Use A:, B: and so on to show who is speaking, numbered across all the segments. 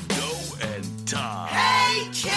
A: Brando and Todd.
B: Hey, kid!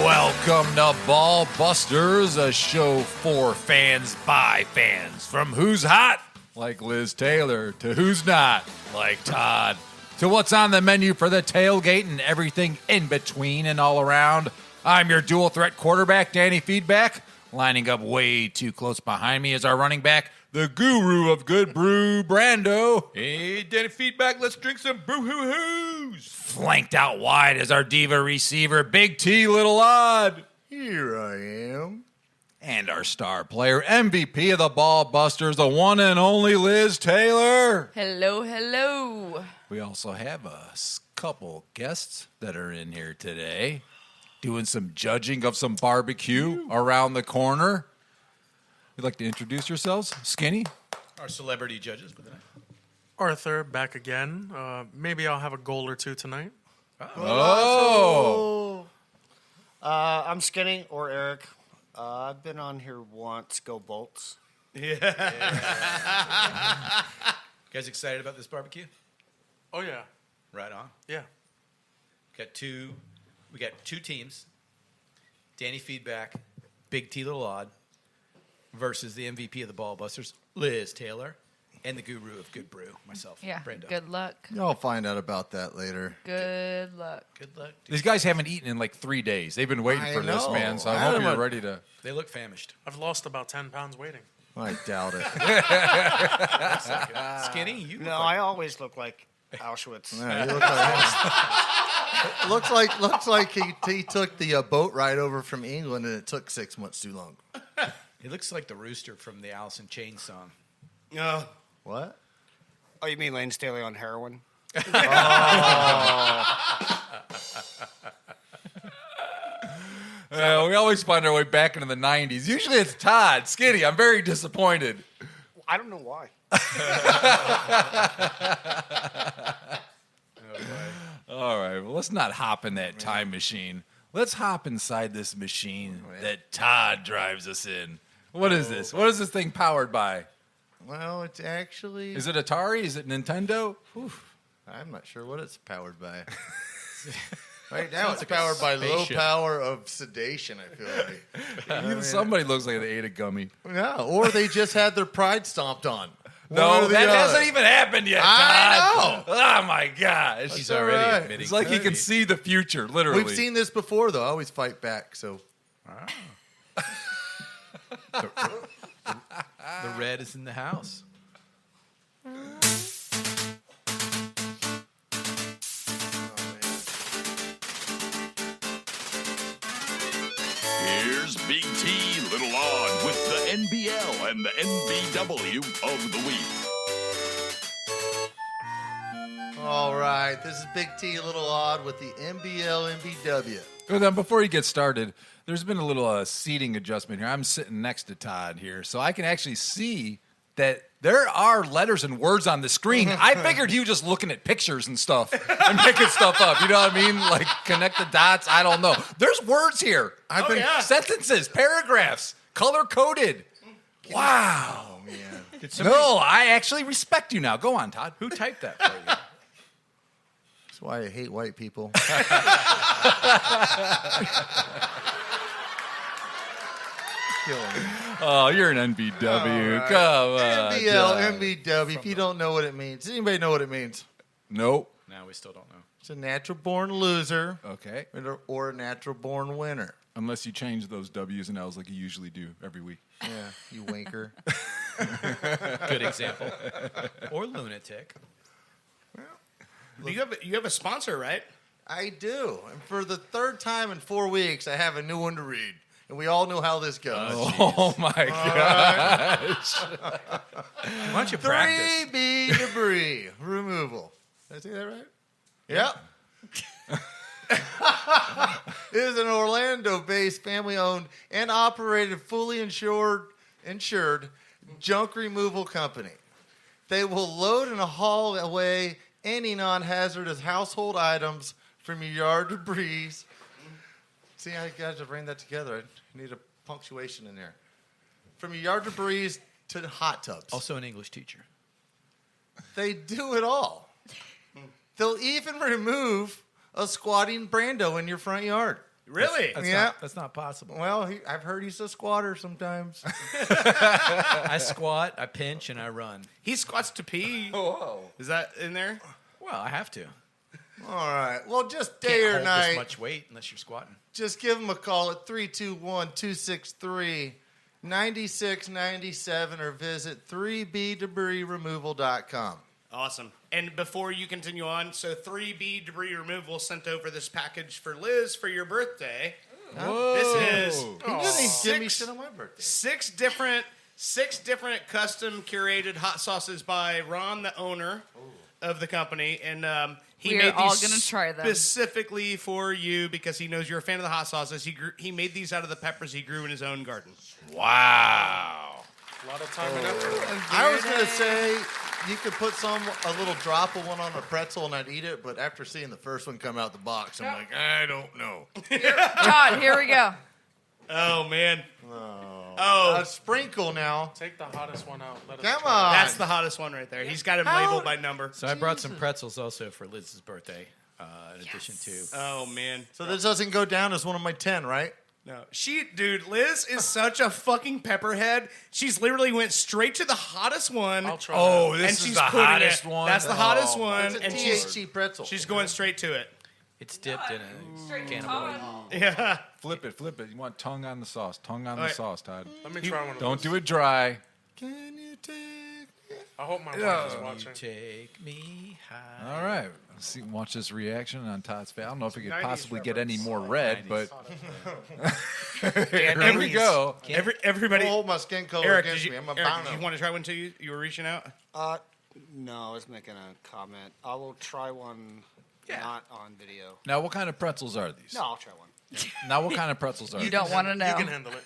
C: Welcome to Ball Busters, a show for fans by fans. From who's hot, like Liz Taylor, to who's not, like Todd, to what's on the menu for the tailgate and everything in between and all around. I'm your dual threat quarterback, Danny Feedback. Lining up way too close behind me is our running back, the guru of good brew, Brando.
D: Hey, Danny Feedback, let's drink some brew-hoo-hoos.
C: Flanked out wide is our diva receiver, Big T Little Odd.
E: Here I am.
C: And our star player, MVP of the Ball Busters, the one and only Liz Taylor.
F: Hello, hello.
C: We also have a couple guests that are in here today doing some judging of some barbecue around the corner. You'd like to introduce yourselves? Skinny?
D: Our celebrity judges for the night.
G: Arthur, back again. Maybe I'll have a goal or two tonight.
C: Oh.
E: I'm Skinny or Eric. I've been on here once. Go Bolts.
D: You guys excited about this barbecue?
G: Oh, yeah.
D: Right on.
G: Yeah.
D: We got two teams. Danny Feedback, Big T Little Odd, versus the MVP of the Ball Busters, Liz Taylor, and the guru of good brew, myself,
F: Yeah,
D: Brando.
F: good luck.
E: You'll find out about that later.
F: Good luck.
D: Good luck.
C: These guys haven't eaten in like 3 days. They've been waiting for this, man, so I hope you're ready to...
D: They look famished.
G: I've lost about 10 pounds waiting.
E: I doubt it.
D: Skinny, you
H: No, I always look like Auschwitz.
E: Yeah, you look looks like he took the boat ride over from England and it took 6 months too long.
D: He looks like the rooster from the Alice in Chains song.
E: What?
H: Oh, you mean Lane Staley on heroin?
C: We always find our way back into the 90s. Usually it's Todd. Skinny, I'm very disappointed.
H: I don't know why.
C: All right, well, let's not hop in that time machine. Let's hop inside this machine that Todd drives us in. What is this? What is this thing powered by?
E: Well, it's actually...
C: Is it Atari? Is it Nintendo?
E: I'm not sure what it's powered by. Right now it's
D: like
E: powered by low
D: spaceship.
E: power of sedation, I feel like.
C: Somebody looks like they ate a gummy.
E: No, or they just had their pride stomped on.
C: No,
E: One or the
C: that
E: other.
C: hasn't even happened yet,
E: I
C: Todd. Oh, my gosh.
D: He's
E: all
D: already
E: right.
D: admitting.
C: It's like he can see the future, literally.
E: We've seen this before, though. I always fight back, so...
D: The red is in the house.
A: Here's Big T Little Odd with the NBL and the NBW of the week.
E: All right, this is Big T, Little Odd with the NBL NBW.
C: Well, then, before you get started, there's been a little seating adjustment here. I'm sitting next to Todd here, so I can actually see that there are letters and words on the screen. I figured he was just looking at pictures and stuff and picking stuff up. You know what I mean? Like, connect the dots. I don't know. There's words here. I've been sentences, paragraphs, color-coded. Wow.
E: Oh, man.
C: No, I actually respect you now. Go on, Todd.
D: Who typed that for you?
E: That's why I hate white people. Killing me.
C: Oh, you're an NBW.
E: Right.
C: Come on.
E: NBL,
C: Todd.
E: NBW. If you don't know what it means, does anybody know what it means?
C: Nope.
D: No, we still don't know.
E: It's a natural-born loser
C: Okay.
E: or a natural-born winner.
C: Unless you change those W's and L's like you usually do every week.
E: Yeah, you winker.
D: Good example. Or lunatic.
H: You have a sponsor, right?
E: I do. And for the third time in 4 weeks, I have a new one to read. And we all know how this goes.
C: Oh my gosh.
D: Why don't you practice?
E: 3B debris removal. Did I say that right? Yep. It is an Orlando-based, family-owned, and operated, fully insured junk removal company. They will load and haul away any non-hazardous household items from your yard debris. See how you guys are bringing that together? I need a punctuation in there. From your yard debris to hot tubs.
D: Also an English teacher.
E: They do it all. They'll even remove a squatting Brando in your front yard.
H: Really?
D: That's not possible.
E: Well, I've heard he's a squatter sometimes.
D: I squat, I pinch, and I run.
H: He squats to pee.
E: Whoa.
H: Is that in there?
D: Well, I have to.
E: All right. Well, just day
D: Can't
E: or
D: hold
E: night,
D: this much weight unless you're squatting.
E: just give them a call at 321-263-9697 or visit 3bdebrisremoval.com.
H: Awesome. And before you continue on, so 3B Debris Removal sent over this package for Liz for your birthday. This is
E: He didn't give me shit on my birthday.
H: six different custom curated hot sauces by Ron, the owner of the company, and he
F: We are
H: made
F: all
H: these
F: gonna try them.
H: specifically for you because he knows you're a fan of the hot sauces. He made these out of the peppers he grew in his own garden.
C: Wow.
G: A lot of time and effort.
E: I was going to say you could put a little drop of one on a pretzel and I'd eat it, but after seeing the first one come out the box, I'm like, I don't know.
F: Todd, here we go.
H: Oh man!
E: A sprinkle now.
G: Take the hottest one out. Let us
E: Come
G: try.
E: on.
H: That's the hottest one right there. He's got him labeled by number.
D: So I brought some pretzels also for Liz's birthday, in addition to.
H: Oh man!
E: So this doesn't go down as one of my 10, right?
H: No, dude, Liz is such a fucking pepperhead. She's literally went straight to the hottest one.
G: I'll try.
C: Oh,
G: that.
C: this
H: and
C: is
H: she's
C: the
H: putting
C: hottest
H: it,
C: one.
H: That's the hottest
C: Oh,
H: one,
E: It's a
H: and
E: THC pretzel.
H: she's going straight to it.
D: It's dipped in a can of oil.
H: Yeah.
C: Flip it. You want tongue on the sauce. Tongue on the
H: right.
C: sauce, Todd.
G: Let me try one of
C: Don't
G: those.
C: do it dry.
E: Can you take
G: I hope my wife is watching.
D: Take me high.
C: All right. Let's see. Watch this reaction on Todd's face. I don't know if we could
H: 90s
C: possibly get
H: reference.
C: any more red,
D: 90s.
C: but here we go.
H: Everybody.
E: Don't hold my skin color
H: Eric,
E: against
H: did you,
E: me. I'm a
H: Eric,
E: bono.
H: did you want to try one too? You were reaching out.
B: No, I was making a comment. I will try one not on video.
C: Now, what kind of pretzels are these?
B: No, I'll try one.
C: Now, what kind of pretzels are
F: You
C: these?
F: don't want to know.
G: You can handle it.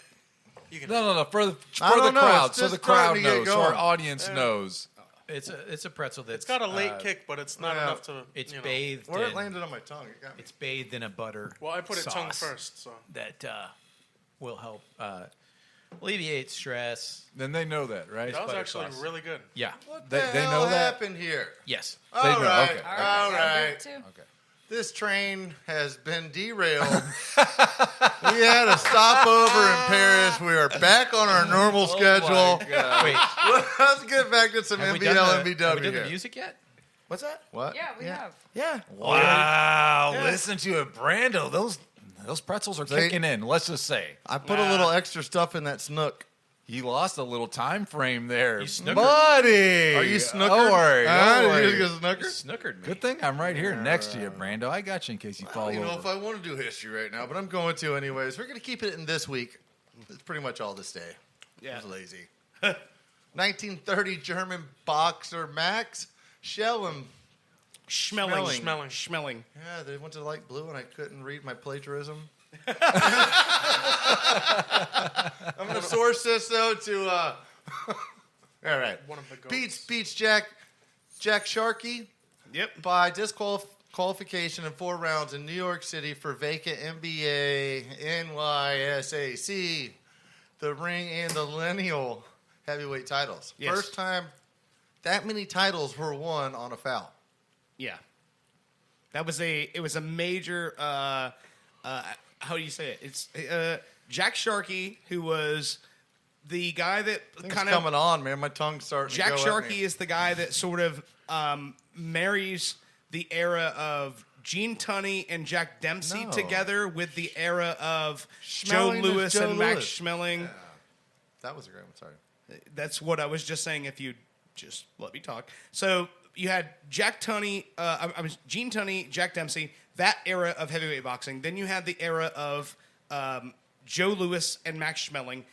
G: You can.
C: No. For the
E: I don't know,
C: crowd,
E: it's
C: so
E: just
C: the crowd
E: starting to get
C: knows, so our
E: going.
C: audience knows.
D: It's a pretzel that's
G: It's got a late kick, but it's not enough to.
D: It's
G: you know.
D: bathed.
E: Where it
D: in,
E: landed on my tongue, it got me.
D: It's bathed in a butter.
G: Well, I put it tongue
D: sauce
G: first, so.
D: That will help alleviate stress.
C: Then they know that, right?
G: That was
D: butter
G: actually
D: sauce.
G: really good.
D: Yeah.
E: What
C: They-
E: the
C: they
E: hell
C: know that?
E: happened here?
D: Yes.
E: All
C: know,
E: right,
C: okay.
E: all right.
F: Too.
C: Okay.
E: This train has been derailed. We had a stopover in Paris. We are back on our normal schedule.
D: Wait.
E: Let's get back to some
D: Have we
E: NBL,
D: done the,
E: NBW
D: have we done
E: here.
D: the music yet?
H: What's that?
E: What?
F: Yeah, we have.
H: Yeah.
C: Wow, listen to it, Brando. Those pretzels are
E: They-
C: kicking in. Let's just say
E: I put a little extra stuff in that snook.
C: he lost a little time frame there,
D: You snookered.
C: buddy.
E: Are you snookered?
C: Don't worry.
E: Huh?
C: Don't worry.
E: Did you just get snookered?
D: Snookered me.
C: Good thing I'm right here next to you, Brando. I got you in case you
E: I
C: fall
E: don't even know
C: over.
E: if I want to do history right now, but I'm going to anyways. We're going to keep it in this week. It's pretty much all this day.
H: Yeah.
E: I was lazy. 1930 German boxer Max Schmeling.
H: Schmeling.
E: Yeah, they went to light blue and I couldn't read my plagiarism. I'm going to source this though to all right.
G: One of the goats.
E: Beats Jack Sharkey
H: Yep.
E: by disqualification in 4 rounds in New York City for vacant NBA, NYSAC, the ring, and the lineal heavyweight titles.
H: Yes.
E: First time that many titles were won on a foul.
H: Yeah. It was a major. How do you say it? It's Jack Sharkey, who was the guy that
E: Things
H: kind
E: coming
H: of.
E: on, man. My tongue's starting
H: Jack
E: to go.
H: Sharkey is the guy that sort of marries the era of Gene Tunney and Jack Dempsey
E: No.
H: together with the era of
E: Schmeling
H: Joe
E: is
H: Lewis
E: Joe
H: and Max
E: Lewis.
H: Schmeling.
E: That was a great one. Sorry.
H: That's what I was just saying. If you just let me talk. So you had Jack Tunney, I was Gene Tunney, Jack Dempsey, that era of heavyweight boxing. Then you had the era of Joe Lewis and Max Schmeling,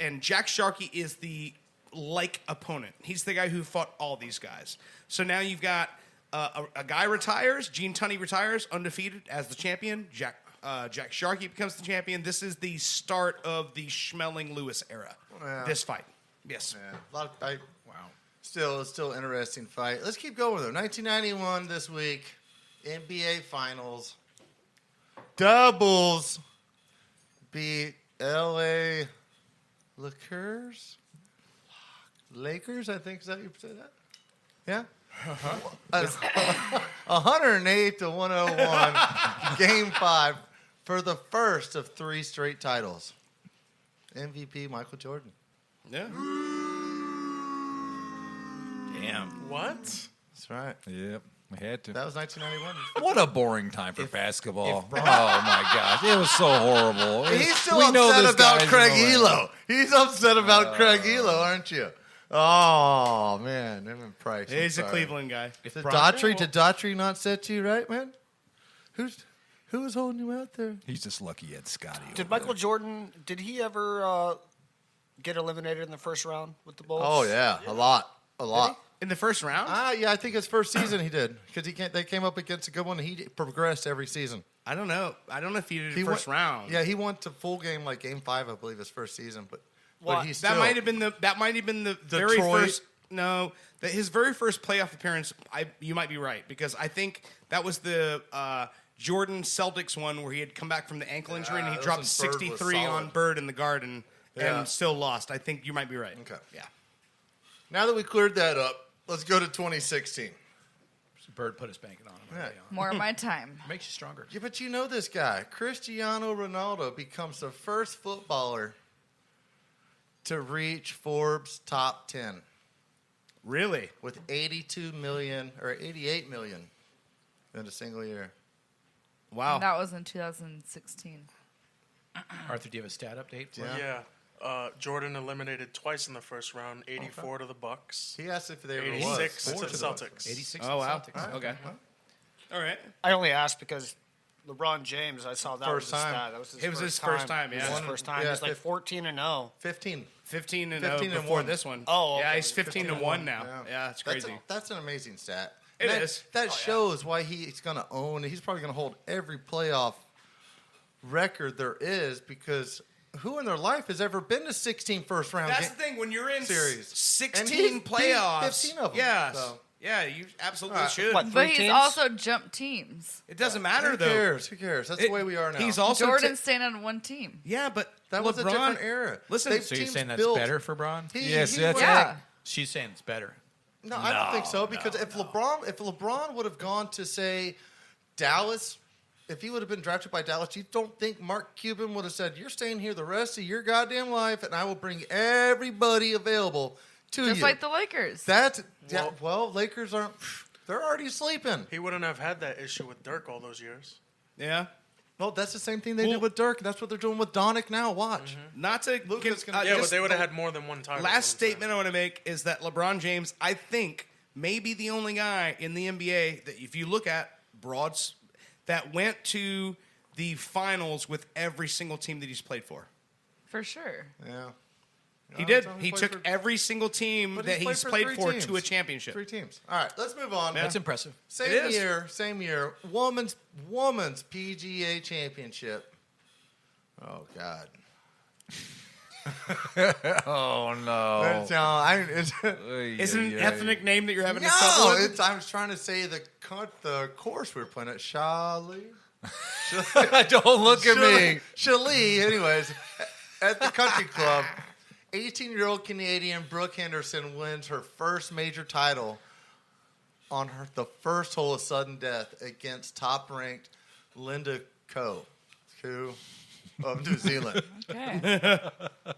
H: and Jack Sharkey is the like opponent. He's the guy who fought all these guys. So now you've got a guy retires, Gene Tunney retires undefeated as the champion. Jack Sharkey becomes the champion. This is the start of the Schmeling Lewis era.
E: Yeah.
H: This fight, yes.
E: Yeah, a lot of wow. It's still an interesting fight. Let's keep going though. 1991 this week, NBA Finals. Doubles beat LA Lakers. Lakers, I think. Is that you say that? Yeah? 108 to 101, Game 5 for the first of 3 straight titles. MVP Michael Jordan.
H: Yeah.
D: Damn.
G: What?
E: That's right.
C: Yep, we had to.
E: That was 1991.
C: What a boring time for basketball. Oh, my gosh. It was so horrible.
E: He's still
C: We know
E: upset
C: this
E: about
C: guy's
E: Craig
C: in
E: Elo. He's upset about Craig Elo, aren't you? Oh, man. Him and Price. I'm
H: He's a
E: sorry.
H: Cleveland guy.
E: Did Daughtry not set you right, man? Who was holding you out there?
C: He's just lucky he had Scotty.
B: Did
C: over
B: Michael
C: there.
B: Jordan? Did he ever get eliminated in the first round with the Bulls?
E: Oh, yeah. A lot.
H: In the first round?
E: Yeah, I think his first season he did. Because they came up against a good one, and he progressed every season.
H: I don't know. I don't know if he did
E: He
H: first
E: went,
H: round.
E: Yeah, he went to full game, like Game 5, I believe, his first season. But he still...
H: That might have been the very
E: Detroit-
H: first. No, his very first playoff appearance. You might be right, because I think that was the Jordan Celtics one where he had come back from the ankle injury and he
E: that
H: dropped
E: was when Bird was
H: 63 on
E: solid.
H: Bird in the Garden
E: Yeah.
H: and still lost. I think you might be right.
E: Okay.
H: Yeah.
E: Now that we cleared that up, let's go to 2016.
D: Bird put his banking on him.
E: Yeah.
F: More of my time.
D: Makes you stronger.
E: Yeah, but you know this guy. Cristiano Ronaldo becomes the first footballer to reach Forbes' top 10
H: Really?
E: with 82 million or 88 million in a single year.
H: Wow.
F: That was in 2016.
D: Arthur, do you have a stat update? For him?
G: Yeah. Jordan eliminated twice in the first round, 84 to the Bucks,
E: He asked if they ever
G: 86
E: was.
G: to the Celtics.
D: 86
H: Oh, wow.
D: Celtics. Okay.
H: All right.
B: I only asked because LeBron James. I saw that
E: First
B: was his
E: time.
B: stat. That was his
H: It was
B: first
H: his first time,
B: It was
H: yeah.
B: his first time.
E: Yeah,
B: He's like 14 and 0.
E: 15.
H: 15 and
E: 15
H: 0
E: and
H: before
E: 1.
H: this one.
B: Oh,
H: yeah,
B: okay.
H: he's 15 and 1 now. Yeah, it's crazy.
E: That's an amazing stat.
H: It
E: It is.
H: is.
E: That shows why he's going to own. He's probably going to hold every playoff record there is, because who in their life has ever been to 16 first round
H: That's the thing. When you're in
E: series. And
H: 16
E: he's beat
H: playoffs,
E: 15 of them,
H: Yeah,
E: so.
H: yeah, you absolutely
E: Alright.
H: should.
B: What?
F: But
B: 3
F: he's
B: teams?
F: also jumped teams.
H: It doesn't matter
E: Who
H: though.
E: cares? Who cares? That's the way we are now.
H: He's also
F: Jordan's staying on one team.
H: yeah, but
E: that was a
H: LeBron,
E: different era.
H: Listen,
E: They've
D: So you're
E: teams
D: saying that's
E: built-
D: better for Braun?
C: Yes,
E: he
C: that's
E: went-
F: Yeah.
D: She's saying it's better.
E: No, I don't think so, because if LeBron would have gone to, say, Dallas, if he would have been drafted by Dallas, you don't think Mark Cuban would have said, "You're staying here the rest of your goddamn life, and I will bring everybody available to
F: Just
E: you."
F: like the Lakers.
E: That's well, Lakers aren't. They're already sleeping.
G: He wouldn't have had that issue with Dirk all those years.
H: yeah.
E: Well, that's the same thing they did with Dirk. That's what they're doing with Donick now. Watch.
H: Not to
E: Luka's gonna-
G: Yeah, but
H: just
G: they would have
H: the
G: had more than one title.
H: last statement I want to make is that LeBron James, I think, may be the only guy in the NBA that, if you look at broads, that went to the finals with every single team that he's played for.
F: For sure.
E: Yeah.
H: He did.
E: He
H: He
E: played
H: took
E: for-
H: every single team
E: But
H: that he's played
E: three
H: for
E: teams.
H: to a championship.
E: 3 teams. All right, let's move on.
D: That's impressive.
E: Same
H: It is.
E: year. Women's PGA Championship. Oh God.
C: Oh, no.
H: Is it an ethnic name that you're having
E: No,
H: trouble with?
E: I was trying to say the course we were playing at Shali.
C: Don't look at me.
E: Shali, anyways, at the country club, 18-year-old Canadian Brooke Henderson wins her first major title on the first hole of sudden death against top-ranked Linda Coe, who of New Zealand.
F: Okay.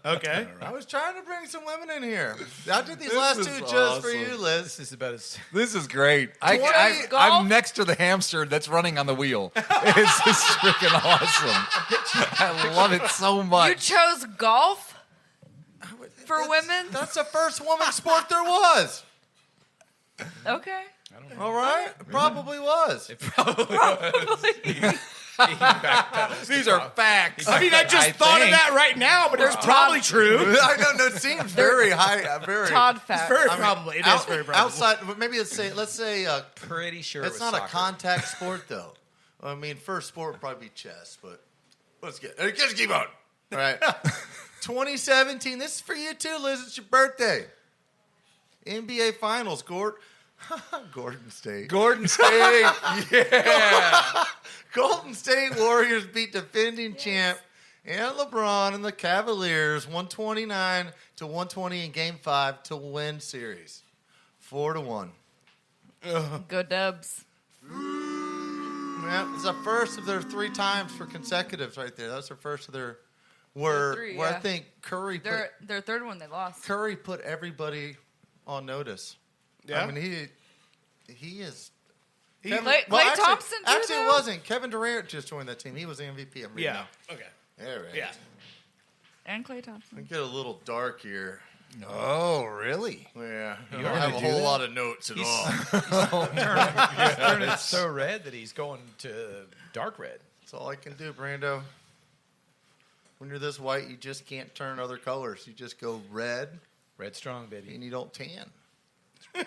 H: Okay.
E: I was trying to bring some women in here. I did these last
C: is
E: two just for
C: awesome.
E: you, Liz.
D: This is about as
C: This is great. I'm
F: golf?
C: next to the hamster that's running on the wheel. It's just freaking awesome. I love it so
F: You
C: much.
F: chose golf for women?
E: That's the first women's sport there was.
F: Okay.
E: All right? Probably was.
C: These are facts.
H: I mean, I just thought of that right now, but it's probably true.
E: I don't know. It seems very high. Very.
F: Todd fact.
H: Very probably. It is very probable.
E: Outside, maybe let's say
D: pretty sure
E: it's
D: it was
E: not a
D: soccer.
E: contact sport though. I mean, first sport would probably be chess, but let's keep on. All right. 2017. This is for you too, Liz. It's your birthday. NBA Finals, Gordon State.
C: Gordon State. Yeah.
E: Golden State Warriors beat defending champ and LeBron and the Cavaliers 129-120 in Game 5 to win series. 4-1.
F: Go Dubs.
E: Yeah, it's the first of their 3 times for consecutives right there. That's their first of their where
F: Three,
E: where I
F: yeah.
E: think Curry
F: Their third one they lost.
E: put everybody on notice.
H: Yeah.
E: I mean he is.
F: Klay
E: Well,
F: Thompson too,
E: Actually, it
F: though?
E: wasn't. Kevin Durant just joined that team. He was the MVP. I'm reading
H: Yeah.
E: now.
H: Okay.
E: All right.
H: Yeah.
F: And Klay Thompson.
E: I get a little dark here.
C: Oh, really?
E: Yeah. I
C: You're
E: don't
C: gonna
E: have a
C: do
E: whole
C: that?
E: lot of notes at all.
D: He's turning so red that he's going to dark red.
E: That's all I can do, Brando. When you're this white, you just can't turn other colors. You just go red,
D: Red strong, baby.
E: and you don't tan. You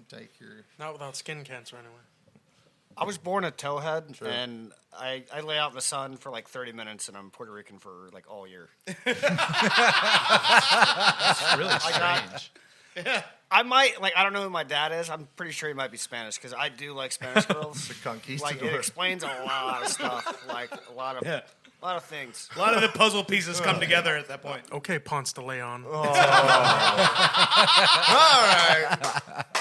E: take your.
G: Not without skin cancer, anyway.
B: I was born a towhead, and I lay out in the sun for like 30 minutes, and I'm Puerto Rican for like all year.
D: It's really strange.
B: I might, like, I don't know who my dad is. I'm pretty sure he might be Spanish, because I do like Spanish girls.
E: The conquistador.
B: Like, it explains a lot of stuff. Like, a lot of things.
H: A lot of the puzzle pieces come together at that point.
G: Okay, Ponce de Leon.
E: All right.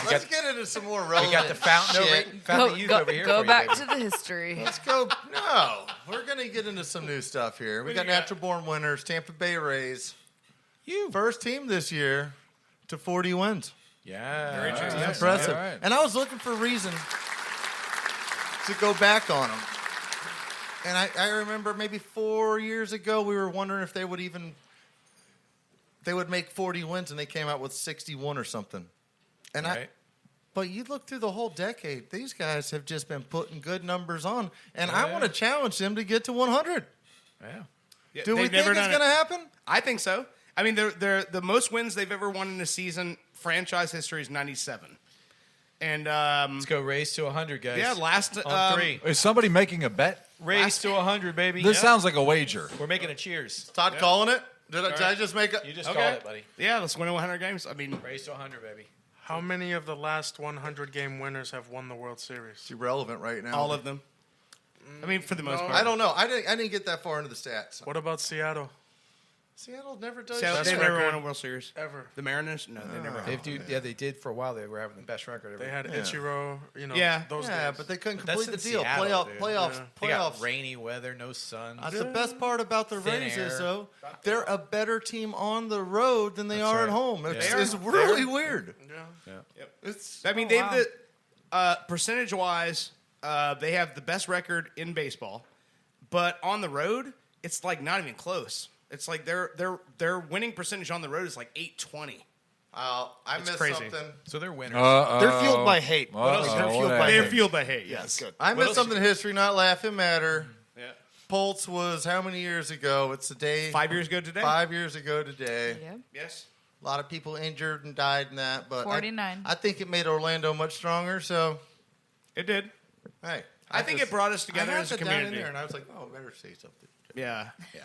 E: Let's get into some more relevant
D: We got the fountain
E: shit.
D: fountain of youth over here.
F: Go
D: for
F: back
D: you,
F: to the history.
E: Let's go. No, we're going to get into some new stuff here. We got
H: do you got?
E: natural born winners, Tampa Bay Rays. First team this year to 40 wins.
D: Yeah.
H: Very true.
E: It's
H: Yes.
E: impressive.
C: All right.
E: And I was looking for a reason to go back on them. And I remember maybe 4 years ago, we were wondering if they would make 40 wins, and they came out with 61 or something. And
D: Right.
E: but you look through the whole decade, these guys have just been putting good numbers on, and
D: Yeah.
E: I want to challenge them to get to 100.
D: Yeah.
H: Yeah,
E: Do we
H: they've
E: think
H: never
E: it's
H: done
E: going to
H: it.
E: happen?
H: I think so. I mean, they're the most wins they've ever won in a season. Franchise history is 97. And
D: Let's go race to 100, guys.
H: yeah, last
D: on 3.
C: Is somebody making a bet?
D: Race to 100, baby.
C: This sounds like a wager.
D: We're making a cheers.
E: Todd calling it? Did I just make a...
D: You just
H: Okay.
D: called it, buddy.
H: Yeah, let's win 100 games. I mean,
D: Race to 100, baby.
G: How many of the last 100-game winners have won the World Series?
E: It's irrelevant right now.
H: all of them. I mean, for the most part.
E: I don't know. I didn't get that far into the stats.
G: What about Seattle?
E: Seattle never does
H: So
E: shit.
H: they've
G: record.
H: never won a World Series.
G: Ever.
H: The Mariners? No, they never have.
D: They did for a while. They were having the best record ever.
G: They had Ichiro,
H: Yeah.
G: those
E: Yeah,
G: days.
E: but they couldn't
D: But that's
E: complete the
D: in
E: deal.
D: Seattle, dude.
E: Playoffs.
D: They got
E: Playoffs.
D: rainy weather, no sun.
E: That's the best part about the
D: Thin
E: Rays
D: air.
E: is, though, they're a better team on the road than they
D: That's
E: are
D: right.
E: at home.
D: Yeah.
E: It's really weird.
G: Yeah.
E: It's
H: I mean, they've the percentage-wise, they have the best record in baseball, but on the road, it's like not even close. It's like their winning percentage on the road is like 820.
E: I missed
H: crazy.
E: something.
D: So they're winners.
B: They're fueled by hate.
C: Uh-oh,
B: They're fueled
C: what
B: by
H: They're
B: hate.
H: fueled by hate.
B: Yeah,
H: Yes.
B: good.
E: I
D: What
E: missed
D: else
E: something in history, not laughing matter.
H: Yeah.
E: Pulse was how many years ago? It's the day
H: 5 years ago today.
E: 5 years ago today.
F: Yep.
H: Yes.
E: A lot of people injured and died in that, but
F: 49.
E: I think it made Orlando much stronger. So,
H: It did.
E: hey,
H: I think it brought us together
E: I had
H: as a
E: that down in
H: community.
E: there, and I was like, oh, I better say something.
H: Yeah. Yeah.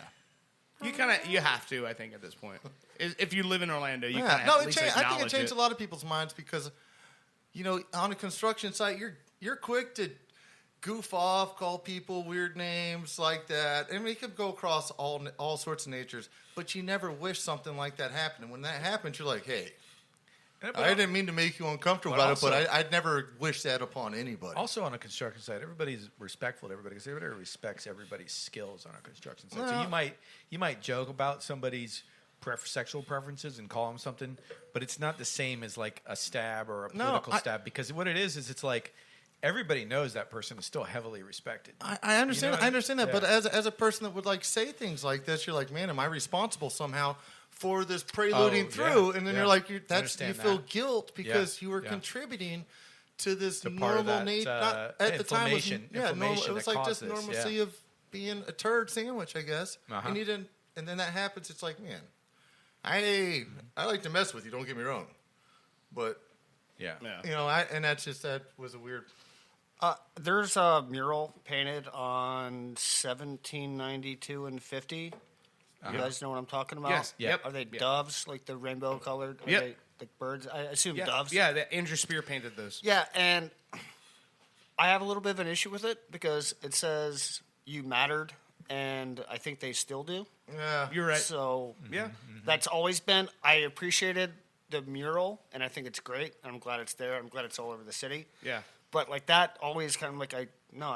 H: You have to, I think, at this point. If you live in Orlando, you kind
E: Yeah,
H: of
E: no,
H: at least
E: I think it
H: acknowledge
E: changed a lot of people's minds because, on a construction site, you're quick to goof off, call people weird names like that. I mean, it could go across all sorts of natures, but you never wish something like that happened. And when that happens, you're like, hey, I didn't mean to make you uncomfortable
D: But
E: about it, but
D: also-
E: I'd never wish that upon anybody.
D: Also on a construction site, everybody's respectful to everybody because everybody respects everybody's skills on a construction site. So
E: Well-
D: you might joke about somebody's sexual preferences and call them something, but it's not the same as like a stab or a political stab because what it is it's like everybody knows that person is still heavily respected.
E: I understand.
D: You know what
E: I understand that,
D: yeah.
E: but as a person that would like say things like this, you're like, man, am I responsible somehow for this preluding
D: Oh,
E: through?
D: yeah,
E: And then
D: yeah.
E: you're like, you
D: Understand
E: feel
D: that.
E: guilt because
D: Yeah,
E: you were
D: yeah.
E: contributing to this
D: To part of
E: normal
D: that,
E: nature. At the time, was,
D: inflammation
E: normal. It was
D: that
E: like just
D: caused this,
E: normalcy
D: yeah.
E: of being a turd sandwich, I guess.
D: Uh-huh.
E: And you didn't. And then that happens. It's like, man, I like to mess with you. Don't get me wrong, but
D: Yeah.
E: and that was a weird.
B: There's a mural painted on 1792 and 50. You guys know what I'm talking about?
H: Yes.
D: Yeah.
H: Yep.
B: Are they
H: Yeah.
B: doves, like the rainbow colored? Are
H: Yep.
B: they like birds? I assume
H: Yeah.
B: doves.
H: Yeah, Andrew Spear painted those.
B: Yeah, and I have a little bit of an issue with it because it says you mattered and I think they still do.
E: Yeah.
H: You're right.
B: So
H: Yeah.
B: that's always been. I appreciated the mural, and I think it's great. I'm glad it's there. I'm glad it's all over the city.
H: Yeah.
B: But like that, always kind of like I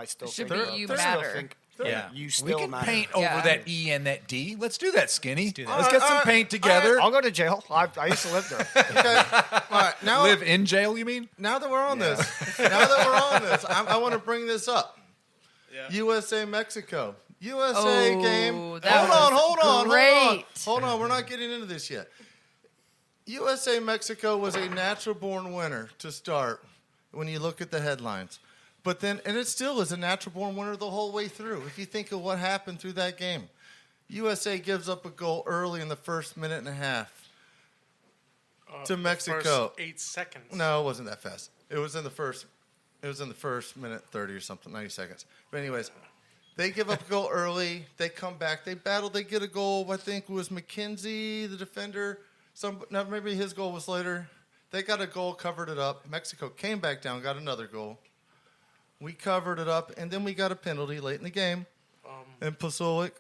B: still
F: should
B: think
F: be you
B: still
F: matter.
B: think
C: Yeah.
B: you
C: We
B: still
C: can
B: matter.
C: paint over
F: Yeah.
C: that E and that D. Let's do that, Skinny.
D: do that.
C: Let's get some paint together.
B: I'll go to jail. I used to live there.
E: Okay. All right. Now,
C: Live in jail, you mean?
E: now that we're on this, I want to bring this up.
H: Yeah.
E: USA Mexico. USA
F: Oh,
E: game.
F: that
E: Hold
F: was
E: on.
F: great.
E: Hold on. We're not getting into this yet. USA Mexico was a natural born winner to start when you look at the headlines. But then, and it still is a natural born winner the whole way through. If you think of what happened through that game, USA gives up a goal early in the first minute and a half to
G: The
E: Mexico.
G: First 8 seconds.
E: No, it wasn't that fast. It was in the first minute 30 or something, 90 seconds. But anyways, they give up a goal early. They come back. They battle. They get a goal. I think it was McKenzie, the defender. Maybe his goal was later. They got a goal, covered it up. Mexico came back down, got another goal. We covered it up, and then we got a penalty late in the game. And Pasolik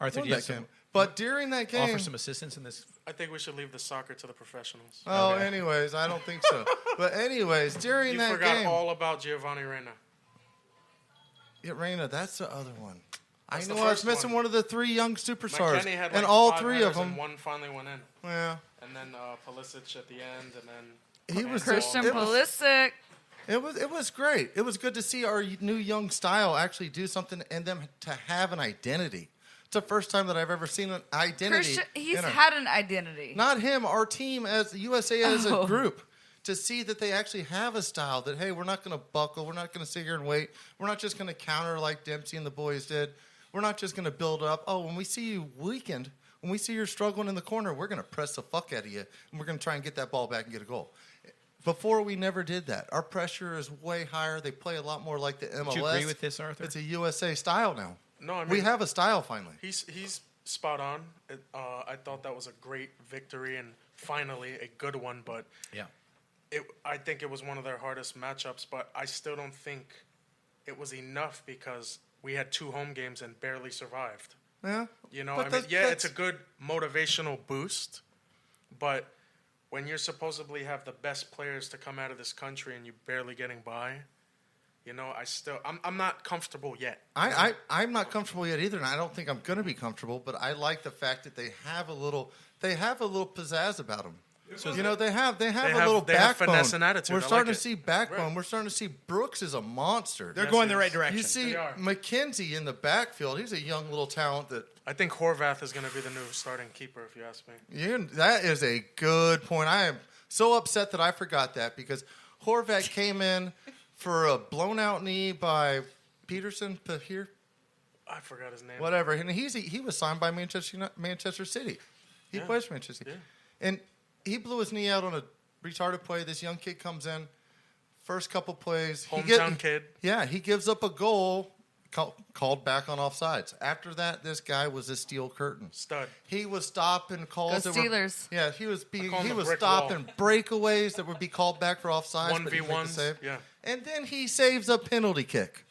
D: Arthur,
E: won
D: do you
E: that
D: have
E: game.
D: some,
E: But during that game,
D: offer some assistance in this?
G: I think we should leave the soccer to the professionals.
E: oh,
D: Okay.
E: anyways, I don't think so. But anyways, during
G: You
E: that
G: forgot
E: game,
G: all about Giovanni Reina.
E: yeah, Reina, that's the other one. I
G: That's
E: know
G: the
E: I was
G: first
E: missing
G: one.
E: one of the three young superstars,
G: McKennie had like
E: and all
G: 5
E: three
G: headers
E: of them.
G: and one finally went in.
E: Yeah,
G: And then Pulisic at the end, and then
E: he was
F: Christian
E: it was,
F: Pulisic.
E: it was great. It was good to see our new young style actually do something, and them to have an identity. It's the first time that I've ever seen an identity.
F: Christian, he's
E: in a-
F: had an identity.
E: not him, our team as the USA as a
F: Oh.
E: group. To see that they actually have a style that, hey, we're not going to buckle. We're not going to sit here and wait. We're not just going to counter like Dempsey and the boys did. We're not just going to build up. Oh, when we see you weakened, when we see you're struggling in the corner, we're going to press the fuck out of you, and we're going to try and get that ball back and get a goal. Before, we never did that. Our pressure is way higher. They play a lot more like the MLS.
D: Do you agree with this, Arthur?
E: It's a USA style now.
G: No, I mean,
E: We have a style finally.
G: he's spot on. I thought that was a great victory and finally a good one, but
D: Yeah.
G: I think it was one of their hardest matchups, but I still don't think it was enough because we had 2 home games and barely survived.
E: Yeah.
G: You know,
E: But
G: I mean,
E: that's-
G: yeah, it's a
E: that's-
G: good motivational boost, but when you're supposedly have the best players to come out of this country and you're barely getting by, you know, I'm not comfortable yet.
E: I'm not comfortable yet either, and I don't think I'm going to be comfortable. But I like the fact that they have a little pizzazz about them. So they have a little
G: they have
E: backbone.
G: finesse and attitude.
E: We're
G: I like
E: starting to
G: it.
E: see backbone.
G: Right.
E: We're starting to see Brooks is a monster.
H: They're
G: Yes,
H: going the
G: yes.
H: right direction.
E: You see
G: They are.
E: McKenzie in the backfield. He's a young little talent that.
G: I think Horvath is going to be the new starting keeper, if you ask me.
E: That is a good point. I am so upset that I forgot that because Horvath came in for a blown out knee by Peterson here.
G: I forgot his name.
E: Whatever, and he was signed by Manchester City. He plays for Manchester City, and he blew his knee out on a retarded play. This young kid comes in, first couple plays,
G: Hometown kid.
E: Yeah, he gives up a goal, called back on offsides. After that, this guy was a steel curtain.
G: Stud.
E: He was stopping calls.
F: Go
E: that were-
F: Steelers.
E: Yeah, he was
G: call him
E: he
G: the
E: was
G: brick
E: stopping breakaways that would be called back for offsides. but he'd make the
G: 1v1s,
E: save.
G: yeah.
E: And then he saves a penalty kick.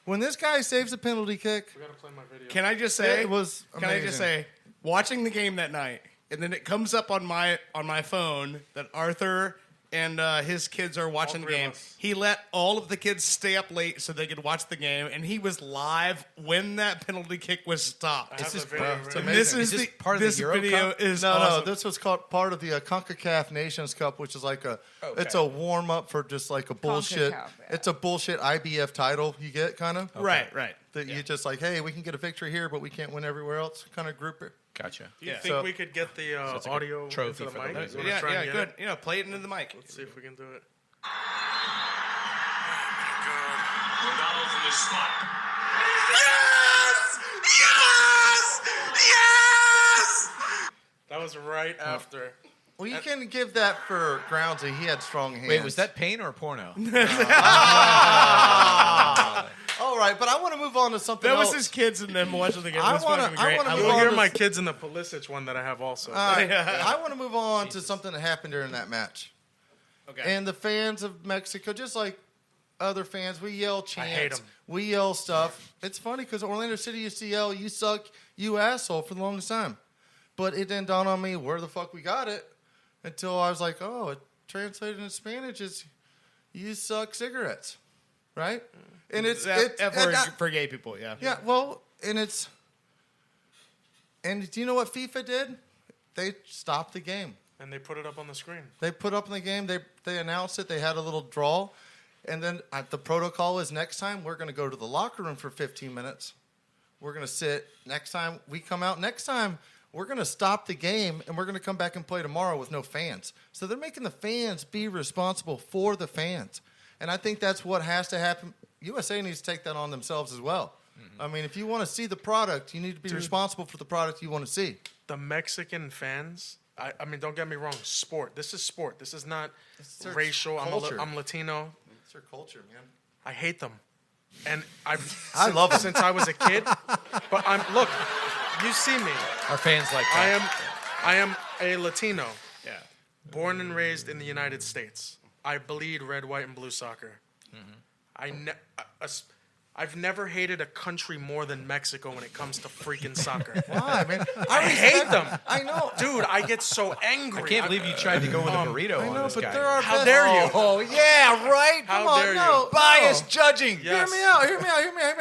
E: When this guy saves a penalty kick,
G: We got to play my video.
H: Can I just say?
E: it was
H: Can I just
E: amazing.
H: say? Watching the game that night, and then it comes up on my phone that Arthur and his kids are watching the
G: three of
H: game.
G: us.
H: He let all of the kids stay up late so they could watch the game, and he was live when that penalty kick was stopped.
G: I have the
D: is-
G: video.
D: bro,
G: right
D: it's
G: here.
H: And this
D: amazing.
H: is
D: Is this
H: the
D: part of the
H: this
D: Euro
H: video
D: Cup?
H: is
E: No,
H: awesome.
E: this was called part of the CONCACAF Nations Cup, which is like
D: Okay.
E: it's a warm up for just like a bullshit.
F: CONCACAF, yeah.
E: It's a bullshit IBF title you get kind of
H: Right.
E: that you just like, hey, we can get a victory here, but we can't win everywhere else. Kind of group it.
D: Gotcha.
G: Do you
H: Yeah.
G: think
E: So-
G: we could get the
D: it's like a
G: audio
D: trophy
G: into the
D: for the
G: mic?
D: Lizz.
G: You wanna
H: Yeah,
G: try and get
H: good.
G: it?
H: You know, play it into the mic.
G: Let's see if we can do it.
A: Ronaldo's in the spot.
G: That was right after.
E: Well, you can give that for Groundsy. He had strong hands.
D: Wait, was that pain or porno?
E: all right? But I want to move on to something
H: That was
E: else.
H: his kids and them watching the game.
E: I
H: It was
E: wanna-
H: fucking
E: I
H: great.
E: wanna
H: I
E: move
G: You'll
H: love
E: on
G: hear
E: to
G: my
E: s-
G: kids in the Pulisic one that I have also.
E: All right, I want to move on to something that happened during that match.
H: Okay.
E: And the fans of Mexico, just like other fans. We yell chants.
G: hate 'em.
E: We yell stuff. It's funny because Orlando City used to yell, "You suck, you asshole," for the longest time. But it didn't dawn on me where the fuck we got it until I was like, oh, it translated into Spanish is "you suck cigarettes," right? And it's
H: for gay people. Yeah.
E: yeah. Well, and do you know what FIFA did? They stopped the game.
G: And they put it up on the screen.
E: They put up in the game. They announced it. They had a little draw, and then the protocol is next time we're going to go to the locker room for 15 minutes. We're going to sit. Next time we come out, next time we're going to stop the game, and we're going to come back and play tomorrow with no fans. So they're making the fans be responsible for the fans, and I think that's what has to happen. USA needs to take that on themselves as well. I mean, if you want to see the product, you need to be responsible for the product you want to see.
G: The Mexican fans. I mean, don't get me wrong. Sport. This is sport. This is not
E: their
G: racial.
E: culture.
G: I'm Latino.
E: It's their culture, man.
G: I hate them, and
E: I love 'em.
G: since I was a kid. But look. You see me.
D: Our fans like that.
G: I am a Latino.
H: Yeah.
G: Born and raised in the United States. I bleed red, white, and blue soccer. I've never hated a country more than Mexico when it comes to freaking soccer.
E: Why, man?
G: I hate them.
E: I know.
G: Dude, I get so angry.
D: I can't believe you tried to go with a burrito
E: I
D: on
E: know,
D: this
E: but
D: guy.
E: they're our
G: How
E: best.
G: dare you?
C: Oh, yeah, right?
G: How
E: Come on,
G: dare
E: no,
G: you?
C: Bias judging.
G: Yes.
E: Hear me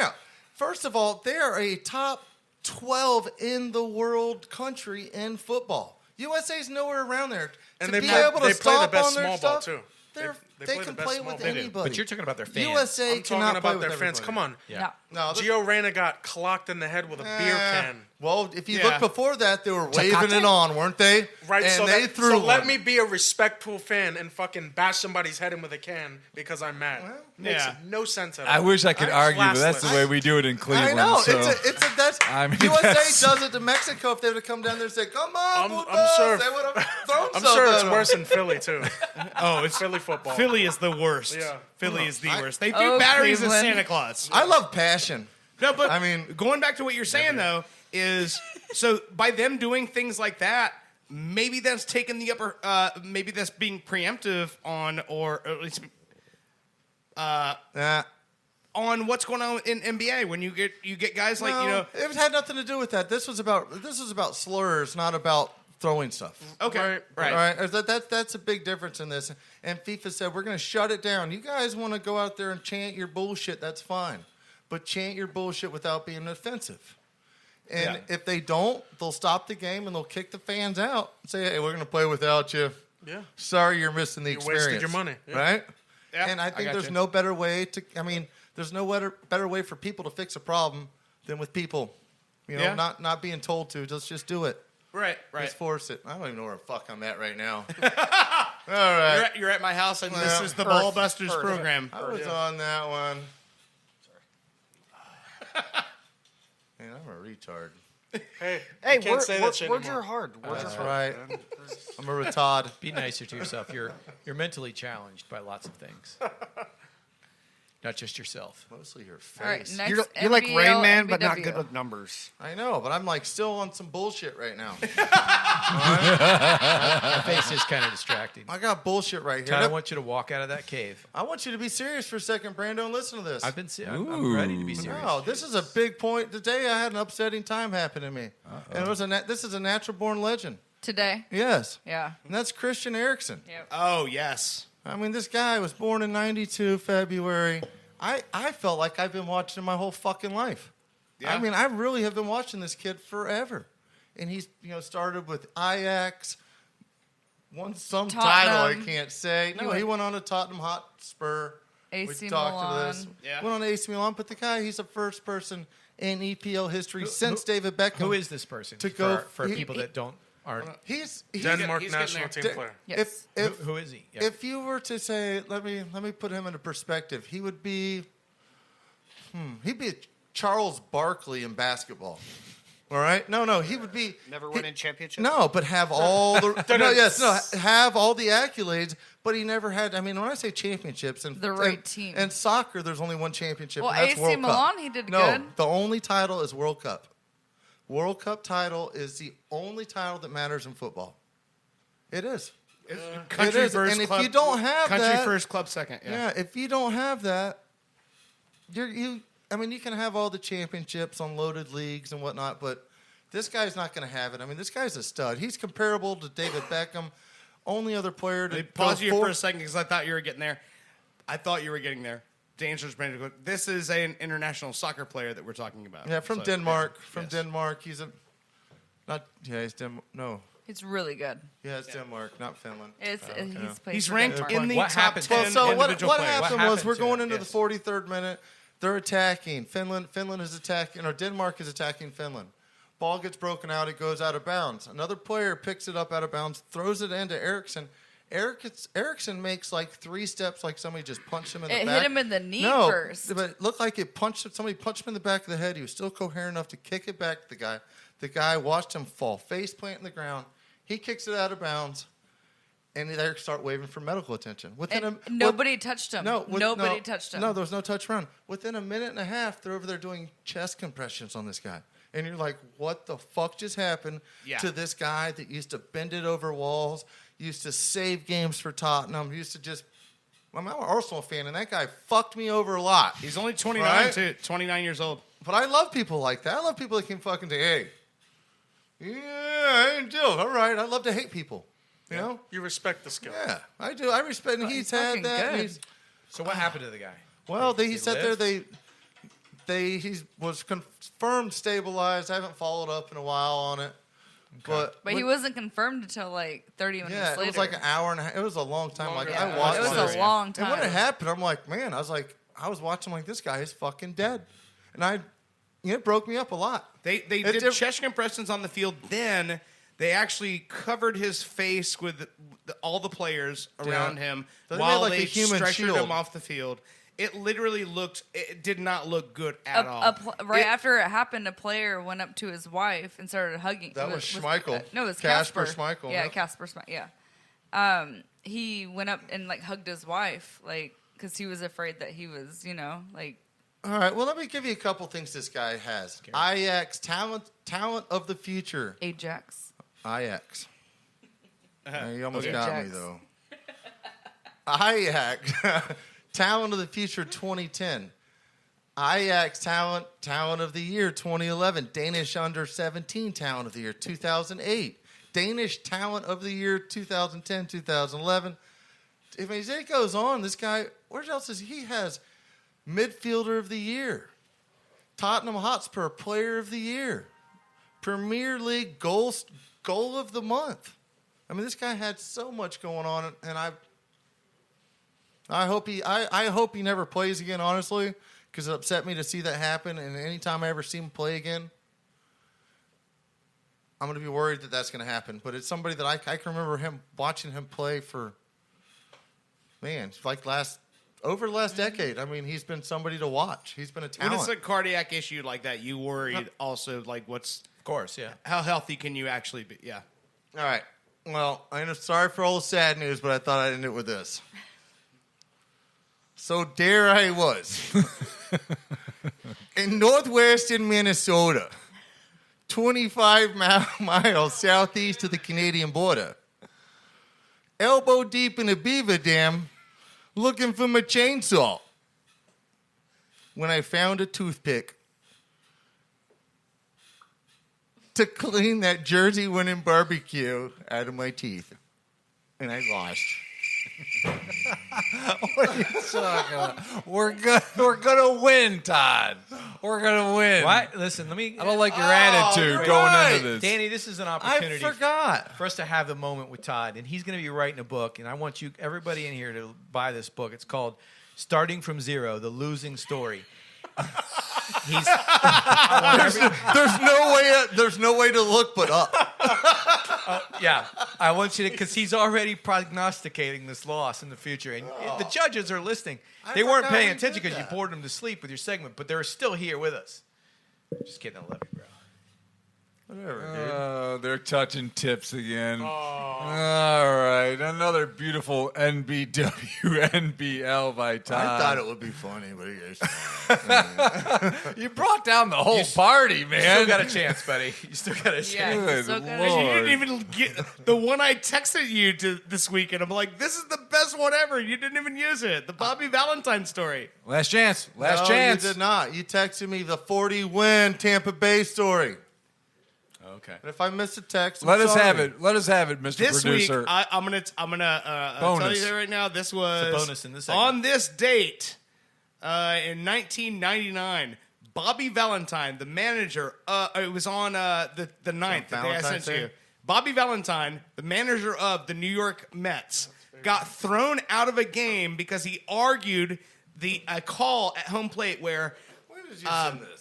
E: out. First of all, they are a top 12 in the world country in football. USA's nowhere around there.
G: And
E: to
G: they
E: be
G: play-
E: able to
G: they play the
E: stop
G: best
E: on their
G: small ball,
E: stuff,
G: too. They
E: They
G: play
E: can
G: the best
E: play
G: small
E: with
G: ball.
E: anybody.
D: But you're talking about their fans.
E: USA
G: I'm
E: cannot
G: talking
E: play
G: about
E: with
G: their fans.
E: everybody.
G: Come on.
F: Yeah.
E: No, this-
G: Gio Reyna got clocked in the head with a beer can.
E: Well, if you
H: Yeah.
E: look before that, they were waving it on, weren't they?
G: Right,
E: and
G: so,
E: they threw
G: let
E: one.
G: me be a respectful fan and fucking bash somebody's head in with a can because I'm mad. Makes
H: Yeah.
G: no sense at all.
C: I wish I could argue, but that's the
G: Classless.
C: way we do it in Cleveland.
E: I know.
C: So.
E: That's
C: I mean,
E: USA
C: that's-
E: does it to Mexico. If they would have come down there and said, "Come on,
G: I'm
E: putos,"
G: sure-
E: they would have thrown
G: I'm
E: something
G: sure
E: at
G: it's
E: them.
G: worse in Philly too.
H: Oh, it's
G: Philly football.
H: Philly is the worst.
G: Yeah.
H: Philly is the
E: I-
H: worst. They threw
F: Oh,
H: batteries at
F: Cleveland.
H: Santa Claus.
E: I love passion.
H: No, but
E: I mean-
H: going back to what you're saying though is so by them doing things like that, maybe that's taking the upper. Maybe that's being preemptive on, or at least
E: Nah.
H: on what's going on in NBA when you get guys like
E: No, it had nothing to do with that. This was about slurs, not about throwing stuff.
H: okay, right.
E: All right, that's a big difference in this. And FIFA said we're going to shut it down. You guys want to go out there and chant your bullshit? That's fine, but chant your bullshit without being offensive. And
H: Yeah.
E: if they don't, they'll stop the game and they'll kick the fans out and say, "Hey, we're going to play without you.
G: Yeah.
E: Sorry, you're missing the
G: You
E: experience.
G: wasted your money. Yeah.
E: right?"
H: Yeah,
E: and I
H: I
E: think
H: got
E: there's
H: you.
E: no better way to. I mean, there's no better way for people to fix a problem than with people. You know,
H: Yeah.
E: not being told to. Just do it.
H: Right.
E: Just force it. I don't even know where the fuck I'm at right now. All right.
H: You're at my house, and this
E: Well,
H: is the Ball Busters
B: Earth.
H: program.
E: I was on that one. Man, I'm a retard.
G: Hey,
B: Hey,
G: you can't say that shit
B: words
G: anymore.
B: are hard. Words
E: That's
B: are
E: right. I'm a retard.
D: Be nicer to yourself. You're mentally challenged by lots of things, not just yourself.
E: Mostly your
F: All right,
E: face.
F: next
B: You're like Rain
F: NBL,
B: Man, but not
F: NBW.
B: good with numbers.
E: I know, but I'm like still on some bullshit right now.
D: Your face is kind of distracting.
E: I got bullshit right here.
D: Todd, I want you to walk out of that cave.
E: I want you to be serious for a second, Brando, and listen to this.
D: I'm ready to be serious.
E: No, this is a big point. Today I had an upsetting time happen to me. And it was this is a natural born legend.
F: Today.
E: Yes.
F: Yeah.
E: And that's Christian Eriksen.
F: Yep.
H: Oh yes.
E: I mean, this guy was born in 92, February. I felt like I've been watching him my whole fucking life.
H: Yeah.
E: I mean, I really have been watching this kid forever. And he's, started with Ajax, won some title I
F: Tottenham.
E: can't say. No, he went on to Tottenham Hotspur.
F: AC
E: We talked
F: Milan.
E: to this.
H: Yeah.
E: Went on to AC Milan, but the guy, he's the first person in EPL history since David Beckham.
D: Who is this person?
E: To go-
D: for
E: he-
D: people
E: he-
D: that aren't.
E: He's
G: Denmark
H: he's
G: national
H: getting
G: team
H: there.
G: player.
F: Yes.
D: Who is he? Yeah.
E: If you were to say, let me put him into perspective, he would be, he'd be a Charles Barkley in basketball. All right? No, he would be.
B: Never winning championships.
E: No, but have all the have all the accolades, but he never had. I mean, when I say championships and
F: The right team.
E: and soccer, there's only one championship.
F: Well,
E: and that's
F: AC
E: World
F: Milan,
E: Cup.
F: he did
E: no,
F: good.
E: the only title is World Cup. World Cup title is the only title that matters in football. It is.
H: Country
E: It is.
H: first,
E: And if
H: club,
E: you don't have
H: country
E: that-
H: first, club second.
E: Yeah, if you don't have that, you can have all the championships on loaded leagues and whatnot, but this guy's not going to have it. I mean, this guy's a stud. He's comparable to David Beckham. Only other player to
H: Pause
E: go
H: you for a second because I thought you were getting there. I thought you were getting there. The answer's Brando. This is an international soccer player that we're talking about.
E: Yeah, from
H: So,
E: Denmark.
H: yeah.
E: From
H: Yes.
E: Denmark. He's he's Denmark. No.
F: It's really good.
E: Yeah, it's Denmark, not Finland.
F: He's played
H: He's
F: for
H: ranked
F: Denmark.
H: in the
D: What
H: top
D: happened?
H: 10
E: Well, so
H: individual
E: what
H: players.
E: happened
D: What
E: was we're
D: happened
E: going
D: to
E: into
D: him?
E: the 43rd minute. They're attacking. Finland is attacking, or Denmark is attacking Finland. Ball gets broken out. It goes out of bounds. Another player picks it up out of bounds, throws it into Eriksson. Eriksson makes like 3 steps, like somebody just punched him in the
F: It
E: back.
F: hit him in the knee
E: no,
F: first.
E: but it looked like somebody punched him in the back of the head. He was still coherent enough to kick it back to the guy. The guy watched him fall, face plant in the ground. He kicks it out of bounds, and they start waving for medical attention.
F: Nobody touched him. Nobody
E: no,
F: touched him.
E: No, there was no touch around. Within a minute and a half, they're over there doing chest compressions on this guy. And you're like, what the fuck just happened to this guy that used to bend it over walls, used to save games for Tottenham, used to just... I'm an Arsenal fan, and that guy fucked me over a lot.
H: He's only 29,
E: Right?
H: too. 29 years old.
E: But I love people like that. I love people that can fucking say, hey, yeah, I didn't do it. All right, I love to hate people. You know?
G: You respect the skill.
E: Yeah, I do. I respect, and he's had
F: fucking
E: that. and
F: good.
E: he's-
D: So what happened to the guy?
E: Well, he
D: He
E: said there
D: lived?
E: he was confirmed stabilized. I haven't followed up in a while on it, but
F: He wasn't confirmed until like 30 minutes
E: yeah,
F: later.
E: it was like an hour and a half. It was a long time. Like
G: Longer
E: I
G: than
E: watched
F: It was
E: this.
F: a long
E: And when it
F: time.
E: happened, I'm like, man, I was watching like this guy is fucking dead, and it broke me up a lot.
H: They did chest compressions on the field. Then they actually covered his face with all the players around him
E: So they made
H: while
E: like
H: they
E: a human
H: stretchered
E: shield.
H: him off the field. It literally it did not look good at all.
F: Right after it happened, a player went up to his wife and started hugging.
E: That was Schmeichel.
F: No, it was
E: Kasper
F: Casper.
E: Schmeichel,
F: Yeah,
E: yep.
F: Casper Schmeichel. Yeah. He went up and like hugged his wife, like because he was afraid that he was, like.
E: All right, well, let me give you a couple things this guy has. Ajax talent of the future.
F: Ajax.
E: Ajax. You almost
F: Okay.
E: got me, though. Ajax. Talent of the Future 2010. Ajax Talent of the Year 2011. Danish Under 17 Talent of the Year 2008. Danish Talent of the Year 2010, 2011. If it goes on, this guy, where else is he? Has Midfielder of the Year. Tottenham Hotspur Player of the Year. Premier League Goal of the Month. I mean, this guy had so much going on, and I hope he never plays again, honestly, because it upset me to see that happen. And anytime I ever see him play again, I'm going to be worried that that's going to happen. But it's somebody that I can remember watching him play for, man, like over the last decade. I mean, he's been somebody to watch. He's been a
H: When
E: talent.
H: it's a cardiac issue like that, you worried also like
D: Of course, yeah.
H: how healthy can you actually be? Yeah.
E: All right. Well, I'm sorry for all the sad news, but I thought I'd end it with this. So there I was in northwestern Minnesota, 25 miles southeast of the Canadian border, elbow deep in a beaver dam, looking for my chainsaw, when I found a toothpick to clean that Jersey winning barbecue out of my teeth. And I lost.
C: What are you talking about? We're gonna win, Todd. We're gonna win.
D: What? Listen, let me.
C: I don't like your attitude going
E: right.
C: into this.
D: Danny, this is an
E: I
D: opportunity
E: forgot.
D: for us to have the moment with Todd, and he's going to be writing a book, and I want everybody in here, to buy this book. It's called "Starting from Zero: The Losing Story." There's
E: no way to look but up.
D: Yeah, I want you to, because he's already prognosticating this loss in the future, and the judges are listening. They weren't
E: forgot
D: paying
E: we
D: attention
E: did
D: because you
E: that.
D: bored them to sleep with your segment, but they're still here with us. Just kidding, I love you, bro.
E: Whatever, dude.
C: They're touching tips again. All right. Another beautiful NBW NBL by Todd.
E: I thought it would be funny, but
C: You brought down the whole party, man.
D: You still got a chance, buddy. You still got a chance.
F: Yeah,
C: Good
F: he's so good.
C: Lord.
H: You didn't even get the one I texted you to this week, and I'm like, this is the best one ever. You didn't even use it. The Bobby Valentine story.
C: Last chance. Last
E: No,
C: chance.
E: you did not. You texted me the 40-win Tampa Bay story.
D: Okay.
E: And if I missed a text, I'm
C: Let us
E: sorry.
C: have it. Let us have it, Mr.
H: This
C: Producer.
H: week, I'm gonna tell
C: Bonus.
H: you that right now. This was
D: bonus in this segment.
H: on this date in 1999. Bobby Valentine, the manager. It was on the 9th, the day I sent
E: Valentine's
H: to you.
E: Day?
H: Bobby Valentine, the manager of the New York Mets, got thrown out of a game because he argued a call at home plate where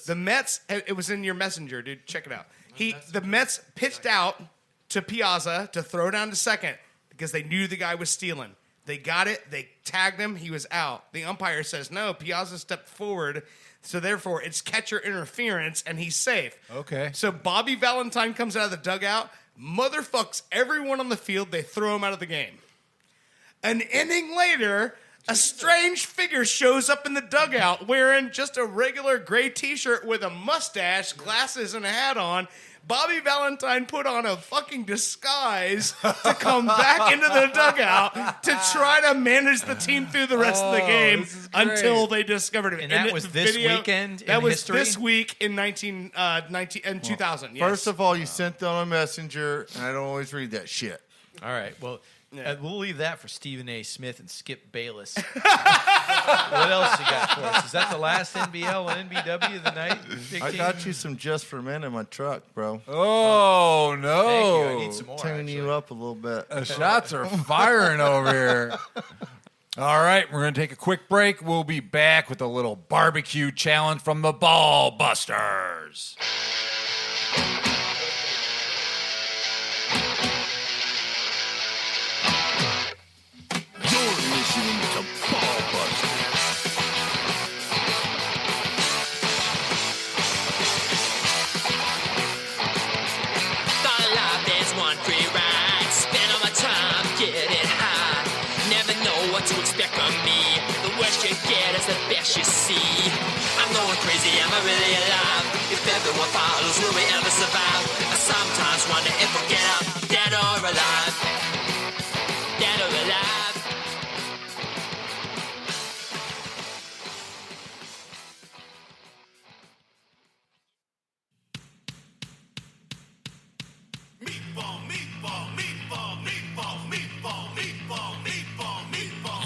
H: the Mets. It was in your messenger, dude. Check it out. The Mets pitched out to Piazza to throw down to second because they knew the guy was stealing. They got it. They tagged him. He was out. The umpire says, no, Piazza stepped forward. So therefore, it's catcher interference, and he's safe.
C: Okay.
H: So Bobby Valentine comes out of the dugout, motherfucks everyone on the field. They throw him out of the game. An inning later, a strange figure shows up in the dugout wearing just a regular gray T-shirt with a mustache, glasses, and a hat on. Bobby Valentine put on a fucking disguise to come back into the dugout to try to manage the team through the rest of the game
C: this is great.
H: until they discovered him.
D: And that was this weekend
H: That
D: in
H: was
D: history?
H: this week in 2000. Yes.
E: First of all, you sent that on a messenger, and I don't always read that shit.
D: All right. Well, we'll leave that for Stephen A. Smith and Skip Bayless. What else you got for us? Is that the last NBL and NBW of the night? Big
E: I
D: team?
E: got you some Just for Men in my truck, bro.
C: Oh, no.
D: Thank you. I need some more.
E: Tune
D: actually.
E: you up a little bit.
C: The shots are firing over here. All right, we're going to take a quick break. We'll be back with a little barbecue challenge from the Ball Busters.
A: You're listening to Ball Busters.
I: Thought life is one free ride. Spend all my time getting high. Never know what to expect from me. The worst you get is the best you see. I'm going crazy, am I really alive? If everyone follows, will we ever survive? I sometimes wonder if we'll get out, dead or alive. Dead or alive.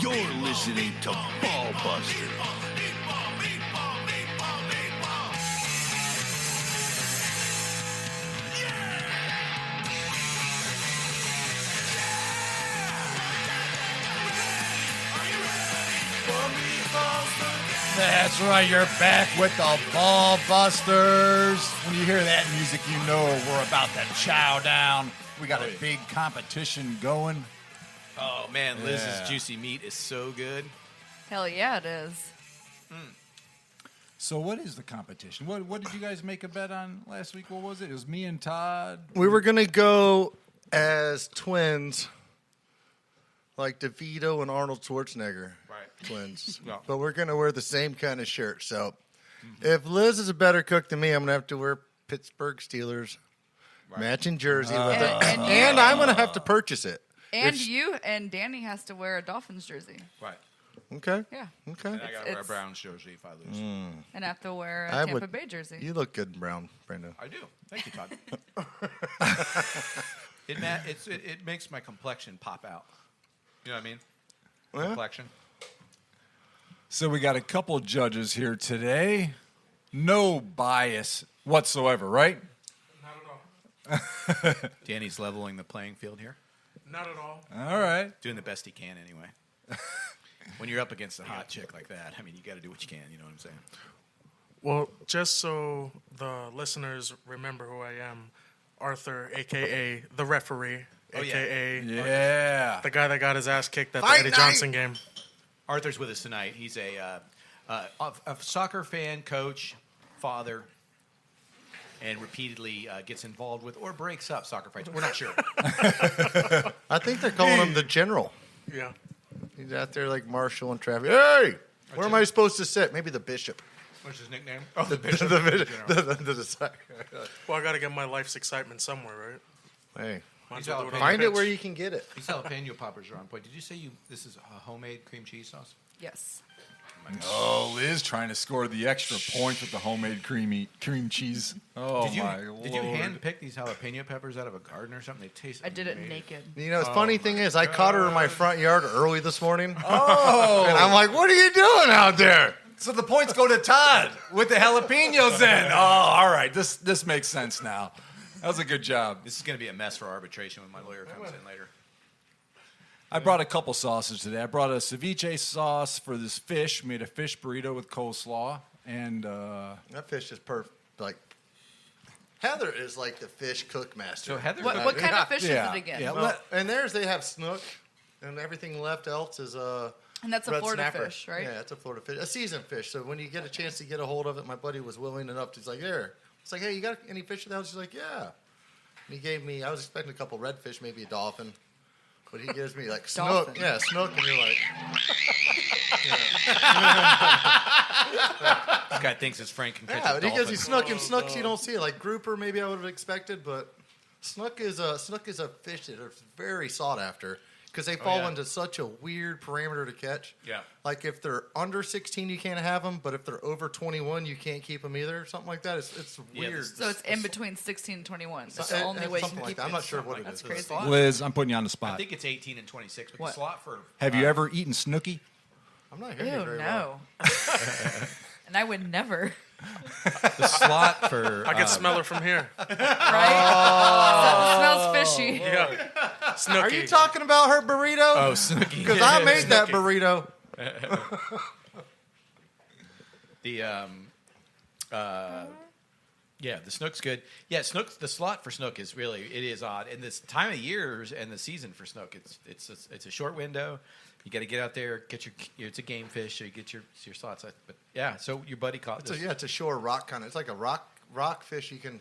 A: You're listening to Ball Busters.
C: That's right, you're back with the Ball Busters. When you hear that music, you know we're about to chow down. We got a big competition going.
D: Oh, man. Liz's juicy meat is so good.
F: Hell yeah, it is.
C: So what is the competition? What did you guys make a bet on last week? What was it? It was me and Todd.
E: We were going to go as twins, like DeVito and Arnold Schwarzenegger.
D: Right.
E: Twins.
D: Yeah.
E: But we're going to wear the same kind of shirt. So if Liz is a better cook than me, I'm going to have to wear Pittsburgh Steelers matching jersey with it. And I'm going to have to purchase it.
F: And you and Danny has to wear a Dolphins jersey.
D: Right.
E: Okay.
F: Yeah.
E: Okay.
D: And I got to wear a
F: It's-
D: Browns jersey if I lose.
F: And have to wear a
E: I
F: Tampa
E: would-
F: Bay jersey.
E: You look good in brown, Brando.
D: I do. Thank you, Todd. It makes my complexion pop out. You know what I mean?
E: Yeah.
D: Complexion.
C: So we got a couple judges here today. No bias whatsoever, right?
G: Not at all.
D: Danny's leveling the playing field here.
G: Not at all.
C: All right.
D: Doing the best he can anyway. When you're up against a hot chick like that, I mean, you got to do what you can. You know what I'm saying?
G: Well, just so the listeners remember who I am, Arthur, a.k.a. the referee,
D: Oh, yeah.
G: a.k.a.
C: Yeah.
G: the guy that got his ass kicked at the
E: Fight
G: Eddie
E: night.
G: Johnson game.
D: Arthur's with us tonight. He's a soccer fan, coach, father, and repeatedly gets involved with or breaks up soccer fights. We're not sure.
E: I think they're calling him the general.
G: Yeah.
E: He's out there like marshaling traffic. Hey, where am I supposed to sit? Maybe the bishop.
D: What's his nickname? Oh, the
E: bishop.
G: Well, I got to get my life's excitement somewhere, right?
E: Hey,
G: Might as well do it on
E: find
G: the
E: it where
G: pitch.
E: you can get it.
D: These jalapeno poppers are on point. Did you say this is a homemade cream cheese sauce?
F: Yes.
C: Oh, Liz trying to score the extra points with the homemade cream cheese. Oh,
D: did you
C: my Lord.
D: did you hand pick these jalapeno peppers out of a garden or something? They taste.
F: I did it
D: amazing.
F: naked.
E: You know, the funny thing is, I caught her in my front yard early this morning.
C: Oh.
E: And I'm like, what are you doing out there?
C: So the points go to Todd with the jalapenos then. Oh, all right. This makes sense now. That was a good job.
D: This is going to be a mess for arbitration when my lawyer comes in later.
C: I brought a couple sauces today. I brought a ceviche sauce for this fish. Made a fish burrito with coleslaw. And
E: That fish is perfect. Like, Heather is like the fish cook master.
D: So Heather,
F: What kind of fish
C: Yeah.
F: is it again?
C: Yeah.
E: Well, and theirs, they have snook, and everything left else is
F: And that's a
E: red
F: Florida
E: snapper.
F: fish, right?
E: Yeah, it's a Florida fish, a seasoned fish. So when you get a chance to get a hold of it, my buddy was willing enough. He's like, here. It's like, hey, you got any fish in the house? He's like, yeah. And he gave me. I was expecting a couple redfish, maybe a dolphin, but he gives me like snook.
F: Dolphin.
E: Yeah, snook, and you're like,
D: this guy thinks it's Frank and
E: yeah. But he gives you snook, and snooks you don't see. Like grouper, maybe I would have expected, but snook is a fish that is very sought after. Because they fall into such a weird parameter to catch.
D: Yeah.
E: Like if they're under 16, you can't have them, but if they're over 21, you can't keep them either. Something like that. It's weird.
F: So it's in between 16 and 21. That's the
E: It-
F: only
E: it's
F: way you
E: something
F: can
E: like
F: keep
E: that.
F: it.
E: I'm not sure what it
F: That's
E: is.
F: crazy.
C: Liz, I'm putting you on the
D: I
C: spot.
D: think it's 18 and 26. But
F: What?
D: the slot for
C: Have you ever eaten snooki?
E: I'm not hearing you
F: Ew,
E: very
F: no.
E: well.
F: And I would never.
D: the slot for
G: I can smell her from here.
F: Right? It smells fishy.
G: Yeah. Snooki.
E: Are you talking about her burrito?
D: Oh, snooki.
E: Because I made that burrito.
D: Yeah, the snook's good. Yeah, snook. The slot for snook is odd. And this time of year and the season for snook, it's a short window. You got to get out there, get it's a game fish, so you get your slots. But yeah, so your buddy caught this.
E: It's a shore rock kind of. It's like a rock fish. You can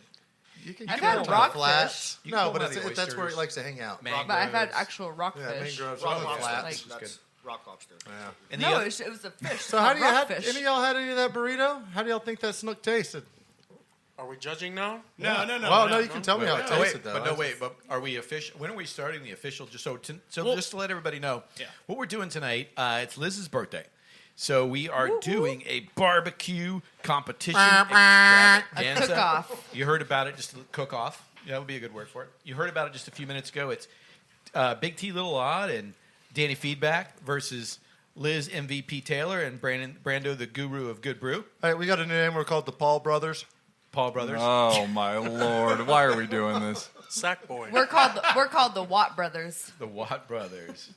F: I've
E: get
F: had
E: it on the
F: rockfish.
E: flats.
D: You can
E: No,
D: pull
E: but
D: them out of the
E: that's where he
D: oysters.
E: likes to hang out.
D: Mangroves.
F: But I've had actual rockfish.
E: Yeah, mangroves
B: Rock
E: on the
B: lobster.
E: flats.
F: Like-
B: That's rock lobster.
E: Yeah.
D: And
F: No, it was a fish.
E: So how do you have?
F: rockfish.
E: Any of y'all had any of that burrito? How do y'all think that snook tasted?
G: Are we judging now?
H: No.
E: Well, no, you can tell me how it
D: Oh, wait,
E: tasted though.
D: but are we official? When are we starting the official? Just just to let everybody know, what we're doing tonight. It's Liz's birthday, so we are doing a barbecue competition extravaganza.
F: cook-off.
D: You heard about it, just a cook off. Yeah, that would be a good word for it. You heard about it just a few minutes ago. It's Big T Little Odd and Danny Feedback versus Liz MVP Taylor and Brando the Guru of Good Brew.
E: All right, we got a new name. We're called the Paul Brothers.
D: Paul Brothers.
C: Oh, my Lord. Why are we doing this?
G: Sack boy.
F: We're called the Watt Brothers.
D: The Watt Brothers.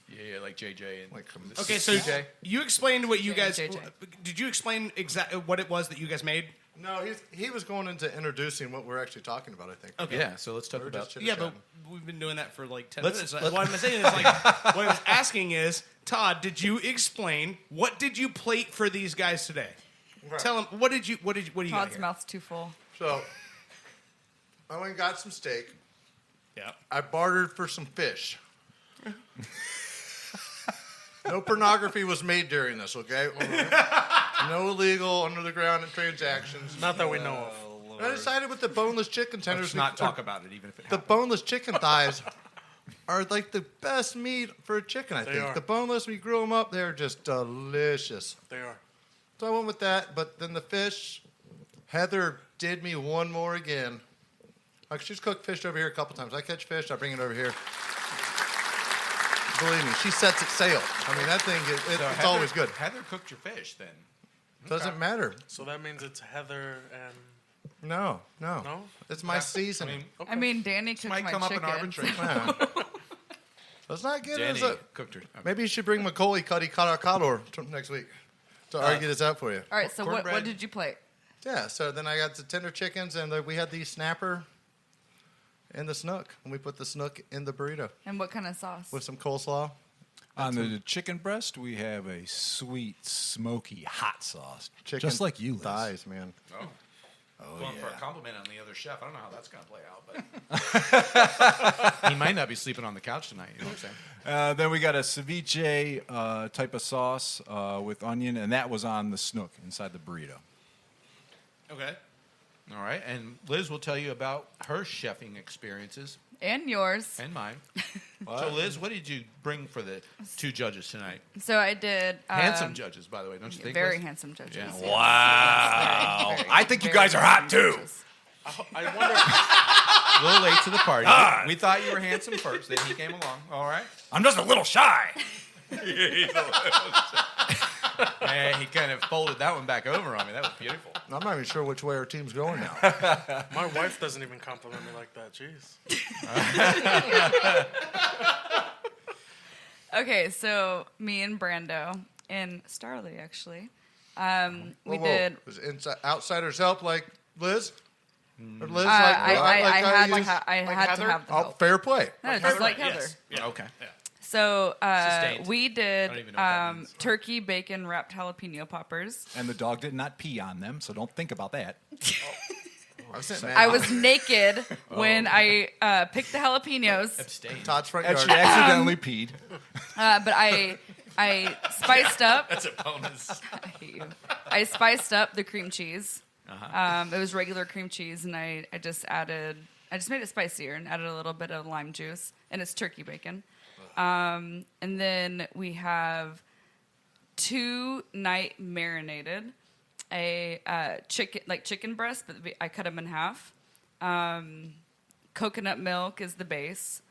D: Yeah, like JJ and
E: Like
H: Okay, so
D: CJ.
H: you explained what you guys.
F: JJ.
H: Did you explain exactly what it was that you guys made?
E: No, he was going into introducing what we're actually talking about. I think.
H: Okay.
D: Yeah, so let's talk
E: We're
D: about.
E: just
H: Yeah, but
E: chit-chatting.
H: we've been doing that for like 10
D: Let's-
H: minutes. What I'm saying is, like, what I was asking is, Todd, did you explain what did you plate for these guys today?
E: Right.
H: Tell them what do you got
F: Todd's
H: here?
F: mouth's too full.
E: So I went and got some steak.
H: Yeah.
E: I bartered for some fish. No pornography was made during this, okay? No illegal under the ground transactions.
G: Not that we know of.
E: I decided with the boneless chicken tenders.
D: Let's not talk about it, even if it
E: The
D: happens.
E: boneless chicken thighs are like the best meat for a chicken, I
G: They
E: think.
G: are.
E: The boneless, when you grill them up, they're just delicious.
G: They are.
E: So I went with that, but then the fish, Heather did me one more again. Like she's cooked fish over here a couple times. I catch fish, I bring it over here. Believe me, she sets it sail. I mean, that thing, it's
D: Heather-
E: always good.
D: Heather cooked your fish then.
E: Doesn't matter.
G: So that means it's Heather and
E: No.
G: no.
E: It's my seasoning.
F: I mean, Danny cooked
D: Might
F: my
D: come up in
F: chicken.
D: arbitration.
E: Yeah. It's not good,
D: Danny
E: is it?
D: cooked her.
E: Maybe you should bring Macaulay Cuddy Cador next week to argue this out for you.
F: All right, so what
D: Cornbread.
F: did you plate?
E: Yeah, so then I got the tender chickens, and we had the snapper and the snook. And we put the snook in the burrito
F: And what kind of sauce?
E: with some coleslaw.
C: On the chicken breast, we have a sweet, smoky, hot sauce.
E: Chicken
C: Just like you, Liz.
E: thighs, man.
D: Oh. Going for a compliment on the other chef. I don't know how that's going to play out, but he might not be sleeping on the couch tonight. You know what I'm saying?
C: Then we got a ceviche type of sauce with onion, and that was on the snook inside the burrito.
H: Okay.
D: All right, and Liz will tell you about her chefing experiences
F: And yours.
D: and mine. So, Liz, what did you bring for the two judges tonight?
F: So I did.
D: Handsome judges, by the way, don't you think?
F: Very
D: Liz?
F: handsome judges.
D: Yeah.
F: Yes.
C: Wow.
F: Very,
C: I think you
F: very
C: guys are hot,
F: handsome
C: too.
F: judges.
G: I wonder.
D: A little late to the party.
C: God.
D: We thought you were handsome first, then he came along. All right.
C: I'm just a little shy.
D: And he kind of folded that one back over on me. That was beautiful.
E: I'm not even sure which way our team's going now.
G: My wife doesn't even compliment me like that. Jeez.
F: Okay, so me and Brando and Starly actually, we
E: Whoa.
F: did.
E: Was outsiders help like Liz? Or Liz?
F: I had to have the
E: Oh,
F: help.
E: fair play.
F: No, just like Heather.
H: Yes. Yeah.
D: Okay.
H: Yeah.
F: So
D: Sustained.
F: we
D: I don't even
F: did
D: know what that means.
F: turkey bacon wrapped jalapeno poppers.
C: And the dog did not pee on them, so don't think about that.
F: I was naked when I picked the jalapenos,
D: Abstain.
E: Todd's front
C: And
E: yard.
C: she accidentally peed.
F: but I spiced up.
D: That's a bonus.
F: I hate you. I spiced up the cream cheese. It was regular cream cheese, and I just made it spicier and added a little bit of lime juice, and it's turkey bacon. And then we have 2-night marinated a chicken breast, but I cut them in half. Coconut milk is the base,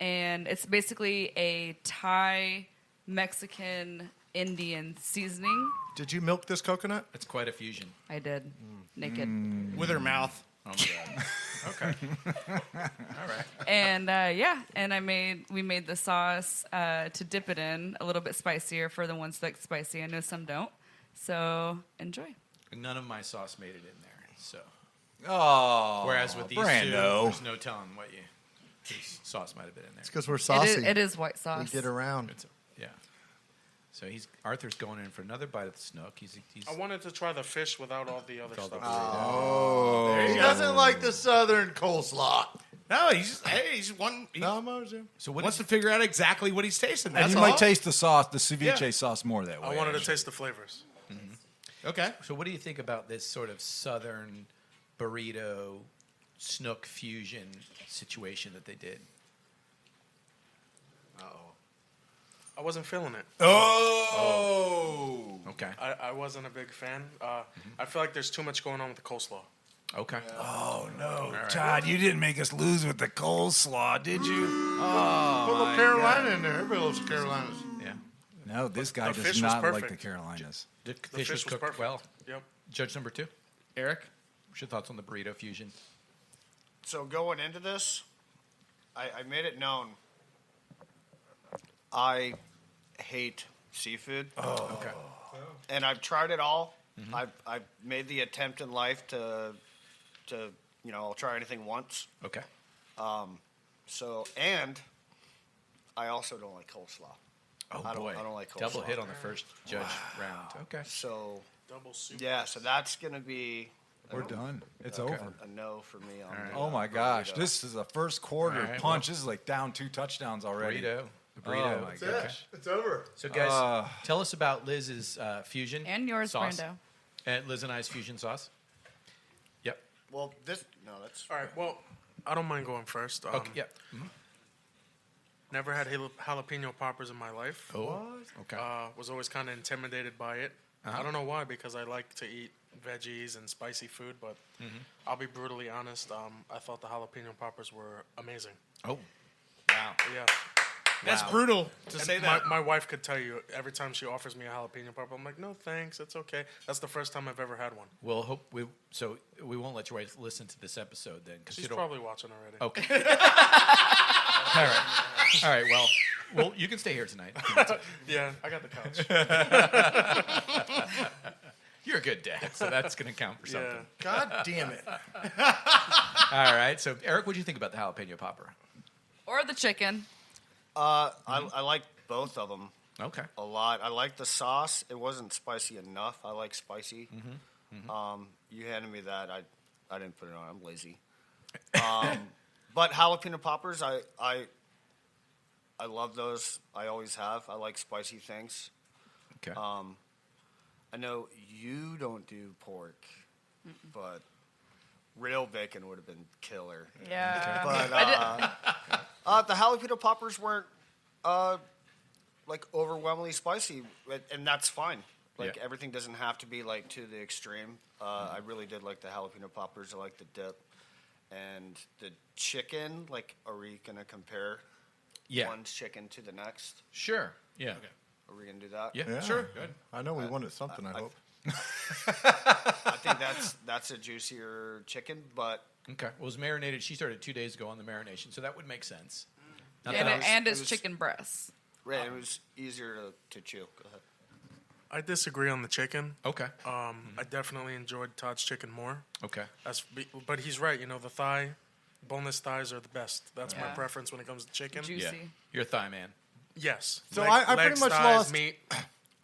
F: and it's basically a Thai, Mexican, Indian seasoning.
E: Did you milk this coconut?
D: That's quite a fusion.
F: I did naked.
H: With her mouth.
D: Oh, my God. Okay. All right.
F: And we made the sauce to dip it in, a little bit spicier for the ones that like spicy. I know some don't, so enjoy.
D: None of my sauce made it in there, so.
C: Oh.
D: Whereas with these two,
C: Brando.
D: there's no telling whose sauce might have been in there.
E: It's because we're saucy.
F: It is white
E: We
F: sauce.
E: get around.
D: Yeah. So Arthur's going in for another bite of the snook. He's
G: I wanted to try the fish without all the other stuff.
E: He doesn't like the southern coleslaw.
H: No, he's one. He
E: No, I'm always in.
D: So what
H: wants to figure out exactly what he's tasting.
C: And
H: That's
C: you
H: all.
C: might taste the sauce, the ceviche
H: Yeah.
C: sauce more that way.
G: I wanted to
C: actually.
G: taste the flavors.
H: Okay.
D: So what do you think about this sort of southern burrito snook fusion situation that they did?
G: I wasn't feeling it.
C: Oh.
D: Okay.
G: I wasn't a big fan. I feel like there's too much going on with the coleslaw.
D: Okay.
C: Oh, no. Todd, you didn't make us lose with the coleslaw, did you? Oh,
E: Put a little Carolina in there. Everybody loves Carolinas.
D: Yeah.
C: No, this guy
G: The fish
C: does
G: was
C: not like the
G: perfect.
C: Carolinas.
D: The
G: The
D: fish was cooked
G: perfect.
D: well.
G: Yep.
D: Judge number 2.
H: Eric?
D: What's your thoughts on the burrito fusion?
B: So going into this, I made it known. I hate seafood.
D: Oh, okay.
B: And I've tried it all. I've made the attempt in life to I'll try anything once.
D: Okay.
B: So, and I also don't like coleslaw.
D: Oh,
B: I don't-
D: boy.
B: I don't like
D: Double
B: coleslaw.
D: hit on the first judge round. Okay.
B: So,
G: Double soup.
B: yeah, so that's going to be
C: We're done. It's
D: Okay.
C: over.
B: a no for me on
D: right.
B: the,
C: Oh, my gosh.
B: burrito.
C: This is the first quarter
D: All right,
C: punch. This is like down 2 touchdowns already.
D: Burrito. The burrito.
C: Oh, my gosh.
E: It's over.
D: So, guys, tell us about Liz's fusion
F: And yours,
D: sauce.
F: Brando.
D: And Liz and I's fusion sauce. Yep.
B: Well, that's
G: All right. Well, I don't mind going first.
D: Okay. Yep.
G: Never had jalapeno poppers in my life.
D: Oh. Okay.
G: Was always kind of intimidated by it. I don't know why, because I like to eat veggies and spicy food, but I'll be brutally honest. I thought the jalapeno poppers were amazing.
D: Oh. Wow.
G: Yeah.
H: That's brutal to say that.
G: My wife could tell you every time she offers me a jalapeno popper, I'm like, no thanks, it's okay. That's the first time I've ever had one.
D: We'll hope we won't let your wife listen to this episode then, because
G: She's probably watching already.
D: Okay. All right. Well, you can stay here tonight.
G: Yeah, I got the couch.
D: You're a good dad, so that's going to count for something.
G: Yeah.
E: God damn it.
D: All right. So, Eric, what do you think about the jalapeno popper?
F: Or the chicken.
B: I like both of them
D: Okay.
B: a lot. I like the sauce. It wasn't spicy enough. I like spicy. You handed me that. I didn't put it on. I'm lazy. But jalapeno poppers, I love those. I always have. I like spicy things.
D: Okay.
B: I know you don't do pork, but real bacon would have been killer.
F: Yeah.
B: But the jalapeno poppers weren't like overwhelmingly spicy, and that's fine. Like everything doesn't have to be like to the extreme. I really did like the jalapeno poppers. I like the dip and the chicken. Like, are we gonna compare one chicken to the next?
D: Sure. Yeah.
H: Okay.
B: Are we gonna do that?
D: Yeah.
H: Sure.
D: Good.
E: I know we wanted something. I hope.
B: I think that's a juicier chicken, but
D: Okay. Well, it was marinated. She started 2 days ago on the marination, so that would make sense. Not
F: And,
D: that I was-
F: and
B: it
F: it's
B: was-
F: chicken breasts.
B: right, it was easier to chew. Go ahead.
G: I disagree on the chicken.
D: Okay.
G: I definitely enjoyed Todd's chicken more.
D: Okay.
G: But he's right. You know, the boneless thighs are the best. That's my
F: Yeah.
G: preference when it comes to chicken.
F: Juicy.
D: Yeah. You're a thigh man.
G: Yes.
E: So I pretty
G: legs,
E: much
G: thighs,
E: lost-
G: meat.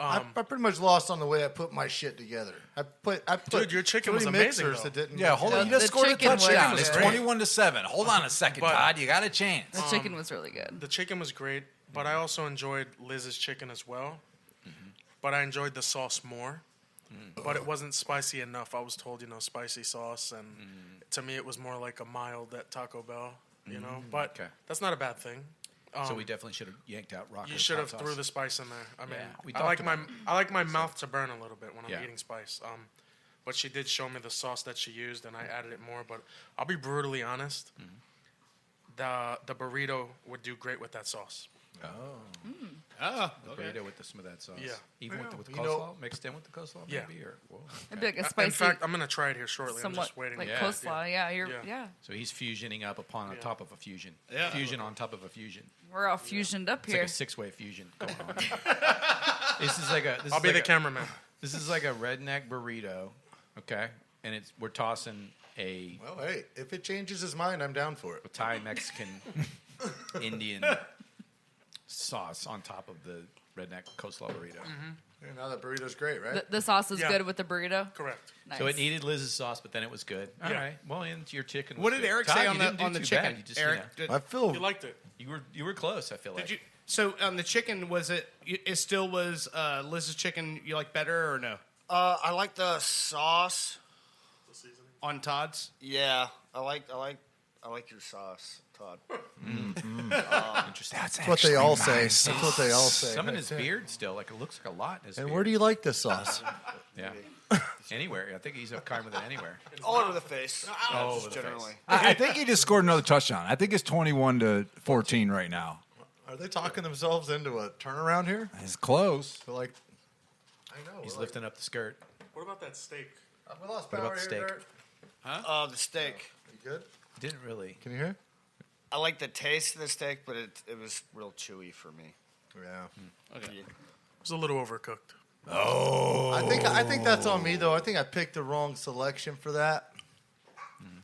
E: I pretty much lost on the way I put my shit together. I put
G: Dude, your chicken was
E: 3
G: amazing,
E: mixers
G: though.
E: that didn't.
C: Yeah, hold on. You
F: The
C: just scored a
F: chicken was
C: touchdown.
F: good.
C: It's 21-7. Hold on a second,
G: But-
C: Todd. You got a chance.
F: The chicken was really good.
G: The chicken was great, but I also enjoyed Liz's chicken as well. But I enjoyed the sauce more. But it wasn't spicy enough. I was told, spicy sauce, and to me it was more like a mild at Taco Bell, But
D: Okay.
G: that's not a bad thing.
D: So we definitely should have yanked out Rocco's
G: You should have
D: hot
G: threw
D: sauce.
G: the spice in there. I mean,
D: Yeah, we
G: I like
D: talked
G: my
D: about
G: I like my mouth to burn a little bit when I'm
D: Yeah.
G: eating spice. But she did show me the sauce that she used, and I added it more. But I'll be brutally honest. The burrito would do great with that sauce.
H: Oh,
D: Burrito with some of that sauce.
G: Yeah.
D: Even with the
E: you know-
D: coleslaw, mixed in with the coleslaw,
G: Yeah.
D: maybe. Or whoa.
F: It'd be like a
G: In
F: spicy,
G: fact, I'm gonna try it here shortly. I'm
F: somewhat
G: just waiting.
F: like
D: Yeah.
F: coleslaw. Yeah,
G: Yeah.
F: yeah.
D: So he's fusioning up upon on top of a fusion.
H: Yeah.
D: Fusion on top of a fusion.
F: We're all fusioned up
D: It's
F: here.
D: like a 6-way fusion going on. This is like a. This
G: I'll
D: is
G: be
D: like
G: the
D: a-
G: cameraman.
D: This is like a redneck burrito, okay? And we're tossing a
E: Well, hey, if it changes his mind, I'm down for it.
D: Thai Mexican Indian sauce on top of the redneck coleslaw burrito.
E: Yeah, now that burrito's great, right?
F: The sauce is
G: Yeah.
F: good with the burrito.
G: Correct.
F: Nice.
D: So it needed Liz's sauce, but then it was good. All
G: Yeah.
D: right. Well, and your chicken. Was
H: what did
D: good.
H: Eric
D: Todd,
H: say
D: you
H: on
D: didn't
H: the
D: do too
H: chicken?
D: bad. You just,
H: Eric, did-
E: I feel
G: You liked it.
D: you were close. I feel like.
H: did you? So on the chicken, was it still was Liz's chicken you like better or no?
B: I like the sauce.
H: On Todd's?
B: Yeah, I like your sauce, Todd.
D: Interesting.
E: That's what they all say. That's what they all say.
D: Some in his beard still. Like it looks like a lot in his
E: And
D: beard.
E: where do you like this sauce?
D: Yeah. Anywhere. I think he's kind with it anywhere.
B: All over the face.
D: All over the
B: Generally.
C: I think he just scored another touchdown. I think it's 21-14 right now.
E: Are they talking themselves into a turnaround here?
C: It's close.
E: So like, I know.
D: He's
E: we're
D: lifting up the skirt.
G: What about that steak?
E: Like, we lost
D: What about
E: power
D: the
E: here,
D: steak?
E: Derek.
B: The steak.
E: You good?
D: Didn't really.
E: Can you hear?
B: I like the taste of the steak, but it was real chewy for me.
E: Yeah.
B: Okay.
G: It was a little overcooked.
E: I think that's on me though. I think I picked the wrong selection for that.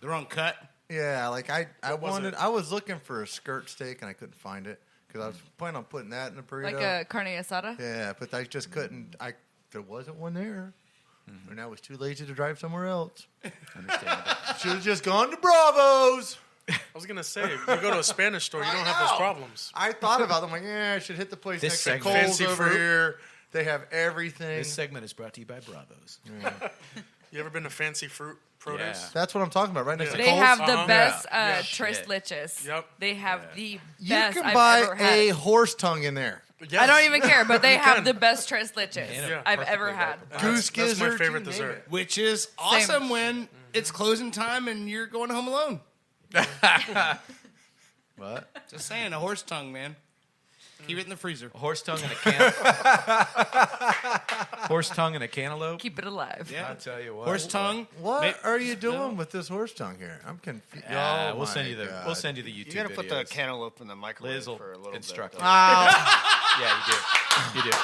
H: The wrong cut?
E: Yeah, like I
G: was it?
E: was looking for a skirt steak and I couldn't find it because I was planning on putting that in a burrito.
F: Like a carne asada.
E: Yeah, but I just couldn't. There wasn't one there, and I was too lazy to drive somewhere else.
D: Understandable.
E: Should have just gone to Bravo's.
G: I was gonna say, you go to a Spanish store, you don't have those problems.
E: I thought about them. Like, I should hit the place
D: This
E: next to
D: segment-
E: Kohl's
G: Fancy
E: over
G: fruit.
E: here. They have everything.
D: This segment is brought to you by Bravos.
G: You ever been to Fancy Fruit Produce?
D: Yeah.
E: That's what I'm talking about. Right next to
F: They
E: Kohl's.
F: have the
G: Uh-huh.
F: best
G: Yeah.
F: tres
D: Shit.
F: leches.
G: Yep.
F: They have the
E: You
F: best
E: can
F: I've
E: buy
F: ever had.
E: a horse tongue in there.
G: Yes.
F: I don't even care, but they
G: You
F: have
G: can.
F: the best tres leches
G: Yeah.
F: I've ever
D: Perfectly
F: had.
D: right.
E: Goose
G: That's my
E: gizzard,
G: favorite
E: you name
G: dessert.
E: it.
H: Which is awesome when it's closing time and you're going home alone.
E: What?
H: Just saying, a horse tongue, man. Keep it in the freezer.
D: A horse tongue and a can. Horse tongue and a cantaloupe.
F: Keep it alive.
H: Yeah.
D: I'll tell you what.
H: Horse tongue.
E: What are you doing with this horse tongue here? I'm confused.
D: We'll send you the. We'll send you the YouTube.
B: You gotta put the
D: videos.
B: cantaloupe in the microwave
D: Liz will
B: for a little
D: instruct
B: bit.
D: you. Yeah, you do. You do.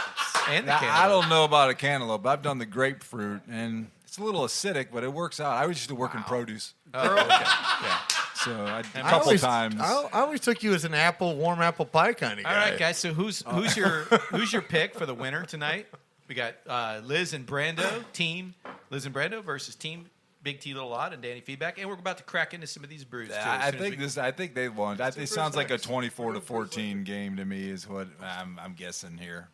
D: And the
C: Now,
D: cantaloupe.
C: I don't know about a cantaloupe. I've done the grapefruit, and it's a little acidic, but it works out. I used to work in produce,
D: Oh, okay. Yeah.
C: so a
E: I
C: couple
E: always-
C: times.
E: I always took you as an warm apple pie kind of guy.
D: All right, guys. So who's your pick for the winner tonight? We got Lizz and Brando, team Lizz and Brando versus Team Big T Little Odd and Danny Feedback, and we're about to crack into some of these brews too.
C: I think they won. It sounds like a 24-14 game to me. Is what I'm guessing here.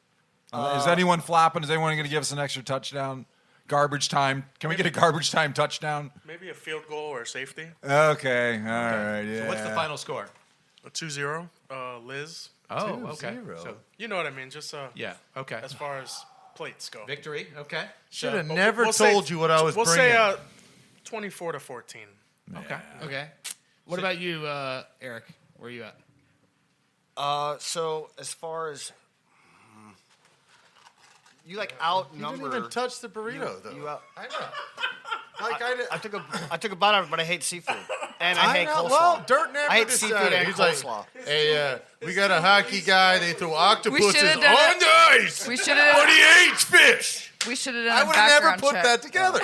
C: Is anyone flopping? Is anyone going to give us an extra touchdown? Garbage time. Can we get a garbage time touchdown?
G: Maybe a field goal or safety.
C: Okay. All right. Yeah.
D: So what's the final score?
G: A 2-0. Liz.
D: Oh, okay.
E: 2-0.
D: So
G: You know what I mean. Just
D: yeah, okay.
G: as far as plates go.
D: Victory. Okay.
E: Should have
G: But
E: never
G: we'll
E: told
G: say-
E: you what I was
G: We'll
E: bringing.
G: say 24-14.
D: Okay.
H: Okay. What about you, Eric? Where are you at?
B: So as far as you like
E: you
B: outnumber.
E: didn't even touch the burrito, though.
B: You out,
E: I know. Like
B: I took a bite out of it, but I hate seafood and I hate
E: know.
B: coleslaw.
E: Well, Dirt never
B: I hate
E: decided.
B: seafood and
E: He's
B: coleslaw.
E: like, hey, we got a hockey guy. They throw octopuses
F: should've
E: on
F: done it.
E: the ice.
F: We should have.
E: But he eats fish.
F: We should have done
E: I
F: a
E: would have never
F: background
E: put
F: check
E: that together.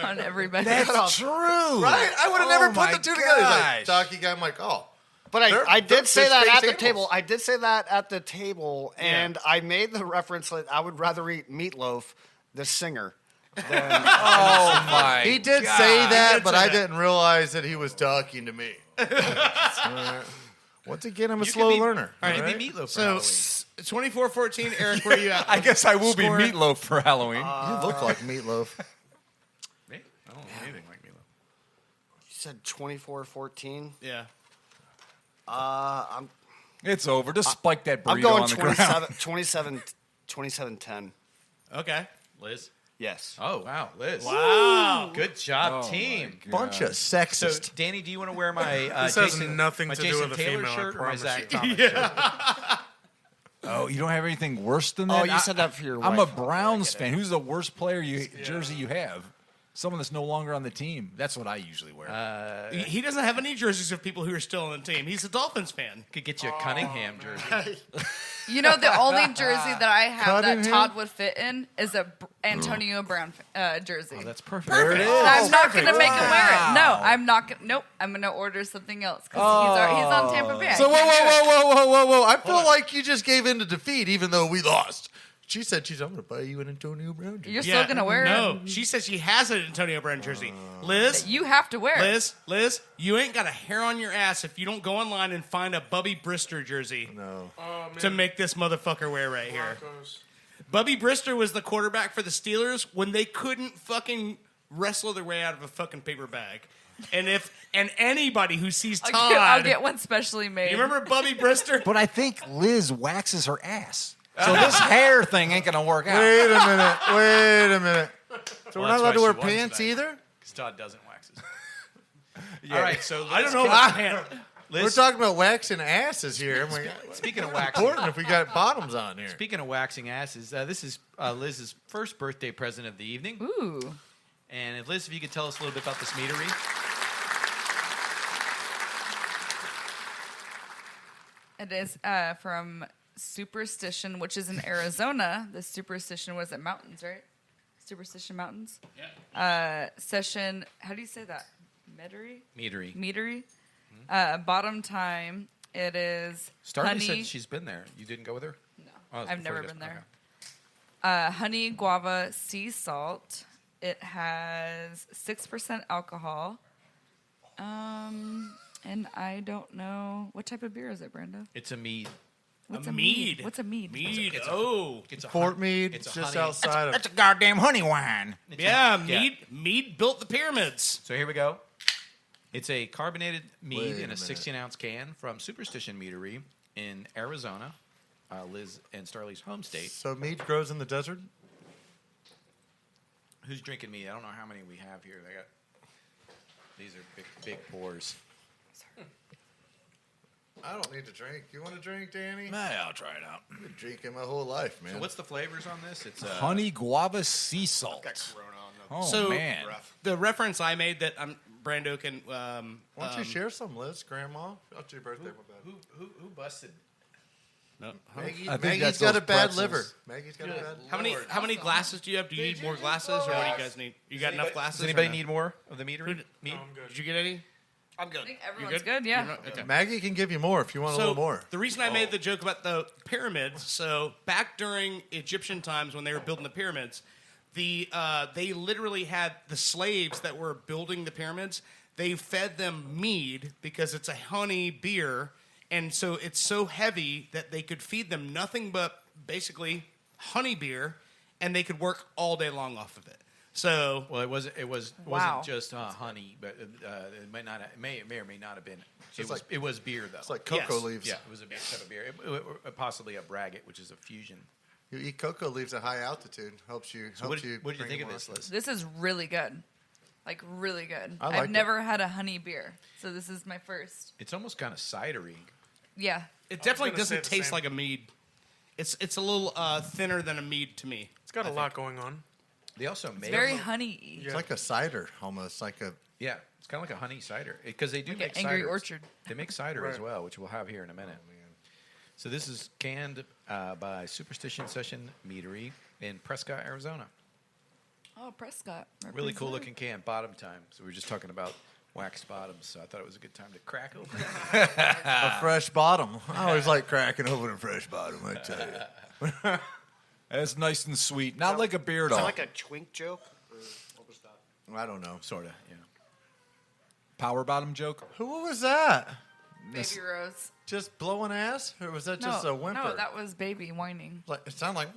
F: on everybody.
C: That's true.
E: Right? I would have never put the two together. He's like, hockey guy. I'm like, oh.
B: But I did say that at the table. I did say that at the table, and I made the reference that I would rather eat Meatloaf, the singer.
C: Oh my!
E: He did
C: God.
E: say that,
H: did
E: but
H: say
E: I
H: that.
E: didn't realize that he was talking to me. Once again, I'm a
D: You
E: slow
D: could be-
E: learner.
D: All right,
E: all
D: it'd be Meatloaf for
H: So
D: Halloween.
H: 24-14. Eric, where are you at?
C: I guess I will be
H: Score.
C: meatloaf for Halloween.
E: You look like meatloaf.
D: Me? I don't know anything like Meatloaf.
B: You said 24-14.
H: Yeah.
B: I'm
C: It's over. Just spike that burrito
B: I'm going
C: on the ground.
B: 27-10.
H: Okay.
D: Liz?
B: Yes.
D: Oh, wow. Liz.
H: Wow.
D: Good job,
C: Oh,
D: team.
C: my
E: Bunch of
D: So,
E: sexist.
D: Danny, do you want to wear my
G: This has
D: Jason,
G: nothing
D: my
G: to do
D: Jason
G: with a
D: Taylor
G: female, I
D: shirt or my
G: promise
D: Zach
G: you.
D: Thomas shirt?
C: Oh, you don't have anything worse than
B: Oh,
C: that?
B: you said that for your
C: I'm a
B: wife.
C: Browns fan. Who's the worst player jersey you have? Someone that's no longer on the team. That's what I usually wear.
H: He doesn't have any jerseys of people who are still on the team. He's a Dolphins fan.
D: Could get you a Cunningham jersey.
F: You know, the only jersey that I have that
E: Cunningham?
F: Todd would fit in is a Antonio Brown jersey.
D: Oh, that's perfect.
C: There it is.
F: And I'm not going to make him wear it. No, I'm not. Nope. I'm going to order something else because he's on Tampa Bay. I
E: So
F: can't do it.
E: whoa! I feel like you just gave in to defeat, even though we lost. She said I'm going to buy you an Antonio Brown jersey.
F: You're still going to wear
H: No,
F: it.
H: she says she has an Antonio Brown jersey. Liz,
F: You have to wear it.
H: Liz, you ain't got a hair on your ass if you don't go online and find a Bubby Brister jersey
E: No.
H: to make this motherfucker wear right here.
G: Broncos.
H: Bubby Brister was the quarterback for the Steelers when they couldn't fucking wrestle their way out of a fucking paper bag. And anybody who sees Todd,
F: I'll get one specially made.
H: you remember Bubby Brister?
C: But I think Liz waxes her ass. So this hair thing ain't going to work out.
E: Wait a minute. So we're not
D: that's
E: allowed to
D: why
E: wear
D: she won
E: pants
D: tonight.
E: either?
D: Because Todd doesn't wax his. All right, so
H: I don't know.
D: Liz,
E: We're talking about waxing asses here.
D: speaking of waxing,
E: Important if we got bottoms on here.
D: speaking of waxing asses, this is Liz's first birthday present of the evening.
F: Ooh.
D: And Liz, if you could tell us a little bit about this meadery.
F: It is from Superstition, which is in Arizona. The Superstition was at Mountains, right? Superstition Mountains. Yeah. Session. How do you say that? Meadery.
D: Meadery.
F: Bottom time. It is
D: Starly
F: honey.
D: said she's been there. You didn't go with her?
F: No,
D: Oh, that's
F: I've
D: before
F: never
D: you
F: been
D: guys-
F: there. Honey guava sea salt. It has 6% alcohol. And I don't know what type of beer is it, Brando.
D: It's a mead.
F: What's
H: A mead.
F: What's a mead?
H: Mead.
D: It's a-
H: Oh.
D: It's a
E: Fort
D: hun-
E: Mead,
D: it's a
E: just
D: honey-
E: outside of.
C: That's a goddamn honey wine.
D: it's a-
H: Yeah, Mead built the pyramids.
D: So here we go. It's a carbonated mead
E: Wait
D: in
E: a
D: a
E: minute.
D: 16-ounce can from Superstition Meadery in Arizona, Liz and Starley's home state.
E: So mead grows in the desert?
D: Who's drinking mead? I don't know how many we have here. These are big pours.
E: I don't need to drink. You want to drink, Danny?
C: Nah, I'll try it out.
E: I've been drinking my whole life, man.
D: So what's the flavors on this? It's
C: Honey guava sea salt. Oh,
H: So-
C: man.
H: The reference I made that Brando can.
E: Why don't you share some, Liz, Grandma? It's your birthday, my bad.
D: Who busted?
H: No.
E: Maggie,
C: I think
E: Maggie's
C: that's
E: got a
C: those
E: bad
C: pretzels.
E: liver. Maggie's got a bad liver.
H: How many glasses do you have? Do you need more glasses, or what do you guys need? You got enough glasses?
D: Does anybody
H: or no?
D: need more of the meadery? Mead?
G: I'm good.
H: Did you get any? I'm good.
F: I think everyone's good, yeah.
H: You're not- okay.
E: Maggie can give you more if you want a little more.
H: The reason I made the joke about the pyramids, so back during Egyptian times when they were building the pyramids, They literally had the slaves that were building the pyramids. They fed them mead because it's a honey beer, and so it's so heavy that they could feed them nothing but basically honey beer, and they could work all day long off of it. So
D: Well, it wasn't
F: Wow.
D: just honey, but it may or may not have been.
E: it's
D: It was beer though.
E: It's like cocoa
H: Yes.
E: leaves.
D: Yeah, it was a type of beer. Possibly a braggot, which is a fusion.
E: You eat cocoa leaves at high altitude. Helps you.
D: So what did you
E: bring
D: think of
E: them
D: this,
E: on.
D: Liz?
F: This is really good. Like, really good.
E: I
F: I've
E: liked it.
F: never had a honey beer, so this is my first.
D: It's almost kind of cidery.
F: Yeah.
H: it definitely
G: gonna say
H: doesn't
G: the
H: taste
G: same.
H: like a mead. It's a little thinner than a mead to me.
G: It's got a lot going on.
D: They also
F: It's
D: make
F: very honey-y.
E: It's like a cider, almost like a.
D: yeah, it's kind of like a honey cider because they do
F: Like
D: make
F: an Angry
D: ciders.
F: Orchard.
D: They make cider as
G: Right.
D: well, which we'll have here in a minute. So this is canned by Superstition Session Meadery in Prescott, Arizona.
F: Oh, Prescott.
D: Really cool
F: represent.
D: looking can. Bottom time. So we were just talking about waxed bottoms, so I thought it was a good time to crack open.
E: A fresh bottom. I always like cracking open a fresh bottom, I tell you.
C: It's nice and sweet. Not like a beer
B: Is that
C: dog.
B: like a twink joke? Or what was that?
E: I don't know.
D: Sort of, yeah.
C: Power bottom joke.
E: Who was that?
F: Baby Rose.
E: Just blowing ass? Or was that just a whimper?
F: No, that was baby whining.
E: Like, it sounded like.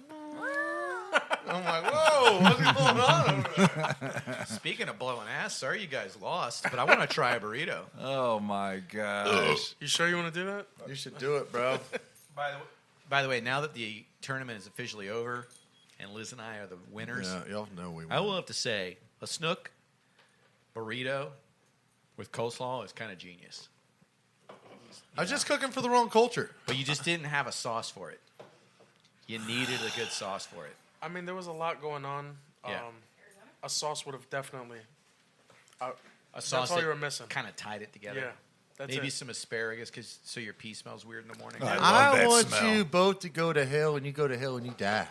E: I'm like, whoa, what's going on over there?
D: Speaking of blowing ass, sorry you guys lost, but I want to try a burrito.
C: Oh my gosh.
G: You sure you want to do that?
E: You should do it, bro.
D: By the way, now that the tournament is officially over and Liz and I are the winners,
E: Yeah, y'all know we
D: I
E: won.
D: will have to say a snook burrito with coleslaw is kind of genius.
E: I was just cooking for the wrong culture.
D: But you just didn't have a sauce for it. You needed a good sauce for it.
G: I mean, there was a lot going on.
D: Yeah.
G: A sauce would have definitely.
D: A
G: That's
D: sauce
G: all
D: that
G: you were missing.
D: kind of tied it together.
G: Yeah, that's
D: Maybe
G: it.
D: some asparagus so your pee smells weird in the morning.
C: I love
E: I
C: that
E: want
C: smell.
E: you both to go to hell, and you go to hell, and you die.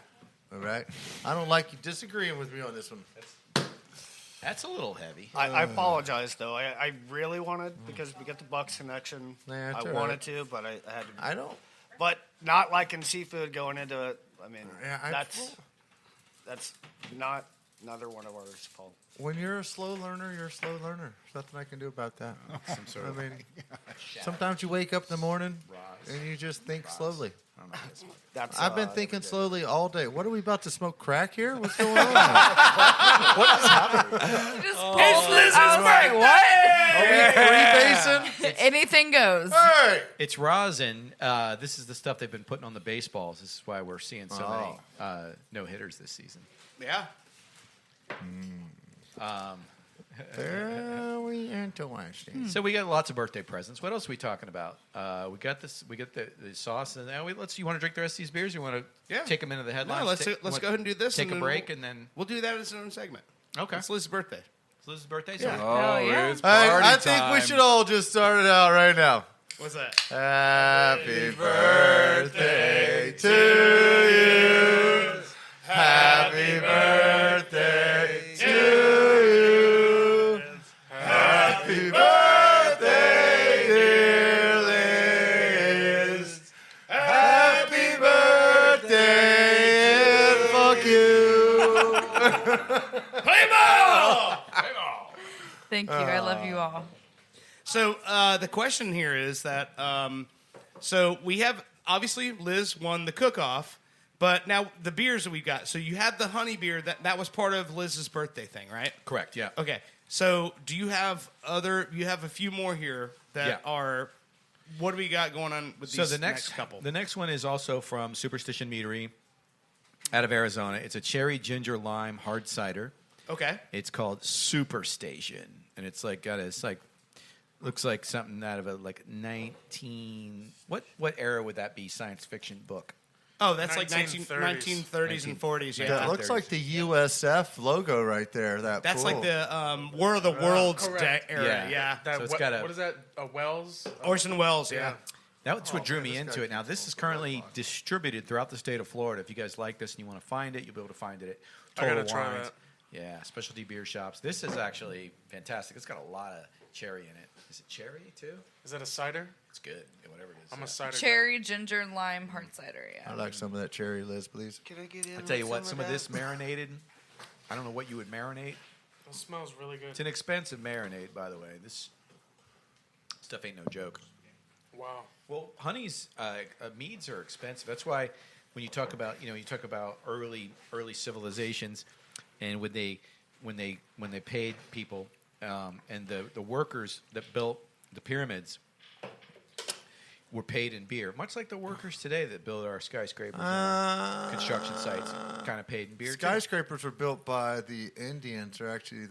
E: All right? I don't like you disagreeing with me on this one.
D: That's a little heavy.
B: I apologize though. I really wanted because we got the Bucks connection.
E: Nah, it's
B: I
E: all
B: wanted
E: right.
B: to, but I had to.
E: I don't.
B: But not liking seafood going into it. I mean,
E: Yeah,
B: that's not another one of ours fault.
E: When you're a slow learner, you're a slow learner. There's nothing I can do about that. I mean, sometimes you wake up in the morning and you just think slowly.
B: That's
E: I've been
B: what
E: thinking
B: we did.
E: slowly all day. What are we about to smoke crack here? What's going on?
F: Just I was like, what?
E: Are we freebasing?
F: Anything goes.
E: Hey!
D: It's rosin. This is the stuff they've been putting on the baseballs. This is why we're seeing so many no-hitters this season.
H: Yeah.
E: Very interesting.
D: So we got lots of birthday presents. What else are we talking about? We got this. We got the sauce, and now you want to drink the rest of these beers? You want to
H: Yeah.
D: take them into the headlines?
H: No, let's go ahead and do this.
D: Take
H: and
D: a
H: then
D: break,
H: we'll,
D: and then
H: we'll do that as its own segment.
D: okay.
H: It's Liz's birthday.
D: It's Liz's birthday.
E: Yeah.
D: So
C: Oh,
F: yeah.
C: it's party
E: I think we
C: time.
E: should all just start it out right now.
H: What's that?
E: Happy birthday to you. Happy birthday to you. Happy birthday, dear Liz. Happy birthday and fuck you.
H: Play ball!
F: Thank you. I love you all.
H: So the question here is that so we have obviously Liz won the cook-off, but now the beers that we got. So you had the honey beer that was part of Liz's birthday thing, right?
D: correct. Yeah.
H: Okay. So do you have you have a few more here that
D: Yeah.
H: are what do we got going on with
D: So
H: these
D: the next
H: couple?
D: The next one is also from Superstition Meadery out of Arizona. It's a cherry ginger lime hard cider.
H: Okay.
D: It's called Superstation, and it's like looks like something out of a 19 what era would that be? Science fiction book.
H: Oh, that's like
G: 1930s.
H: 1930s and 40s. Yeah.
E: That looks like the USF logo right there.
H: That's
E: pool.
H: like the War of the Worlds
G: correct.
H: era.
D: Yeah.
H: Yeah.
G: That
D: So it's got a-
G: what is that? A Wells?
H: Orson Welles. Yeah.
D: That's what drew me
E: this
D: into
E: guy
D: it. Now, this is currently distributed throughout the state of Florida. If you guys like this and you want to find it, you'll be able to find it at
G: I
D: Total
G: gotta try
D: Wines.
G: that.
D: Yeah, specialty beer shops. This is actually fantastic. It's got a lot of cherry in it. Is it cherry, too?
G: Is that a cider?
D: It's good. Yeah, whatever it is.
G: I'm
D: yeah.
G: a cider. guy.
F: Cherry, ginger, and lime hard cider. Yeah.
E: I like some of that cherry, Liz, please.
B: Can I get in?
D: I'll tell you what, some of this marinated I don't know what you would marinate.
G: It smells really good.
D: It's an expensive marinade, by the way. This stuff ain't no joke.
G: Wow.
D: Well, honeys, meads are expensive. That's why when you talk about, early civilizations, and when they paid people, and the workers that built the pyramids were paid in beer, much like the workers today that build our skyscrapers, and construction sites, kind of paid in beer.
E: Skyscrapers were built by the Indians, or actually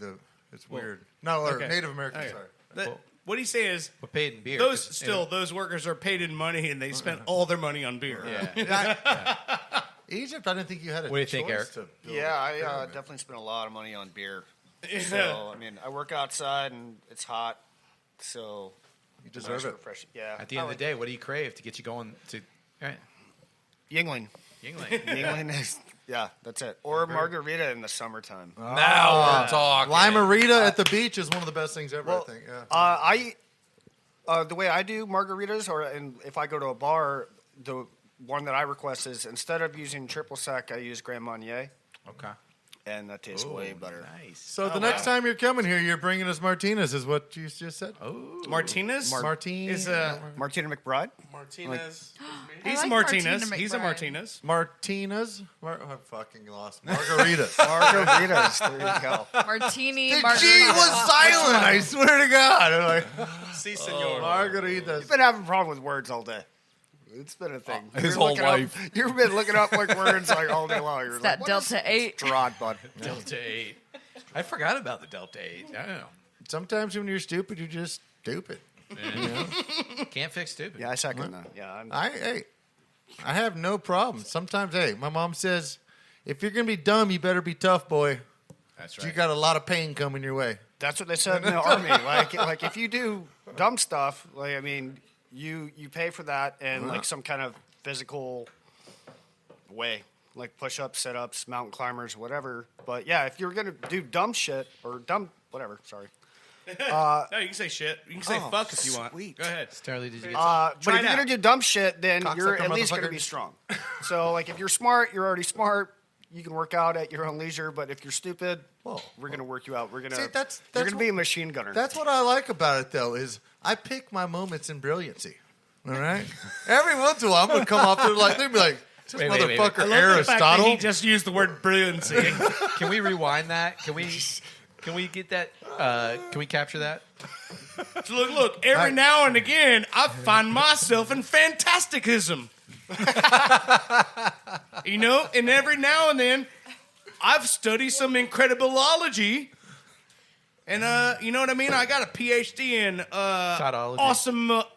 E: it's weird. No, or
H: okay.
E: Native Americans.
H: Okay.
E: Sorry.
H: What he's saying is,
D: But paid in beer.
H: those workers are paid in money, and they spent all their money on beer.
D: Yeah.
E: Egypt, I didn't think you had a
D: What do you think,
E: choice
D: Eric?
E: to build
B: Yeah,
E: a
B: I
E: pyramid.
B: definitely spent a lot of money on beer. So, I mean, I work outside and it's hot, so
E: You deserve it.
B: refreshing. Yeah.
D: At the end of the day, what do you crave to get you going to
B: Yingling.
D: Yingling?
B: Yingling is, yeah, that's it. Or margarita in the summertime.
C: Now we're talking.
E: Limerita at the beach is one of the best things ever,
B: Well,
E: I think. Yeah.
B: The way I do margaritas, and if I go to a bar, the one that I request is instead of using triple sec, I use Grand Marnier,
D: Okay.
B: and that tastes way better.
D: Nice.
E: So the next time you're coming here, you're bringing us Martinez, is what you just said?
D: Oh.
H: Martinez
E: Martine.
H: is
B: Martina McBride.
G: Martinez.
H: he's
F: I like
H: Martinez.
F: Martina
H: He's a
F: McBride.
H: Martinez.
E: Martinez? I fucking lost. Margaritas.
B: Margaritas. There you go.
F: Martini,
E: The G
F: margarita.
E: was silent, I swear to God. I'm like,
G: Si, senor.
E: margaritas.
B: You've been having a problem with words all day. It's been a thing.
C: His
B: You're
C: whole
B: looking up-
C: life.
B: You've been looking up like words like all day long. You're
F: It's
B: like,
F: that Delta 8.
B: Gerard, bud.
D: Delta 8. I forgot about the Delta 8. I don't know.
E: Sometimes when you're stupid, you're just stupid.
D: Can't fix stupid.
B: Yeah, I second that. Yeah,
E: I have no problem. Sometimes, my mom says, if you're going to be dumb, you better be tough, boy.
D: That's
E: You got a lot of pain coming your way.
B: that's what they said in the army. Like if you do dumb stuff, like I mean, you pay for that in like some kind of physical way, like push-ups, sit-ups, mountain climbers, whatever. But yeah, if you're gonna do dumb shit or dumb whatever, sorry.
H: No, you can say shit. You can say
B: Oh,
H: fuck if you want.
B: sweet.
H: Go ahead.
D: Starly, did you get
B: But
H: Try
B: if
H: it
B: you're
H: out.
B: gonna do dumb shit, then you're
E: Cocksucker
B: at least gonna
E: motherfucker.
B: be strong. So like if you're smart, you're already smart. You can work out at your own leisure. But if you're stupid, we're gonna work you out. We're gonna.
E: See, that's
B: you're gonna
E: what-
B: be a machine gunner.
E: That's what I like about it, though, is I pick my moments in brilliancy. All right? Every once in a while, I'm going to come off there like, they'd be like, this
D: Wait, wait, wait,
E: motherfucker
H: I love the fact that
E: Aristotle.
H: he just used the word brilliancy.
D: Can we rewind that? Can we get that? Can we capture that?
H: Look. Every now and again, I find myself in fantasticism. And every now and then, I've studied some incredibilology. And you know what I mean? I got a PhD in
D: Toddology.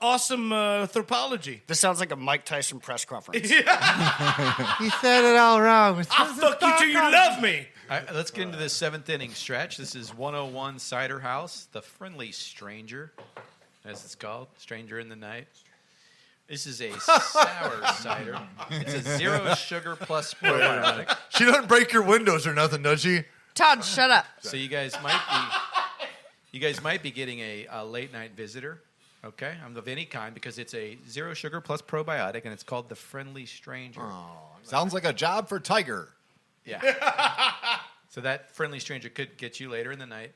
H: awesome anthropology.
B: This sounds like a Mike Tyson press conference.
E: He said it all wrong.
H: I'll fuck you till you love me.
D: All right, let's get into the seventh inning stretch. This is 101 Cider House, the friendly stranger, as it's called, stranger in the night. This is a sour cider. It's a 0 sugar plus probiotic.
E: She doesn't break your windows or nothing, does she?
F: Todd, shut up.
D: So you guys might be getting a late night visitor, okay, of any kind, because it's a 0 sugar plus probiotic, and it's called the Friendly Stranger.
C: Sounds like a job for Tiger.
D: Yeah. So that Friendly Stranger could get you later in the night,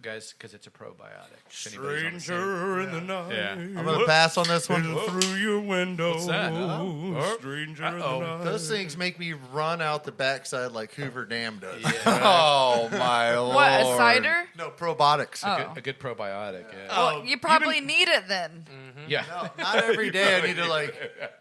D: guys, because it's a probiotic. If anybody's on the same-
H: Stranger in the night.
D: Yeah.
E: I'm going to pass on this one.
H: Through your window.
D: What's that?
H: Stranger in the
D: Uh-oh.
H: night.
E: Those things make me run out the backside like Hoover Dam does.
C: Oh my lord!
F: What, a cider?
E: No, probiotics.
F: Oh.
D: A good probiotic, yeah.
F: Well, you probably need it then.
D: Yeah.
E: Not every day I need to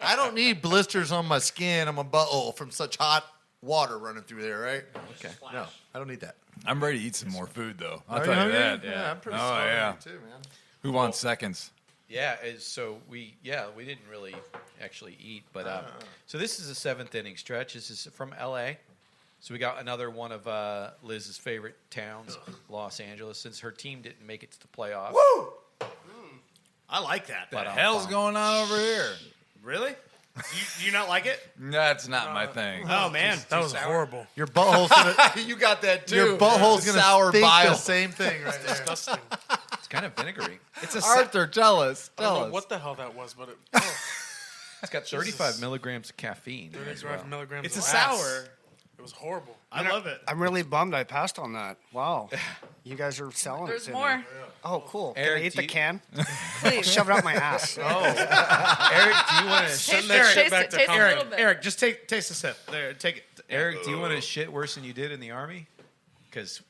E: I don't need blisters on my skin on my butthole from such hot water running through there, right?
D: Okay.
E: No, I don't need that.
C: I'm ready to eat some more food though. I'll
E: Are
C: tell you
E: hungry?
C: that.
E: Yeah, I'm pretty
C: Oh
E: starving
C: yeah.
E: too, man.
C: Who wants seconds?
D: Yeah, so we didn't really actually eat, but so this is a seventh inning stretch. This is from L.A. So we got another one of Liz's favorite towns, Los Angeles, since her team didn't make it to the playoffs.
H: Woo! I like that.
C: What the hell's going on over here?
H: Really? You not like it?
C: That's not my thing.
H: Oh man, that was horrible.
E: Your butthole's gonna
C: You got that too.
E: your butthole's gonna
C: sour
E: stink
C: bile.
E: the same thing right there.
G: Disgusting.
D: It's kind of vinegary.
H: It's a
C: Arthur, tell us.
G: I don't
C: Tell
G: know
C: us.
G: what the hell that was, but
D: It's got 35 milligrams of caffeine. as well.
G: 35 milligrams.
H: It's a
G: of
H: sour.
G: ass. It was horrible.
H: I love it.
B: I'm really bummed I passed on that. Wow. You guys are selling
F: There's
B: it to
F: more.
B: me. Oh, cool.
D: Eric,
B: Can I eat
D: do
B: the
D: you-
B: can?
F: Please.
B: Shove it up my ass.
D: Eric, do you want to
G: Send that shit
F: Taste
G: back
F: it.
G: to
F: Taste a
G: Congress.
F: little bit.
H: Eric, just taste a sip. There, take it.
D: Eric, do you want to shit worse than you did in the army? Because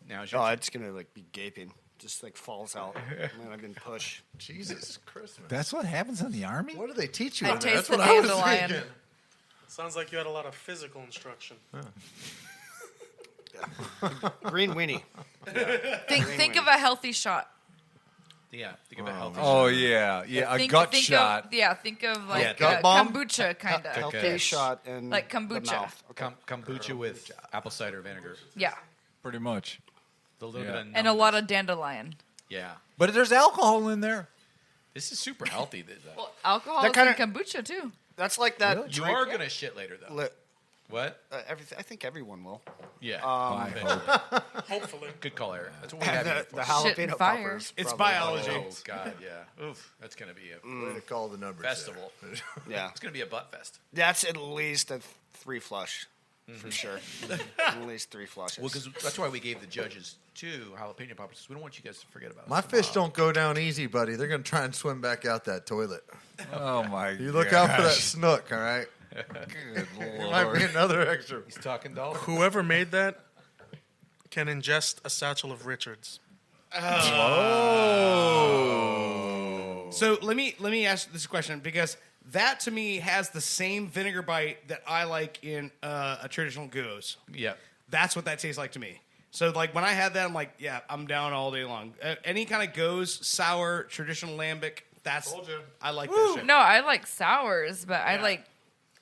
D: now it's your
B: Oh, it's gonna like be gaping. Just like falls out. Man, I've been pushed.
E: Jesus Christmas.
C: That's what happens in the army?
E: What do they teach you?
F: I
E: in there?
F: taste
E: That's
F: the
E: what I was
F: dandelion.
E: thinking.
G: Sounds like you had a lot of physical instruction.
B: Green weenie.
F: Think of a healthy shot.
D: Yeah, think of a healthy
C: Oh, yeah. Yeah, a
F: think,
C: gut
F: think
C: shot.
F: Think of like
E: gut bomb?
F: kombucha kind of.
B: Healthy shot in
F: Like
B: the
F: kombucha.
B: mouth.
D: kombucha with apple cider vinegar.
F: Yeah,
C: Pretty much.
D: The little
C: Yeah.
D: bit of
F: and a lot of dandelion.
D: yeah.
C: But there's alcohol in there.
D: This is super healthy.
F: Well, alcohol
B: That
F: is
B: kinda-
F: in kombucha too.
B: That's like that.
D: You
B: drink-
D: are gonna shit later though.
B: li-
D: What?
B: I think everyone will.
D: Yeah.
C: I hope.
G: Hopefully.
D: Good call, Eric. That's what we have here
B: The
D: for.
F: Shit and
B: jalapeno
F: fire.
B: poppers.
H: It's
B: probably.
H: biology.
D: Oh God, yeah. Oof, that's gonna be a
E: Way to call the numbers.
D: festival.
B: Yeah.
D: It's gonna be a butt fest.
B: That's at least a 3 flush. For sure. At least 3 flushes.
D: Well, because that's why we gave the judges 2 jalapeno poppers. We don't want you guys to forget about
E: My
D: us
E: fish
D: tomorrow.
E: don't go down easy, buddy. They're gonna try and swim back out that toilet.
C: Oh, my God.
E: You look out for that snook, all right?
C: Good
E: There might be
C: Lord.
E: another extra.
D: He's talking dollar.
G: Whoever made that can ingest a satchel of Richards.
H: So let me ask this question because that to me has the same vinegar bite that I like in a traditional goose.
D: Yeah.
H: That's what that tastes like to me. So like when I had that, I'm like, yeah, I'm down all day long. Any kind of goes sour traditional lambic. That's I like that shit.
F: No, I like sours, but I
H: Yeah.
F: like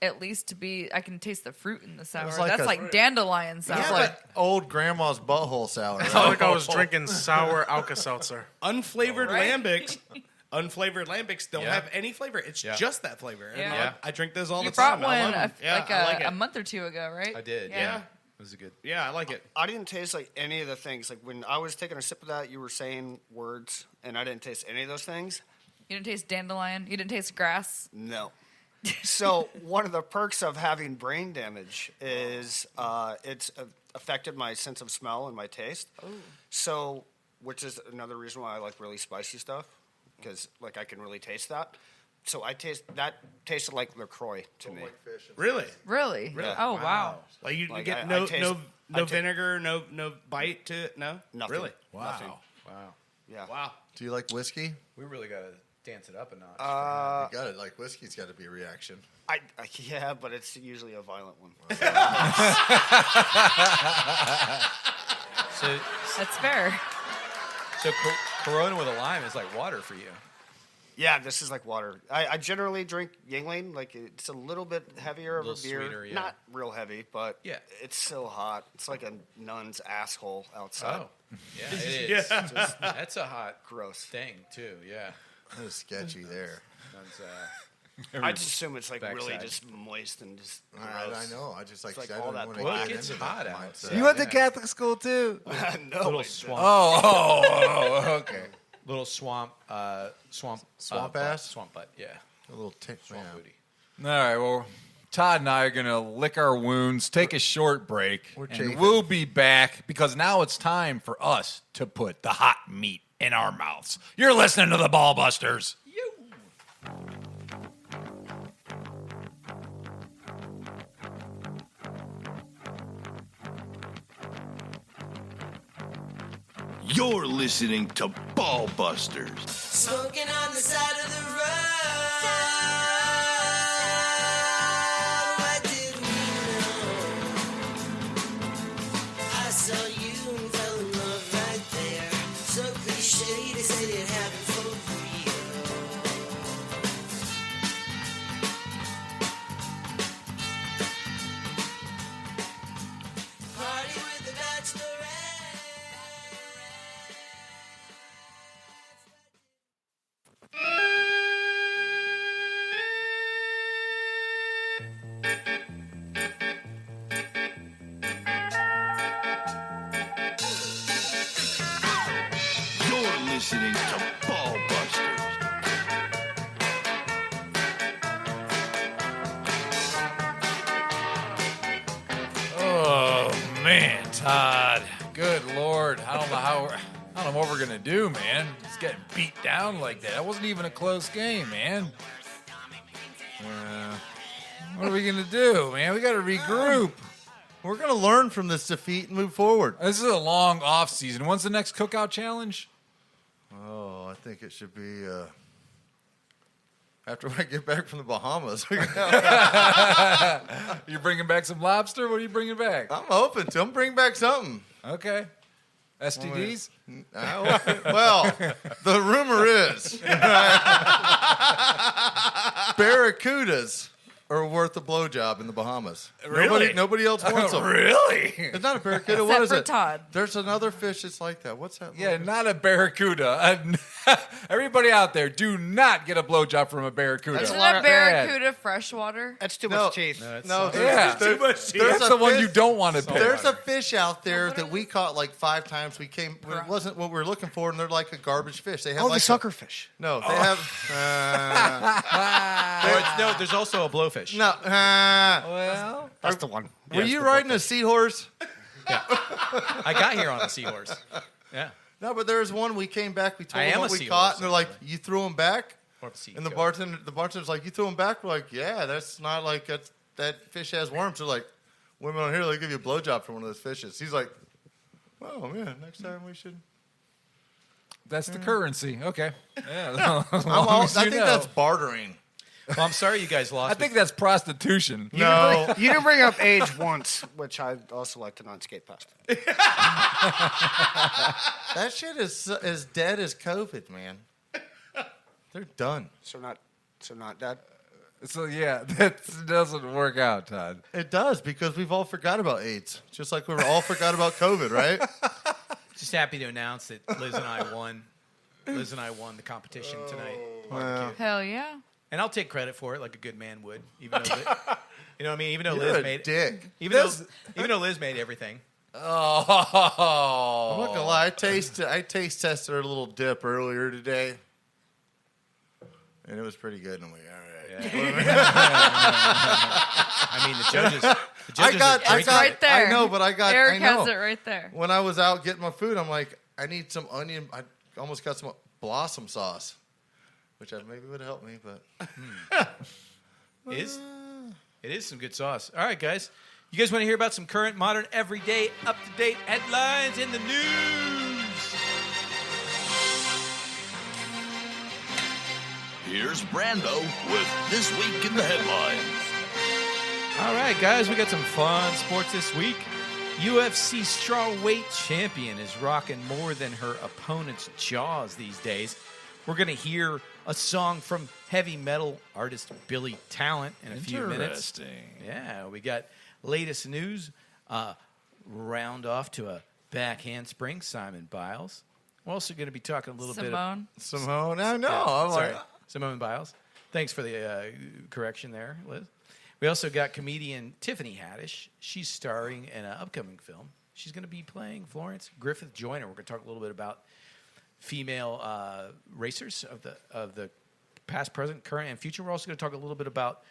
F: at least to be. I can taste the fruit in the sour.
E: It's like
F: That's
E: a-
F: like dandelion sour.
E: It's like old grandma's butthole sour.
G: I felt like I was drinking sour Alka-Seltzer.
H: Unflavored
F: Right.
H: lambics. Unflavored lambics don't
D: Yeah.
H: have any flavor. It's
D: Yeah.
H: just that flavor. And
F: Yeah.
D: Yeah.
H: I drink those all
F: you
H: the
F: brought
H: time. I
F: one
H: love 'em. Yeah,
F: like
H: I like it.
F: a month or 2 ago, right?
D: I did.
F: Yeah.
D: Yeah. It was a good.
H: Yeah, I like it.
B: I didn't taste like any of the things. Like when I was taking a sip of that, you were saying words, and I didn't taste any of those things.
F: You didn't taste dandelion. You didn't taste grass.
B: No. So one of the perks of having brain damage is it's affected my sense of smell and my taste. So, which is another reason why I like really spicy stuff, because like I can really taste that. So I tasted like LaCroix to me.
H: Really?
F: Really?
B: Yeah.
F: Oh wow.
H: Like you
B: Like,
H: get
B: I
H: no
B: taste-
H: no
B: I
H: no
B: ta-
H: vinegar, no bite to it? No?
B: Nothing.
H: Really?
B: Nothing.
D: Wow.
B: Yeah.
H: Wow.
E: Do you like whiskey?
D: We really got to dance it up a notch.
E: You got it. Like whiskey's got to be a reaction.
B: Yeah, but it's usually a violent one.
D: so,
F: That's fair.
D: so Corona with a lime is like water for you.
B: Yeah, this is like water. I generally drink Yingling. Like it's a little bit heavier of a
D: Little
B: beer.
D: sweeter, yeah.
B: Not real heavy, but
D: Yeah.
B: it's so hot. It's like a nun's asshole outside.
D: Oh, yeah, it is. That's a hot
B: Gross.
D: thing too. Yeah.
E: That was sketchy there.
D: That's,
B: I just assume it's like really
D: Backside.
B: just moist and just
E: I
B: gross.
E: know. I just like,
B: It's like
E: I
B: all
E: don't
B: that
E: want to
B: Well,
E: get
D: it gets
E: into
D: hot
E: that
D: out.
E: mindset.
C: You went to
D: Yeah.
C: Catholic school, too?
B: no,
D: little
B: I
D: swamp.
C: Okay.
D: Little swamp
E: Swamp
D: butt,
E: ass?
D: swamp butt, yeah,
E: A little tick.
D: swamp
E: Yeah.
D: booty.
C: All right, well, Todd and I are going to lick our wounds, take a short break,
E: We're
C: and
E: chafing.
C: we'll be back because now it's time for us to put the hot meat in our mouths. You're listening to the Ballbusters.
A: You're listening to Ballbusters.
I: Smoking on the side of the road. What did we know? I saw you and fell in love right there. So cliche to say it happened for real. Party with the bachelorette.
A: You're listening to Ballbusters.
C: man, Todd. Good Lord. I don't know what we're going to do, man. It's getting beat down like that. That wasn't even a close game, man. What are we going to do, man? We got to regroup.
E: We're going to learn from this defeat and move forward.
C: This is a long off season. When's the next cookout challenge?
E: Oh, I think it should be after I get back from the Bahamas.
C: You bringing back some lobster? What are you bringing back?
E: I'm open to. I'm bringing back something.
C: Okay. STDs?
E: Well, the rumor is barracudas are worth a blowjob in the Bahamas.
C: Really?
E: Nobody else wants them.
C: Really?
E: It's not a barracuda.
F: Except
E: What is
F: for
E: it?
F: Todd.
E: There's another fish that's like that. What's that?
C: Yeah, not a barracuda. Everybody out there, do not get a blowjob from a barracuda.
F: Isn't a barracuda freshwater?
B: That's too much teeth.
E: No,
C: Yeah.
E: too much teeth.
C: That's the one you don't want to pick.
E: There's a fish out there that we caught like 5 times. It wasn't what we were looking for, and they're like a garbage fish. They have
B: Oh,
E: like
B: the sucker fish.
E: No, they have.
D: No, there's also a blowfish.
E: No.
C: Well,
B: That's the one.
E: Were you riding a seahorse?
D: I got here on a seahorse. Yeah.
E: No, but there was one. We came back. We told
D: I
E: them
D: am
E: what
D: a
E: we
D: seahorse,
E: caught, and they're like, "You threw them back."
D: Or a sea
E: And the
D: goat.
E: bartender's like, "You threw them back." We're like, "Yeah, that's not like that fish has worms." They're like, "Women on here, they give you a blowjob for one of those fishes." He's like, "Oh man, next time we should."
C: that's the currency. Okay. Yeah.
E: I think that's bartering.
D: Well, I'm sorry you guys lost.
C: I think that's prostitution.
E: No,
B: You didn't bring up age once, which I'd also like to not skate past.
E: that shit is as dead as COVID, man. They're done.
B: So not that.
C: So, yeah, that doesn't work out, Todd.
E: It does because we've all forgot about AIDS, just like we all forgot about COVID, right?
D: Just happy to announce that Liz and I won. Liz and I won the competition tonight. Barbecue.
F: Hell yeah.
D: And I'll take credit for it, like a good man would. Even though, you know what I mean? Even though
E: You're
D: Liz
E: a
D: made
E: dick.
D: even though Liz made everything.
C: Oh.
E: I'm not gonna lie. I taste tested her little dip earlier today, and it was pretty good. And I'm like, all right.
D: I mean, the judges are drinking
F: It's right there.
E: I know, but
F: Eric
E: I know.
F: has it right there.
E: When I was out getting my food, I'm like, I need some onion. I almost got some blossom sauce, which maybe would have helped me, but
D: It is some good sauce. All right, guys. You guys want to hear about some current, modern, everyday, up-to-date headlines in the news?
A: Here's Brando with This Week in the Headlines.
D: All right, guys. We got some fun sports this week. UFC strawweight champion is rocking more than her opponent's jaws these days. We're going to hear a song from heavy metal artist Billy Talent in a few minutes. Yeah, we got latest news. Round off to a back handspring, Simon Biles. We're also going to be talking a little bit of
E: Simone. I know.
D: Yeah,
E: I'm
D: sorry,
E: like,
D: Simone Biles. Thanks for the correction there, Liz. We also got comedian Tiffany Haddish. She's starring in an upcoming film. She's going to be playing Florence Griffith Joyner. We're going to talk a little bit about female racers of the past, present, current, and future. We're also going to talk a little bit about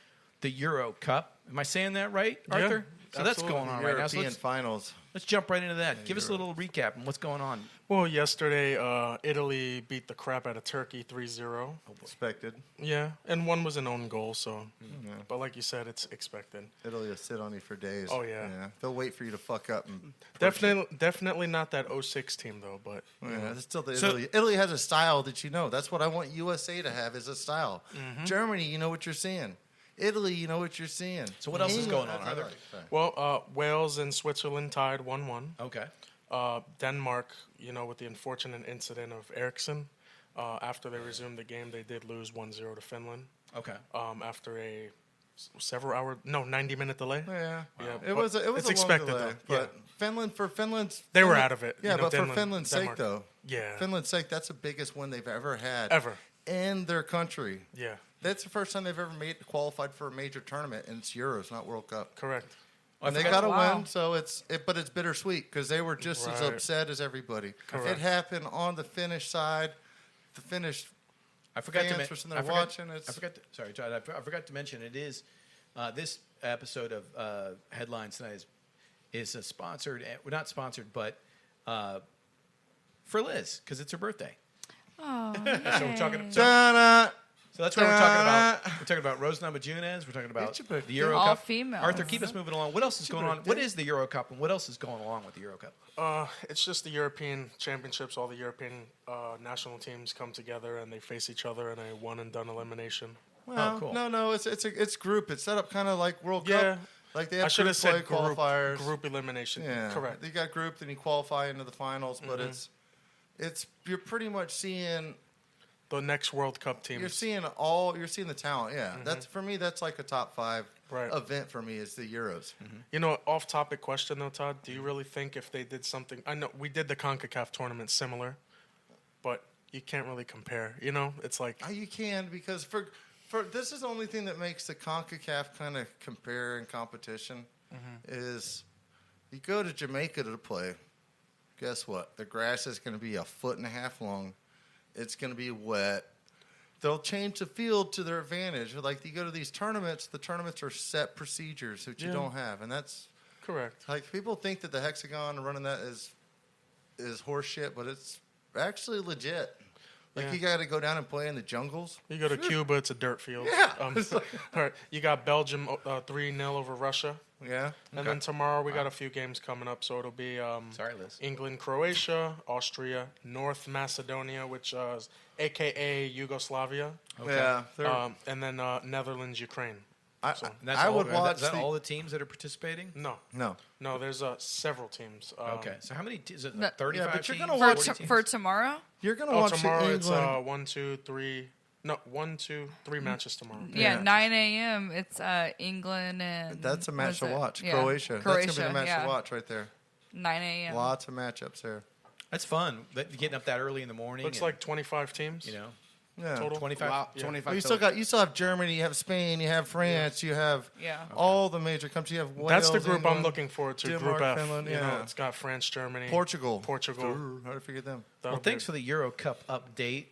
D: the Euro Cup. Am I saying that right, Arthur? So that's going on right now. So
E: European finals.
D: let's jump right into that. Give us a little recap on what's going on.
G: Well, yesterday, Italy beat the crap out of Turkey 3-0.
E: Expected.
G: Yeah, and one was an own goal, so. But like you said, it's expected.
E: Italy will sit on you for days.
G: Oh, yeah.
E: They'll wait for you to fuck up. And
G: Definitely not that 06 team, though, but.
E: yeah, it's still the Italy. Italy has a style that you know. That's what I want USA to have is a style. Germany, you know what you're seeing. Italy, you know what you're seeing.
D: So what else is going on, Arthur?
G: Well, Wales and Switzerland tied 1-1.
D: Okay.
G: Denmark, with the unfortunate incident of Eriksson, after they resumed the game, they did lose 1-0 to Finland.
D: Okay.
G: After a 90-minute delay.
E: Yeah,
G: Yeah,
E: it
G: but
E: was a
G: it's
E: long
G: expected,
E: delay,
G: though.
E: but Finland's
G: They were out of it.
E: Yeah, but for
G: Denmark-
E: Finland's sake, though.
G: Yeah.
E: Finland's sake, that's the biggest win they've ever had
G: Ever.
E: in their country.
G: Yeah,
E: That's the first time they've ever qualified for a major tournament, and it's Euros, not World Cup.
G: correct.
E: And they got to win, so but it's bittersweet because they were just as
G: Right.
E: upset as everybody.
G: Correct.
E: It happened on the Finnish side. The Finnish
D: I forgot
E: fans
D: to
E: were sitting there watching.
D: I forgot to mention it is this episode of Headlines tonight is is a sponsored, not sponsored, but for Liz because it's her birthday.
F: Oh,
D: So we're talking.
E: Da-da.
D: So that's what we're talking about. We're talking about Rose Namajunas. We're talking about
E: It's your birthday.
D: the Euro
F: All
D: Cup.
F: females.
D: Arthur, keep us moving along. What else is going on? What is the Euro Cup, and what else is going along with the Euro Cup?
G: It's just the European Championships. All the European national teams come together and they face each other in a one and done elimination.
E: Well,
D: cool.
E: No, it's group. It's set up kind of like World
G: Yeah.
E: Cup. Like they have
G: I should have said
E: play qualifiers.
G: group elimination.
E: Yeah,
G: Correct.
E: You got group, then you qualify into the finals. But it's you're pretty much seeing.
G: The next World Cup teams.
E: You're seeing the talent. Yeah, that's for me. That's like a top 5 event for me. Is the Euros.
G: You know, off-topic question though, Todd. Do you really think if they did something? I know we did the CONCACAF tournament similar, but you can't really compare. You know, it's like
E: You can because for this is the only thing that makes the CONCACAF kind of compare in competition is you go to Jamaica to play. Guess what? The grass is going to be 1.5 feet long. It's going to be wet. They'll change the field to their advantage. Like you go to these tournaments, the tournaments are set procedures that you don't have, and that's
G: correct.
E: like people think that the hexagon and running that is horse shit, but it's actually legit. Like you got to go down and play in the jungles.
G: You go to Cuba, it's a dirt field.
E: Yeah.
G: All right. You got Belgium 3-0 over Russia.
E: Yeah.
G: And then tomorrow we got a few games coming up, so it'll be
D: Sorry, Liz.
G: England, Croatia, Austria, North Macedonia, which is AKA Yugoslavia,
E: Yeah.
G: and then Netherlands, Ukraine.
E: I
D: That's
E: would watch
D: Is that all the teams that are participating?
G: No, there's several teams.
D: Okay, so how many? Is it
F: No.
D: 35
E: Yeah, but you're
D: teams?
E: gonna
F: For,
E: watch
D: 40 teams?
F: for tomorrow?
E: You're gonna watch
G: tomorrow
E: the
G: it's
E: England.
G: 1, 2, 3. No, 1, 2, 3 matches tomorrow.
F: Yeah, 9 a.m. It's England and
E: That's a match
F: what's
E: to
F: it?
E: watch.
F: Yeah.
E: Croatia. That's gonna be the match
F: yeah.
E: to watch right there.
F: 9 a.m.
E: Lots of matchups there.
D: That's fun. Getting up that early in the morning.
G: Looks
D: and,
G: like 25 teams.
D: you know,
E: Yeah.
G: Total.
D: 25.
H: Wow,
G: Yeah.
H: 25.
E: Well, you still have Germany, you have Spain, you have France, you have
F: Yeah.
E: all the major countries. You have Wales,
G: That's the group I'm
E: England,
G: looking forward to.
E: Denmark,
G: Group F.
E: Finland,
G: You know,
E: yeah.
G: it's got France, Germany,
E: Portugal.
G: Ooh,
E: How did I forget them?
D: Well, thanks for the Euro Cup update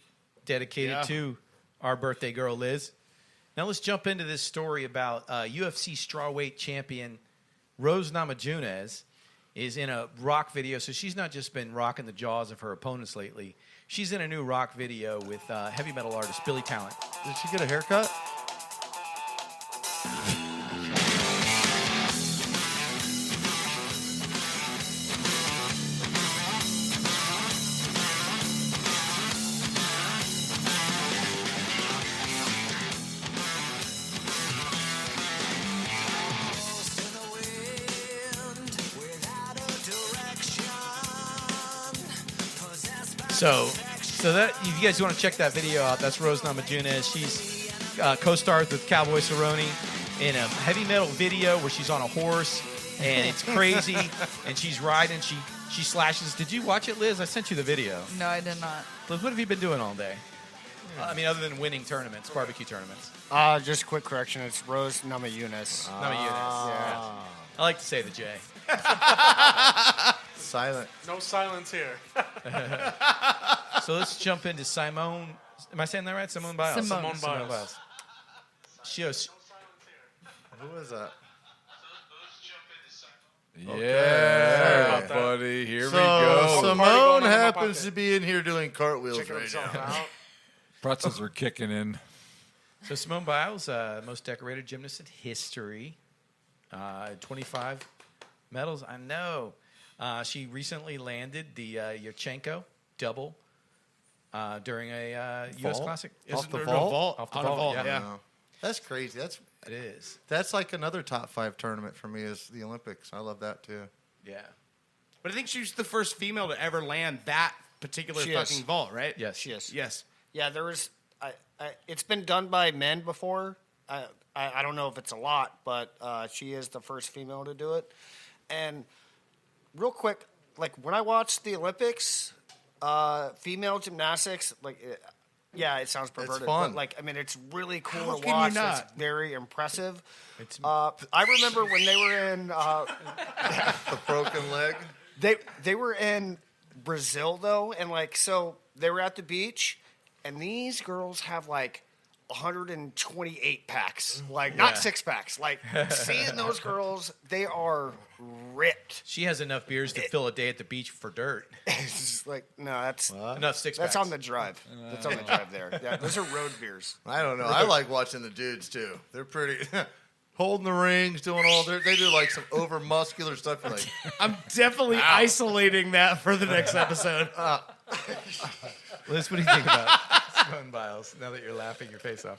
D: dedicated
H: Yeah.
D: to our birthday girl, Liz. Now let's jump into this story about UFC strawweight champion Rose Namajunas is in a rock video. So she's not just been rocking the jaws of her opponents lately. She's in a new rock video with heavy metal artist Billy Talent.
E: Did she get a haircut?
D: So that if you guys want to check that video out, that's Rose Namajunas. She's co-stars with Cowboy Cerrone in a heavy metal video where she's on a horse and it's crazy and she's riding. She slashes. Did you watch it, Liz? I sent you the video.
F: No, I did not.
D: Liz, what have you been doing all day? I mean, other than winning tournaments, barbecue tournaments.
B: Just quick correction. It's Rose Namajunas.
D: Namajunas. Yeah. I like to say the J.
E: Silent.
G: No silence here.
D: So let's jump into Simone. Am I saying that right? Simone Biles.
F: Simone.
G: Biles.
D: She was,
E: Who is that?
C: Yeah,
G: about that.
C: buddy. Here we
E: So
C: go.
G: Party
E: Simone
G: going on in my
E: happens
G: pocket.
E: to be in here doing cartwheels
G: Checking
E: right
G: himself
E: now.
G: out.
C: Pretzels are kicking in.
D: so Simone Biles, most decorated gymnast in history. 25 medals. I know. She recently landed the Yurchenko double during a U.S.
E: Vault?
D: Classic.
E: Off the
H: No,
E: vault?
H: vault.
D: Off the
H: On a
D: vault,
H: vault,
D: yeah.
H: yeah.
E: No. That's crazy.
D: It is.
E: That's like another top 5 tournament for me is the Olympics. I love that too.
D: Yeah.
H: But I think she's the first female to ever land that particular
B: She is.
H: fucking vault, right?
D: Yes.
B: She is.
H: Yes.
B: Yeah, there was. It's been done by men before. I don't know if it's a lot, but she is the first female to do it. And real quick, like when I watched the Olympics, female gymnastics, yeah, it sounds perverted,
E: fun.
B: but like I mean, it's really cool
H: How
B: to
H: can you
B: watch.
H: not?
B: It's very impressive.
D: It's
B: I remember when they were in.
E: The broken leg.
B: They were in Brazil though, and like so they were at the beach, and these girls have like 128 packs, like not 6 packs. Like seeing those girls, they are ripped.
D: She has enough beers to fill a day at the beach for dirt.
B: It's just like no, that's
D: Enough 6
B: that's
D: packs.
B: on the drive. That's on the drive there. Yeah, those are road beers.
E: I don't know. I like watching the dudes too. They're pretty holding the rings, doing all they do like some over muscular stuff. You're like,
H: I'm definitely isolating that for the next episode.
D: Liz, what do you think about Simone Biles now that you're laughing your face off?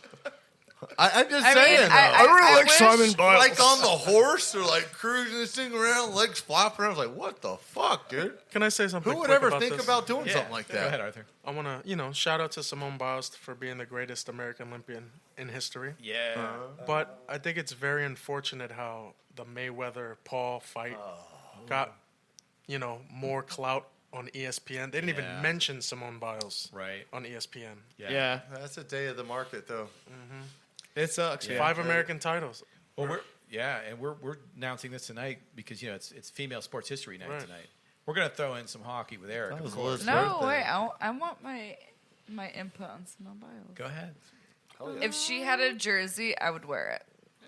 E: I'm just
F: I mean,
E: saying. though.
F: I really like
B: wish-
F: Simon
B: Biles.
E: Like on the horse, or like cruising this thing around, legs flopping around. I was like, what the fuck, dude?
G: Can I say something?
E: Who would
G: quick
E: ever
G: about
E: think
G: this?
E: about doing something like
D: Go ahead,
E: that?
D: Arthur.
G: I want to, shout out to Simone Biles for being the greatest American Olympian in history.
D: Yeah.
G: But I think it's very unfortunate how the Mayweather-Paul fight got, more clout on ESPN. They didn't even mention Simone Biles
D: Right.
G: on ESPN.
H: Yeah,
E: That's a day of the market, though.
H: it sucks. Yeah.
G: 5 American titles.
D: Well, we're announcing this tonight because it's Female Sports History Night
G: Right.
D: tonight. We're gonna throw in some hockey with Eric.
E: That
D: Of
E: was
D: course.
E: Liz.
F: No,
E: birthday.
F: wait. I want my input on Simone Biles.
D: Go ahead.
F: If she had a jersey, I would wear it.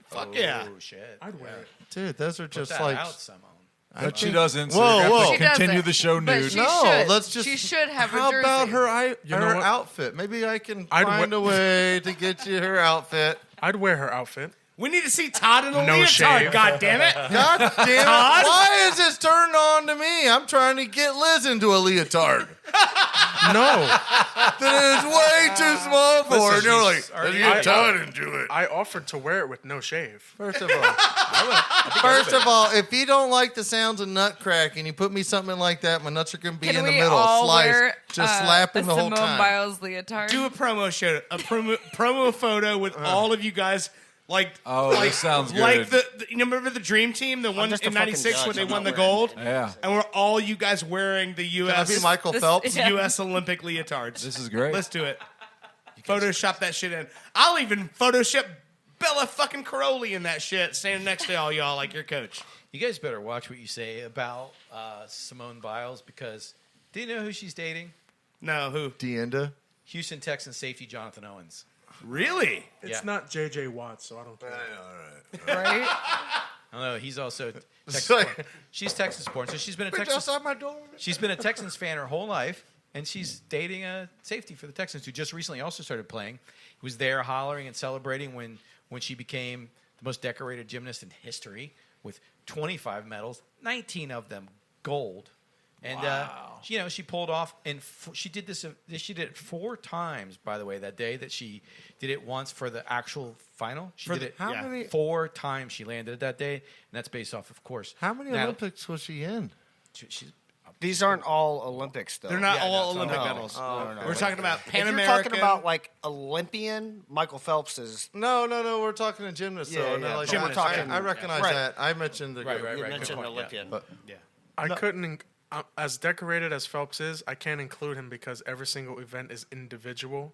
H: Fuck yeah.
D: Oh shit.
G: I'd wear it.
E: Dude, those are
D: Put
E: just
D: that
E: like.
D: out, Simone.
C: But she doesn't. So
E: Whoa,
C: you're gonna have
E: whoa.
C: to
F: She
C: continue
F: doesn't,
C: the show
F: but
C: nude.
F: she
E: No,
F: should.
E: let's just.
F: She should have
E: How
F: a jersey.
E: about her
G: know
E: her
G: what?
E: outfit? Maybe I can
G: I'd
E: find
G: we-
E: a way to get you her outfit.
G: I'd wear her outfit.
H: We need to see Todd in a
G: No
H: leotard.
G: shave.
H: God damn it!
E: God damn it! Why is this turned on to me? I'm trying to get Liz into a leotard
G: No,
E: that is way too small for her. And you're like, let's get Todd into it.
G: I offered to wear it with no shave.
E: First of all, if you don't like the sounds of nut cracking, you put me something like that, my nuts are gonna be
F: Can
E: in the
F: we
E: middle,
F: all
E: sliced,
F: wear
E: just
F: a
E: slapping the whole
F: Simone
E: time.
F: Biles leotard?
H: Do a promo show, a promo photo with all of you guys. Like,
C: This sounds good.
H: Like remember the Dream Team, the one
B: just a
H: in
B: fucking
H: '96
B: judge.
H: when they
B: I'm
H: won
B: not
H: the
B: wearing
H: gold,
C: Yeah.
H: and we're all you guys wearing the
E: Can I
H: U.S.
E: be Michael Phelps?
F: yeah.
H: U.S. Olympic leotards.
C: This is great.
H: Let's do it. Photoshop that shit in. I'll even Photoshop Bella fucking Caroli in that shit, standing next to all y'all like your coach.
D: You guys better watch what you say about Simone Biles because do you know who she's dating?
H: No, who?
E: Deenda.
D: Houston Texans safety Jonathan Owens.
H: Really?
G: It's
D: Yeah.
G: not J.J. Watt, so I don't care.
F: right?
D: I don't know. He's also Texas
E: like-
D: born. She's Texas born, so she's been a
E: Bitch
D: Texans.
E: outside my door.
D: She's been a Texans fan her whole life, and she's dating a safety for the Texans who just recently also started playing. He was there hollering and celebrating when she became the most decorated gymnast in history with 25 medals, 19 of them gold. And she pulled off, and she did this. She did it 4 times, by the way, that day. That she did it once for the actual final. She did it
E: how many-
D: 4 times. She landed it that day, and that's based off, of course.
E: How many
D: Now-
E: Olympics was she in?
D: She's
B: These aren't all Olympics, though.
H: They're not
D: Yeah,
H: all
D: no,
H: Olympic
B: no.
H: medals.
B: No.
H: We're talking about
B: If
H: Pan
B: you're
H: American.
B: talking about like Olympian, Michael Phelps is.
E: No. We're talking a gymnast.
B: Yeah,
E: though.
B: yeah,
E: No, like,
B: gymnast,
E: I
B: yeah.
E: recognize
B: Right.
E: that. I mentioned the
D: Right.
B: You
D: Good
B: mentioned
D: point,
B: Olympian.
E: But
B: Yeah.
G: I couldn't, as decorated as Phelps is, I can't include him because every single event is individual.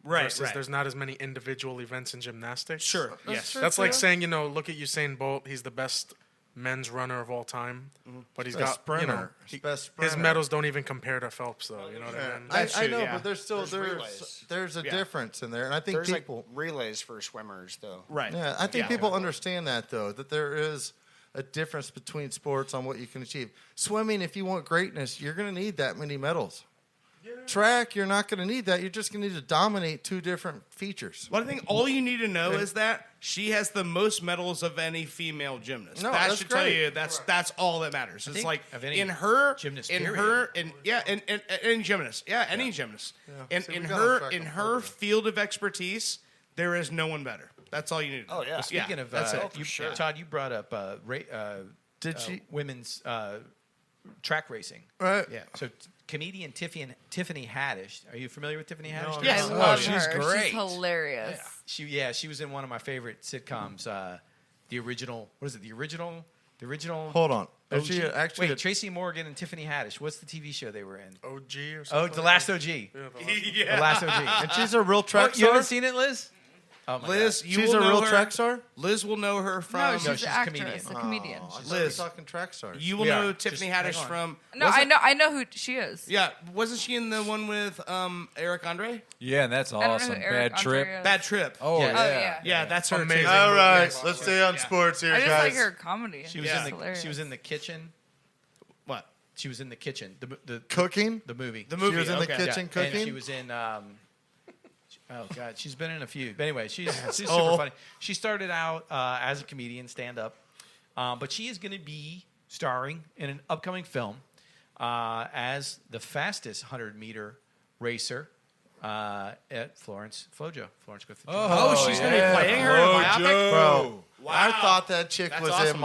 H: Right,
G: Versus
H: right.
G: there's not as many individual events in gymnastics.
H: Sure. Yes.
E: true.
G: That's like saying, look at Usain Bolt. He's the best men's runner of all time. But he's
E: Best
G: got,
E: sprinter. Best
G: his
E: sprinter.
G: medals don't even compare to Phelps, though. You know what I mean?
H: That's
E: I
H: true,
E: know,
H: yeah.
E: but there's
B: relays.
E: there's a
H: Yeah.
E: difference in there, and I think
B: There's
E: people.
B: like relays for swimmers, though.
H: Right.
E: Yeah, I think
H: Yeah.
E: people understand that though, that there is a difference between sports on what you can achieve. Swimming, if you want greatness, you're going to need that many medals. Track, you're not going to need that. You're just going to need to dominate 2 different features.
H: Well, I think all you need to know is that she has the most medals of any female gymnast.
E: No,
H: that
E: that's
H: should tell
E: great.
H: you that's all that matters. It's
D: think
H: like
D: of any
H: in her
D: gymnast,
H: in
D: period.
H: her in yeah in any gymnast. Yeah, any gymnast. And
E: See, we
H: in
E: got
H: her
E: off track
H: in
E: on
H: her
E: purpose.
H: field of expertise, there is no one better. That's all you need. To know.
B: Oh, yeah.
D: Speaking of,
H: that's it.
D: Todd, you brought up
E: Did she?
D: women's track racing.
E: Right.
D: Yeah. So comedian Tiffany Haddish. Are you familiar with Tiffany Haddish?
E: No,
H: Yes.
F: I
H: Oh,
F: love
C: she's
F: her.
C: great.
F: She's hilarious.
D: She was in one of my favorite sitcoms. The original. What is it? The original.
E: Hold on. Is
D: OG?
E: she actually?
D: Wait, Tracy Morgan and Tiffany Haddish. What's the TV show they were in?
G: OG or
D: Oh,
G: something?
D: The Last OG.
G: Yeah, the last-
D: The Last OG.
E: and she's a real track
D: You haven't
E: star.
D: seen it, Liz? Oh my
H: Liz,
D: God.
H: you
E: She's
H: will
E: a
H: know
E: real
H: her.
E: track star?
H: Liz will know her from.
F: No, she's
D: she's
F: an
D: a
F: actress,
D: comedian.
F: a comedian.
E: I thought we
H: Liz.
E: were talking track stars.
H: You will
D: We
H: know
D: are.
H: Tiffany
D: Just
H: Haddish
D: hang on.
H: from.
F: No,
H: wasn't-
F: I know who she is.
H: Yeah, wasn't she in the one with Eric Andre?
C: Yeah, and that's
F: I don't know
C: awesome.
F: who Eric
C: Bad trip.
F: Andre is.
H: Bad Trip.
C: Oh,
D: Yeah.
C: yeah.
F: Oh, yeah.
H: Yeah, that's her.
G: Amazing.
H: Too.
E: All right,
G: Yes.
E: let's stay on sports here,
F: I just
E: guys.
F: like her comedy.
D: She was
H: Yeah.
D: in the
F: Hilarious.
D: she was in the kitchen.
H: What?
D: She was in the kitchen. The
E: Cooking?
D: the movie.
H: The movie.
E: She was in the
H: okay.
E: kitchen
D: And
E: cooking?
D: she was in. Oh God, she's been in a few. But anyway, she's super
E: Oh.
D: funny. She started out as a comedian, stand up, but she is going to be starring in an upcoming film as the fastest 100-meter racer at Florence Flojo. Florence Griffith.
H: Oh, she's gonna be
E: yeah.
H: playing her in a biopic.
E: Bro, I
H: Wow.
E: thought that chick
H: That's
E: was
H: awesome.
E: in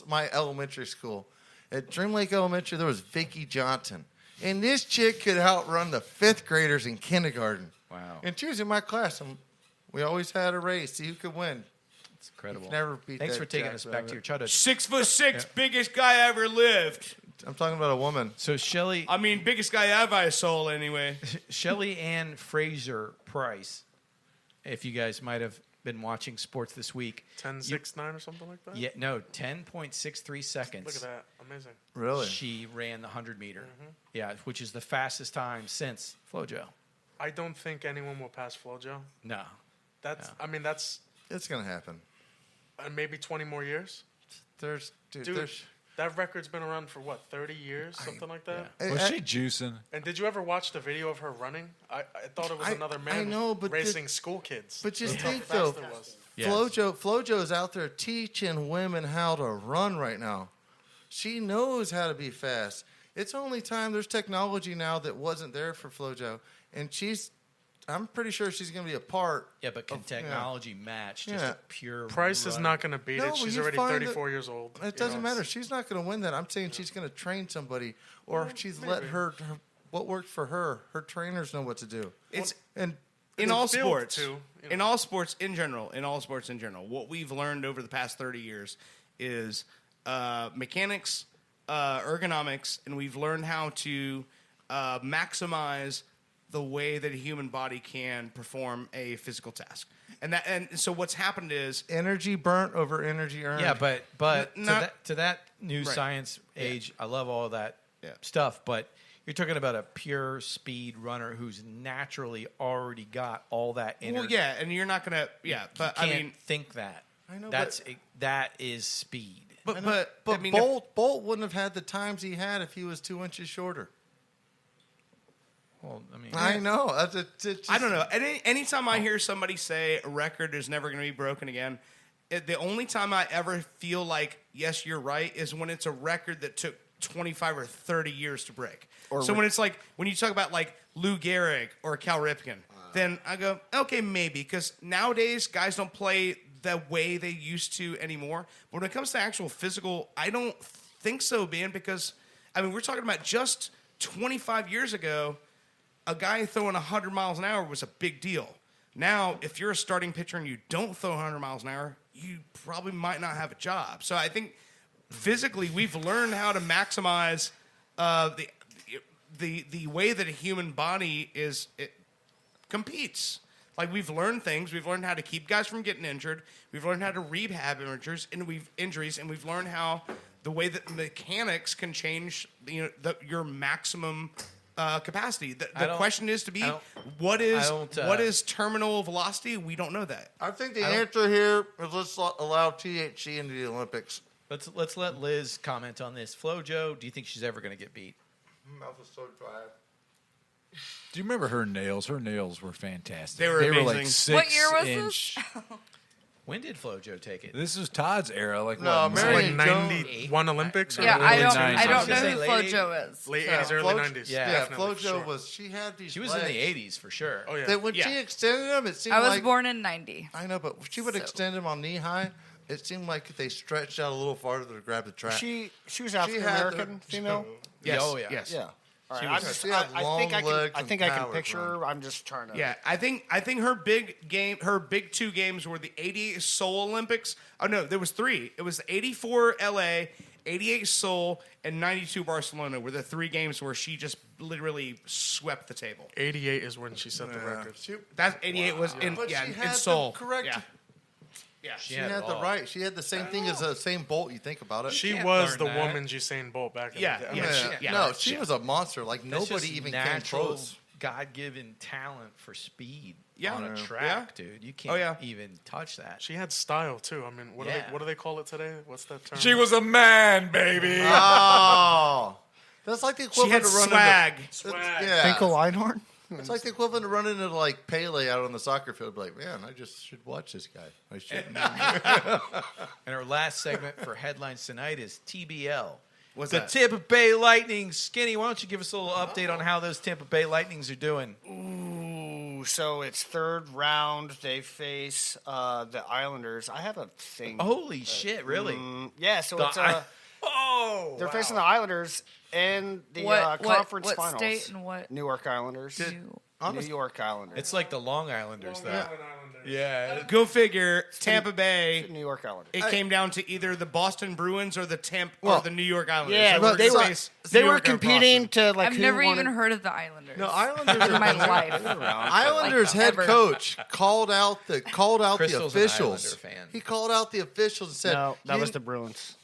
E: my elementary school. At Dream Lake Elementary, there was Vicki Johnson. And this chick could outrun the 5th graders in kindergarten.
D: Wow.
E: And she was in my class. And we always had a race, see who could win.
D: It's incredible.
E: Never beat
D: Thanks
E: that
D: for taking
E: Jack
D: us back
E: Rabbit.
D: to your childhood.
H: 6'6", biggest guy ever lived.
E: I'm talking about a woman.
D: So Shelley
H: I mean, biggest guy ever I sold anyway.
D: Shelley Ann Fraser Price, if you guys might have been watching sports this week.
G: 10.69 or something like that.
D: Yeah, no, 10.63 seconds.
G: Look at that, amazing.
E: Really?
D: She ran the 100-meter. Yeah, which is the fastest time since FloJo.
G: I don't think anyone will pass FloJo.
D: No.
G: That's. I mean, that's
E: It's going to happen.
G: maybe 20 more years.
E: Dude,
G: Dude, that record's been around for what, 30 years, something like that.
C: Was she juicing?
G: And did you ever watch the video of her running? I thought it was
E: I-
G: another
E: I
G: man
E: know, but
G: racing school kids.
E: But just
G: That's how
E: think,
G: fast
E: though,
G: it was.
D: Yes.
E: FloJo is out there teaching women how to run right now. She knows how to be fast. It's only time there's technology now that wasn't there for FloJo. And I'm pretty sure she's going to be a part.
D: Yeah, but can technology match just
E: Yeah.
D: a pure
G: Price is
D: runner?
G: not going to beat
E: No,
G: it.
E: but
G: She's
E: you
G: already
E: find
G: 34 years old.
E: It doesn't matter. She's not going to win that. I'm saying she's going to train somebody, or she's let her what worked for her. Her trainers know what to do.
H: It's
E: And
H: in all
G: built
H: sports,
G: to, you know.
H: in all sports in general, what we've learned over the past 30 years is mechanics, ergonomics, and we've learned how to maximize the way that a human body can perform a physical task. And so what's happened is
E: energy burnt over energy earned.
D: Yeah, but
H: Not-
D: to that new
H: Right.
D: science age, I love all that
H: Yeah.
D: stuff, but you're talking about a pure speed runner who's naturally already got all that energy.
H: well, yeah, and you're not gonna, yeah, but I
D: Can't
H: mean,
D: think that.
E: I know,
D: That is speed.
H: but
E: but
H: I mean,
E: Bolt wouldn't have had the times he had if he was 2 inches shorter.
D: Well, I mean,
E: I know. It's
H: I don't know. Anytime I hear somebody say a record is never going to be broken again, the only time I ever feel like, yes, you're right, is when it's a record that took 25 or 30 years to break. So when it's like, when you talk about like Lou Gehrig or Cal Ripken, then I go, okay, maybe. Because nowadays, guys don't play the way they used to anymore. But when it comes to actual physical, I don't think so, man, because, I mean, we're talking about just 25 years ago, a guy throwing 100 miles an hour was a big deal. Now, if you're a starting pitcher and you don't throw 100 miles an hour, you probably might not have a job. So I think physically we've learned how to maximize the way that a human body competes. Like we've learned things. We've learned how to keep guys from getting injured. We've learned how to rehab injuries, and we've learned how the way that mechanics can change your maximum capacity. The question is what is terminal velocity? We don't know that.
E: I think the answer here is let's allow THC into the Olympics.
D: let's let Liz comment on this. FloJo, do you think she's ever going to get beat?
E: Mouth is so dry.
C: Do you remember her nails? Her nails were fantastic.
H: They were
C: like
H: amazing.
C: 6
F: What year was
C: inch.
D: When did FloJo take it?
C: This is Todd's era. Like
E: No,
C: what?
E: Mary-
G: Like
E: Jones-
G: 91 Olympics? Or
F: Yeah, I
G: early
F: don't.
G: 90s?
F: I don't know
D: Say
F: who
D: late
F: FloJo is.
G: Late
F: so.
G: 80s, early
E: Flo-
G: 90s.
D: Yeah.
G: definitely,
E: FloJo
G: for sure.
E: was. She had these.
D: She was in the
E: legs
D: 80s for sure.
G: Oh, yeah.
E: That when she extended them, it seemed
F: I was
E: like
F: born in '90.
E: I know, but she would
F: So-
E: extend them on knee high. It seemed like they stretched out a little farther to grab the track.
B: She was
E: She
B: African
E: had
B: American
E: the-
B: female.
H: Yes.
D: Oh, yeah.
H: Yes.
B: Yeah. All right.
E: was- she had long legs
B: I
E: and
B: think I can
E: powers,
B: picture
E: man.
B: her. I'm just trying to.
H: Yeah, I think her big two games were the '80 Seoul Olympics. Oh no, there was three. It was the '84 LA 88 Seoul, and 92 Barcelona were the 3 games where she just literally swept the table.
G: 88 is when she set the record.
H: That 88 was in
E: But she
H: in
E: had the
H: Seoul.
E: correct-
H: Yeah. Yeah.
E: She had the right. She had the same thing as the same Bolt. You think about it.
G: She
D: can't
G: was
D: learn
G: the
D: that.
G: woman Usain Bolt back in
H: Yeah,
G: the day.
H: yeah.
E: Yeah. No, she was a monster. Like
D: That's
E: nobody
D: just
E: even came
D: natural,
E: close.
D: God-given talent for speed
H: Yeah.
D: on a
H: Yeah.
D: track, dude. You can't
H: Oh, yeah.
D: even touch that.
G: She had style too. I mean, what do they call it today? What's that term?
C: She was a man, baby.
E: Oh, that's like the
H: She
E: equivalent
H: had
E: of running.
H: swag.
E: Yeah,
B: Finkel Einhorn?
E: it's like the equivalent of running into like Pele out on the soccer field. Be like, man, I just should watch this guy. I shouldn't.
D: And our last segment for headlines tonight is TBL.
H: What's
D: the
H: that?
D: Tampa Bay Lightning. Skinny, why don't you give us a little update on how those Tampa Bay Lightnings are doing?
B: Ooh, so it's third round. They face the Islanders. I have a thing.
D: Holy shit, really?
B: Yeah, so
D: The
B: it's
D: Oh,
B: they're
D: wow.
B: facing the Islanders in the
F: What
B: conference
F: what
B: finals.
F: state and what?
B: New York Islanders. New York Islanders.
D: It's like the Long Islanders, though. Yeah.
H: Go figure. Tampa Bay.
B: New York Islanders.
H: It came down to either the Boston Bruins or the
E: Well,
H: or the New York Islanders.
B: Yeah,
H: So
B: but
H: we're
B: they
H: gonna
B: were
H: face
B: they
H: New
B: were
H: York and
B: competing
H: Boston.
B: to like.
F: I've
B: who
F: never
B: wanted-
F: even heard of the Islanders.
E: No, Islanders
F: in my
E: are
F: life.
E: Islanders
F: Like,
E: head
F: ever.
E: coach called out the
D: Crystal's an
E: officials.
D: Islander fan.
E: He called out the officials and said,
B: No, that
E: "You
B: was the
E: didn't-"
B: Bruins.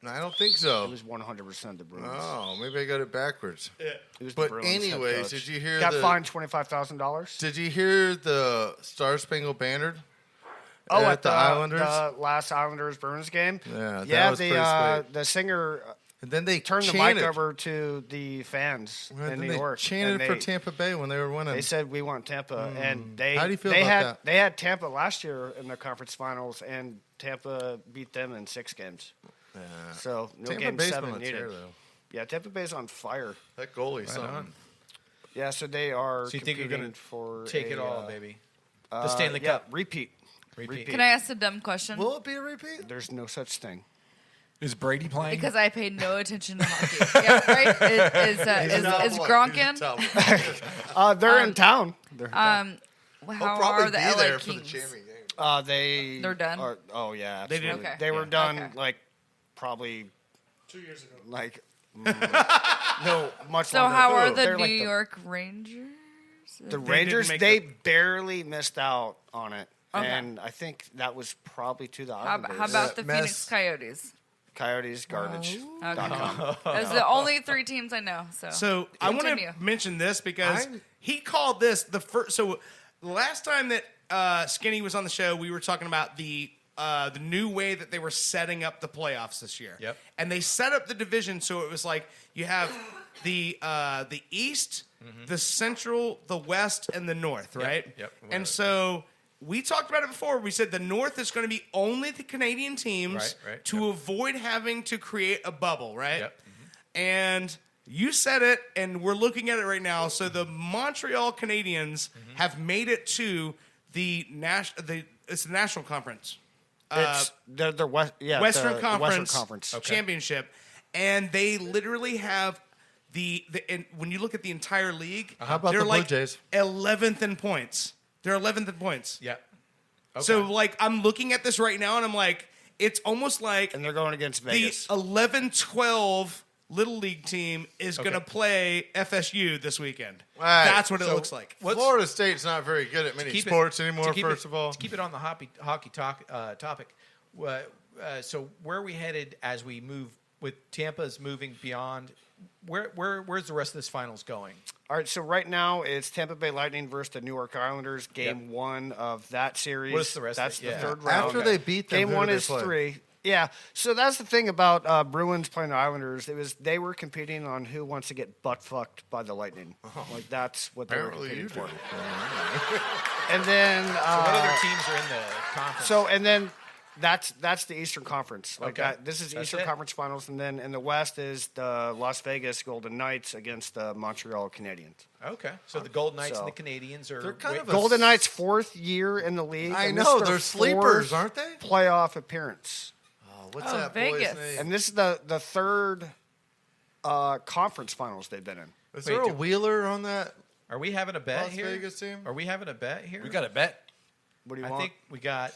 E: No, I don't think
B: It
E: so.
B: was 100% the Bruins.
E: Oh, maybe I got it backwards.
B: It was
E: But
B: the Bruins head
E: anyways,
B: coach.
E: did you hear
B: got
E: the-
B: fined $25,000?
E: Did you hear the Star Spangled Banner?
B: Oh,
E: at
B: at
E: the Islanders?
B: the last Islanders Bruins game.
E: Yeah, that
B: yeah.
E: was pretty sweet.
B: The singer
E: And then they
B: turned the
E: chanted.
B: mic over to the fans
E: And
B: in
E: then
B: New
E: they
B: York.
E: chanted
B: and
E: for
B: they-
E: Tampa Bay when they were winning.
B: They said we want Tampa, and they
E: How do you feel
B: they
E: about
B: had
E: that?
B: they had Tampa last year in the conference finals, and Tampa beat them in 6 games. So no
E: Tampa
B: game
E: Bay's
B: 7
E: been on a
B: needed.
E: tear, though.
B: Yeah, Tampa Bay's on fire.
E: That goalie,
D: Right
E: something.
D: on.
B: Yeah, so they are.
D: So you think you're
B: competing
D: gonna
B: for
D: Take
B: a,
D: it all, baby. The
B: uh,
D: Stanley
B: yeah,
D: Cup.
B: repeat.
D: Repeat.
F: Can I ask a dumb question?
E: Will it be a repeat?
B: There's no such thing.
C: Is Brady playing?
F: Because I paid no attention to hockey. Yeah, right? Is Gronkin?
B: They're in town. They're in town.
F: How
E: probably
F: are the
E: be
F: LA
E: there for the
F: Kings?
E: champion game.
B: They're
F: done?
B: Oh yeah,
H: They
B: absolutely.
H: did.
F: Okay.
B: They were
F: Yeah.
B: done
F: Okay.
B: like probably
G: 2 years ago.
B: like no much
F: So
B: longer.
F: how are the
B: They're
F: New
B: like
F: York Rangers?
B: The
H: They
B: Rangers?
H: didn't
B: They
H: make the-
B: barely missed out on it,
F: Okay.
B: and I think that was probably to the
F: How
B: Islanders.
F: about the
E: Mess.
F: Phoenix Coyotes?
B: Coyotes? Garbage.
F: Okay. Those are the only 3 teams I know.
H: So I want
F: Continue.
H: to mention this because
E: I'm-
H: he called this the first. So the last time that Skinny was on the show, we were talking about the new way that they were setting up the playoffs this year.
D: Yep.
H: And they set up the division so it was like you have the East, the Central, the West, and the North, right?
D: yep.
H: And so we talked about it before. We said the North is going to be only the Canadian teams
D: Right,
H: to avoid having to create a bubble, right?
D: Yep.
H: And you said it, and we're looking at it right now. So the Montreal Canadiens have made it to the National Conference.
B: It's the West, yeah,
H: Western
B: the
H: Conference,
B: Western Conference.
H: Championship, and they literally have and when you look at the entire league,
E: How about
H: they're
E: the Blue
H: like
E: Jays?
H: 11th in points. They're 11th in points.
D: Yeah. Okay.
H: So like I'm looking at this right now, and I'm like, it's almost like
B: And they're going against
H: the
B: Vegas.
H: 11-12 Little League team is going to play FSU this weekend.
E: Right.
H: That's what it looks like.
E: Florida State's not very good at many sports anymore, first of all.
D: To keep it on the hockey topic, so where are we headed as we move with Tampa's moving beyond? Where's the rest of this finals going?
B: All right, so right now it's Tampa Bay Lightning versus the New York Islanders. Game 1 of that series.
D: What is the rest of
B: That's
D: it?
B: the
D: Yeah.
B: third round.
E: After they beat them,
B: Game
E: who
B: one
E: did they
B: is
E: play?
B: 3. Yeah, so that's the thing about Bruins playing the Islanders. They were competing on who wants to get butt fucked by the Lightning. Like that's what they were
E: Apparently
B: competing
E: you
B: for.
E: do.
B: And then
D: What other teams are in the conference?
B: and then that's the Eastern Conference. Like
D: Okay.
B: this is
D: That's
B: Eastern
D: it.
B: Conference Finals, and then in the West is the Las Vegas Golden Knights against the Montreal Canadiens.
D: Okay, so the Golden Knights
B: So-
D: and the Canadians are
E: They're kind of a
B: Golden Knights' 4th year in the league.
E: I
B: and this
E: know,
B: is their
E: they're sleepers,
B: 4th
E: aren't they?
B: Playoff appearance.
E: Oh, what's
F: Oh,
E: that
F: Vegas.
E: boy's name?
B: And this is the 3rd conference finals they've been in.
E: Is there a Wheeler on that
D: Are we having a bet
E: Las
D: here?
E: Vegas team?
D: Are we having a bet here?
C: we got a bet.
B: What do you
D: I
B: want?
D: think we got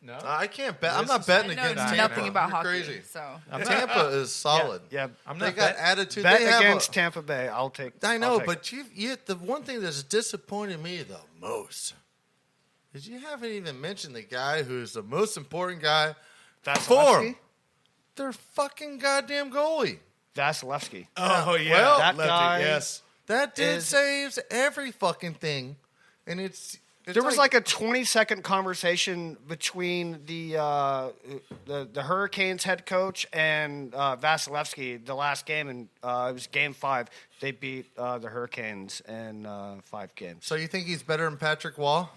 D: No.
E: I can't bet. I'm not betting
F: I know
E: against Tampa.
F: nothing about
E: You're
F: hockey.
E: crazy.
F: So
E: Tampa is solid.
B: Yeah,
D: I'm
E: They
D: not
E: got
D: bet-
E: attitude.
B: bet
E: They have
B: against Tampa Bay. I'll take.
E: I
B: I'll
E: know,
B: take
E: but
B: it.
E: you the one thing that's disappointed me the most is you haven't even mentioned the guy who's the most important guy for
B: Vasilevsky.
E: them. Their fucking goddamn goalie.
B: Vasilevsky.
H: Oh yeah,
E: Well,
B: that
H: Lefty,
B: guy-
H: Yes.
E: That dude
B: Is-
E: saves every fucking thing, and it's
B: There was like a 20-second conversation between the Hurricanes head coach and Vasilevsky the last game, and it was Game 5. They beat the Hurricanes in 5 games.
E: So you think he's better than Patrick Waugh?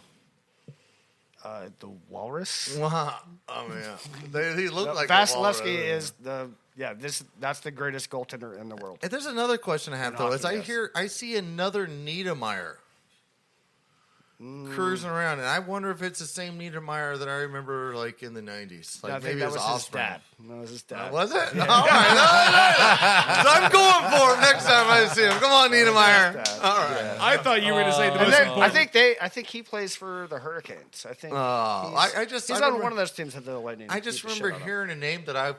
B: The Walrus.
E: Wow. Oh man, he looked like a
B: Vasilevsky
E: walrus.
B: is that's the greatest goaltender in the world.
E: And there's another question I have
B: In
E: though.
B: hockey,
E: Is
B: yes.
E: I see another Niedermeyer cruising around, and I wonder if it's the same Niedermeyer that I remember like in the '90s. Like
B: I think
E: maybe
B: that
E: it was
B: was his
E: offspring.
B: dad. That was his dad.
E: Was it? All right. So I'm going for him next time I see him. Come on, Niedermeyer. All right.
H: I thought you were going to say the
B: And
H: most
B: then,
H: important.
B: I think he plays for the Hurricanes. I think.
E: I
B: he's on one of those teams that the Lightning.
E: I just
B: beat the
E: remember
B: shit out of.
E: hearing a name that I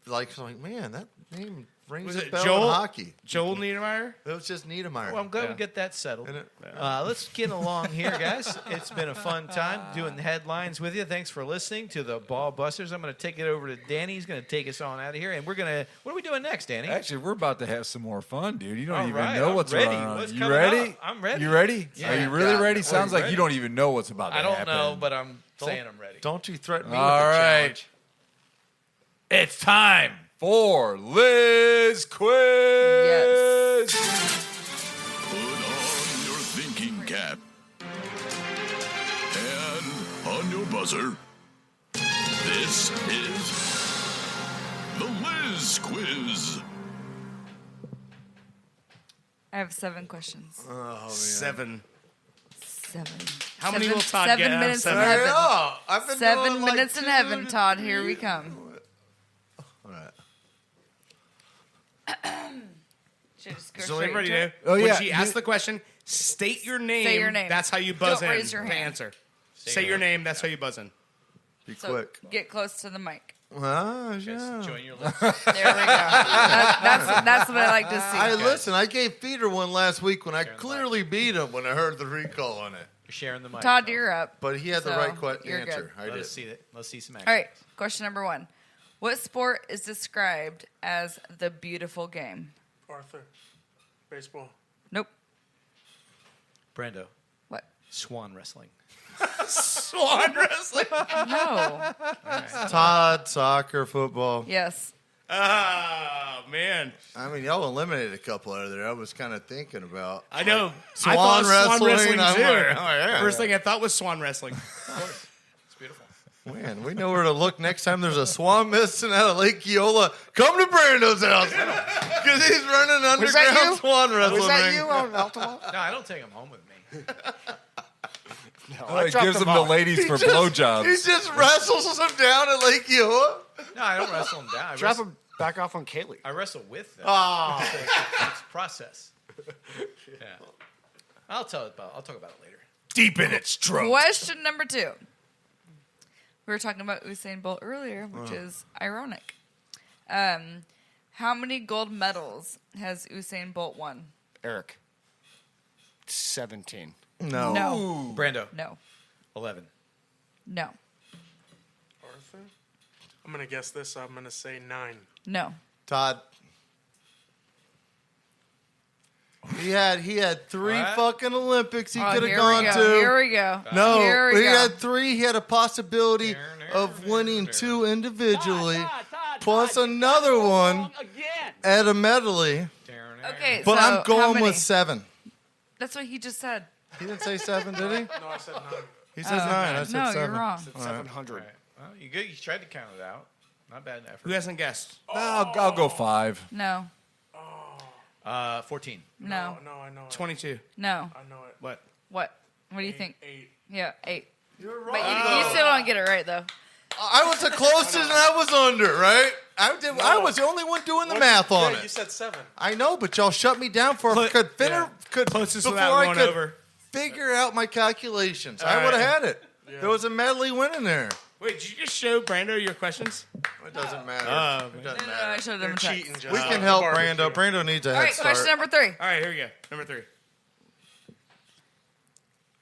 E: like. Man, that name rings
H: Was
E: a
H: it
E: bell
H: Joel?
E: in hockey.
H: Joel Niedermeyer.
E: It was just Niedermeyer.
D: Well, I'm glad we get that settled.
E: And it-
D: Let's get along here, guys. It's been a fun time doing the headlines with you. Thanks for listening to the Ball Busters. I'm going to take it over to Danny. He's going to take us on out of here, and we're going to. What are we doing next, Danny?
C: Actually, we're about to have some more fun, dude. You don't
D: All
C: even
D: right,
C: know
D: I'm
C: what's
D: ready.
C: going on.
D: What's
C: You
D: coming
C: ready?
D: up? I'm ready.
C: You ready?
D: Yeah.
C: Are you really
E: Yeah.
C: ready?
E: Are
C: Sounds
E: you
C: like
E: ready?
C: you don't even know what's about to
D: I don't
C: happen.
D: know, but I'm saying I'm ready.
E: Don't you threaten me
C: All
E: with a
C: right.
E: challenge.
C: It's time for Lizz Quiz.
A: Put on your thinking cap. And on your buzzer. This is the Lizz Quiz.
F: I have 7 questions.
H: 7.
F: 7.
H: How many
F: Seven-
H: will Todd
F: 7
H: get out of
F: minutes in
H: 7?
F: heaven.
E: I've been
F: 7
E: doing like
F: minutes in
E: 2
F: heaven,
E: to
F: Todd.
E: 3.
F: Here we come.
E: All right.
F: Should just go
H: So
F: straight
H: everybody
F: into
H: know.
F: it?
C: Oh,
H: When
C: yeah,
H: she asks the question, state your name.
F: Say your name.
H: That's how you buzz
F: Don't
H: in
F: raise your
H: to
F: hand.
H: answer. Say your name. That's how you buzz in.
E: Be
F: So
E: quick.
F: get close to the mic.
E: Ah, yeah.
D: Join your list.
F: There we go. That's what I like to see.
E: I listen. I gave Peter one last week when I
D: Sharing the
E: clearly beat him when I heard the recall on it.
D: You're sharing the mic.
F: Todd, you're up.
E: But he had the
F: So,
E: right
F: you're
E: answer.
F: good.
E: I
D: Let
E: did.
D: us see it. Let's see some action.
F: All right. Question number 1. What sport is described as the beautiful game?
G: Arthur, baseball.
F: Nope.
D: Brando,
F: What?
D: swan wrestling.
H: Swan wrestling.
F: No.
E: Todd, soccer, football.
F: Yes.
H: Oh, man.
E: I mean, y'all eliminated a couple out of there. I was kind of thinking about.
H: I know.
E: Swan
H: I thought swan
E: wrestling,
H: wrestling
E: I'm
H: too.
E: like, oh, yeah.
H: First thing I thought was swan wrestling.
D: It's beautiful.
E: Man, we know where to look next time there's a swan missing out of Lake Eola. Come to Brando's house. Because he's running an
B: Was that
E: underground
B: you?
E: swan wrestling
B: Was that
E: ring.
B: you on Altamont?
D: No, I don't take him home with me.
C: Oh, he gives them to ladies for blowjobs.
E: He just wrestles them down at Lake Eola.
D: No, I don't wrestle him down.
B: Drop him back off on Kaylee.
D: I wrestle with them.
E: Oh.
D: It's a process. Yeah. I'll talk about it later.
H: Deep in its throat.
F: Question number 2. We were talking about Usain Bolt earlier, which is ironic. How many gold medals has Usain Bolt won?
B: Eric. 17.
E: No.
F: No.
D: Brando,
F: No.
D: 11.
F: No.
G: Arthur? I'm going to guess this. So I'm going to say 9.
F: No.
E: Todd. He had 3
D: What?
E: fucking Olympics he
F: Oh,
E: could have
F: here
E: gone
F: we go.
E: to.
F: Here we go.
E: No,
F: Here we
E: he
F: go.
E: had 3. He had a possibility of winning 2 individually, plus another one at a medley.
F: Okay,
E: But
F: so
E: I'm
F: how
E: going
F: many?
E: with 7.
F: That's what he just said.
E: He didn't say 7, did he?
G: No, I said 9.
E: He says 9. I said
F: No,
E: 7.
F: you're wrong.
B: 700.
D: Well, you good. You tried to count it out. Not bad effort.
H: Who hasn't guessed?
C: I'll go 5.
F: No.
D: 14.
F: No.
G: No, I know it.
H: 22.
F: No.
G: I know it.
H: What?
F: What? What do you think?
G: 8.
F: Yeah, 8.
E: You're
F: But
E: right.
F: you still don't get it right, though.
E: I was the closest and I was under, right? I was the only one doing the math on
G: Yeah, you
E: it.
G: said 7.
E: I know, but y'all shut me down for could
H: Closest
E: before
H: without
E: I
H: going
E: could
H: over.
E: figure out my calculations.
H: All
E: I would
H: right.
E: have had it. There was a medley win in there.
H: Wait, did you just show Brando your questions?
E: It doesn't matter. It doesn't
F: No, I
E: matter.
F: showed
G: They're
F: them a
G: cheating,
F: text.
G: Josh.
E: We can help
G: Barbecue.
E: Brando. Brando needs a
F: All
E: head
F: right,
E: start.
F: question number 3.
H: All right, here we go. Number 3.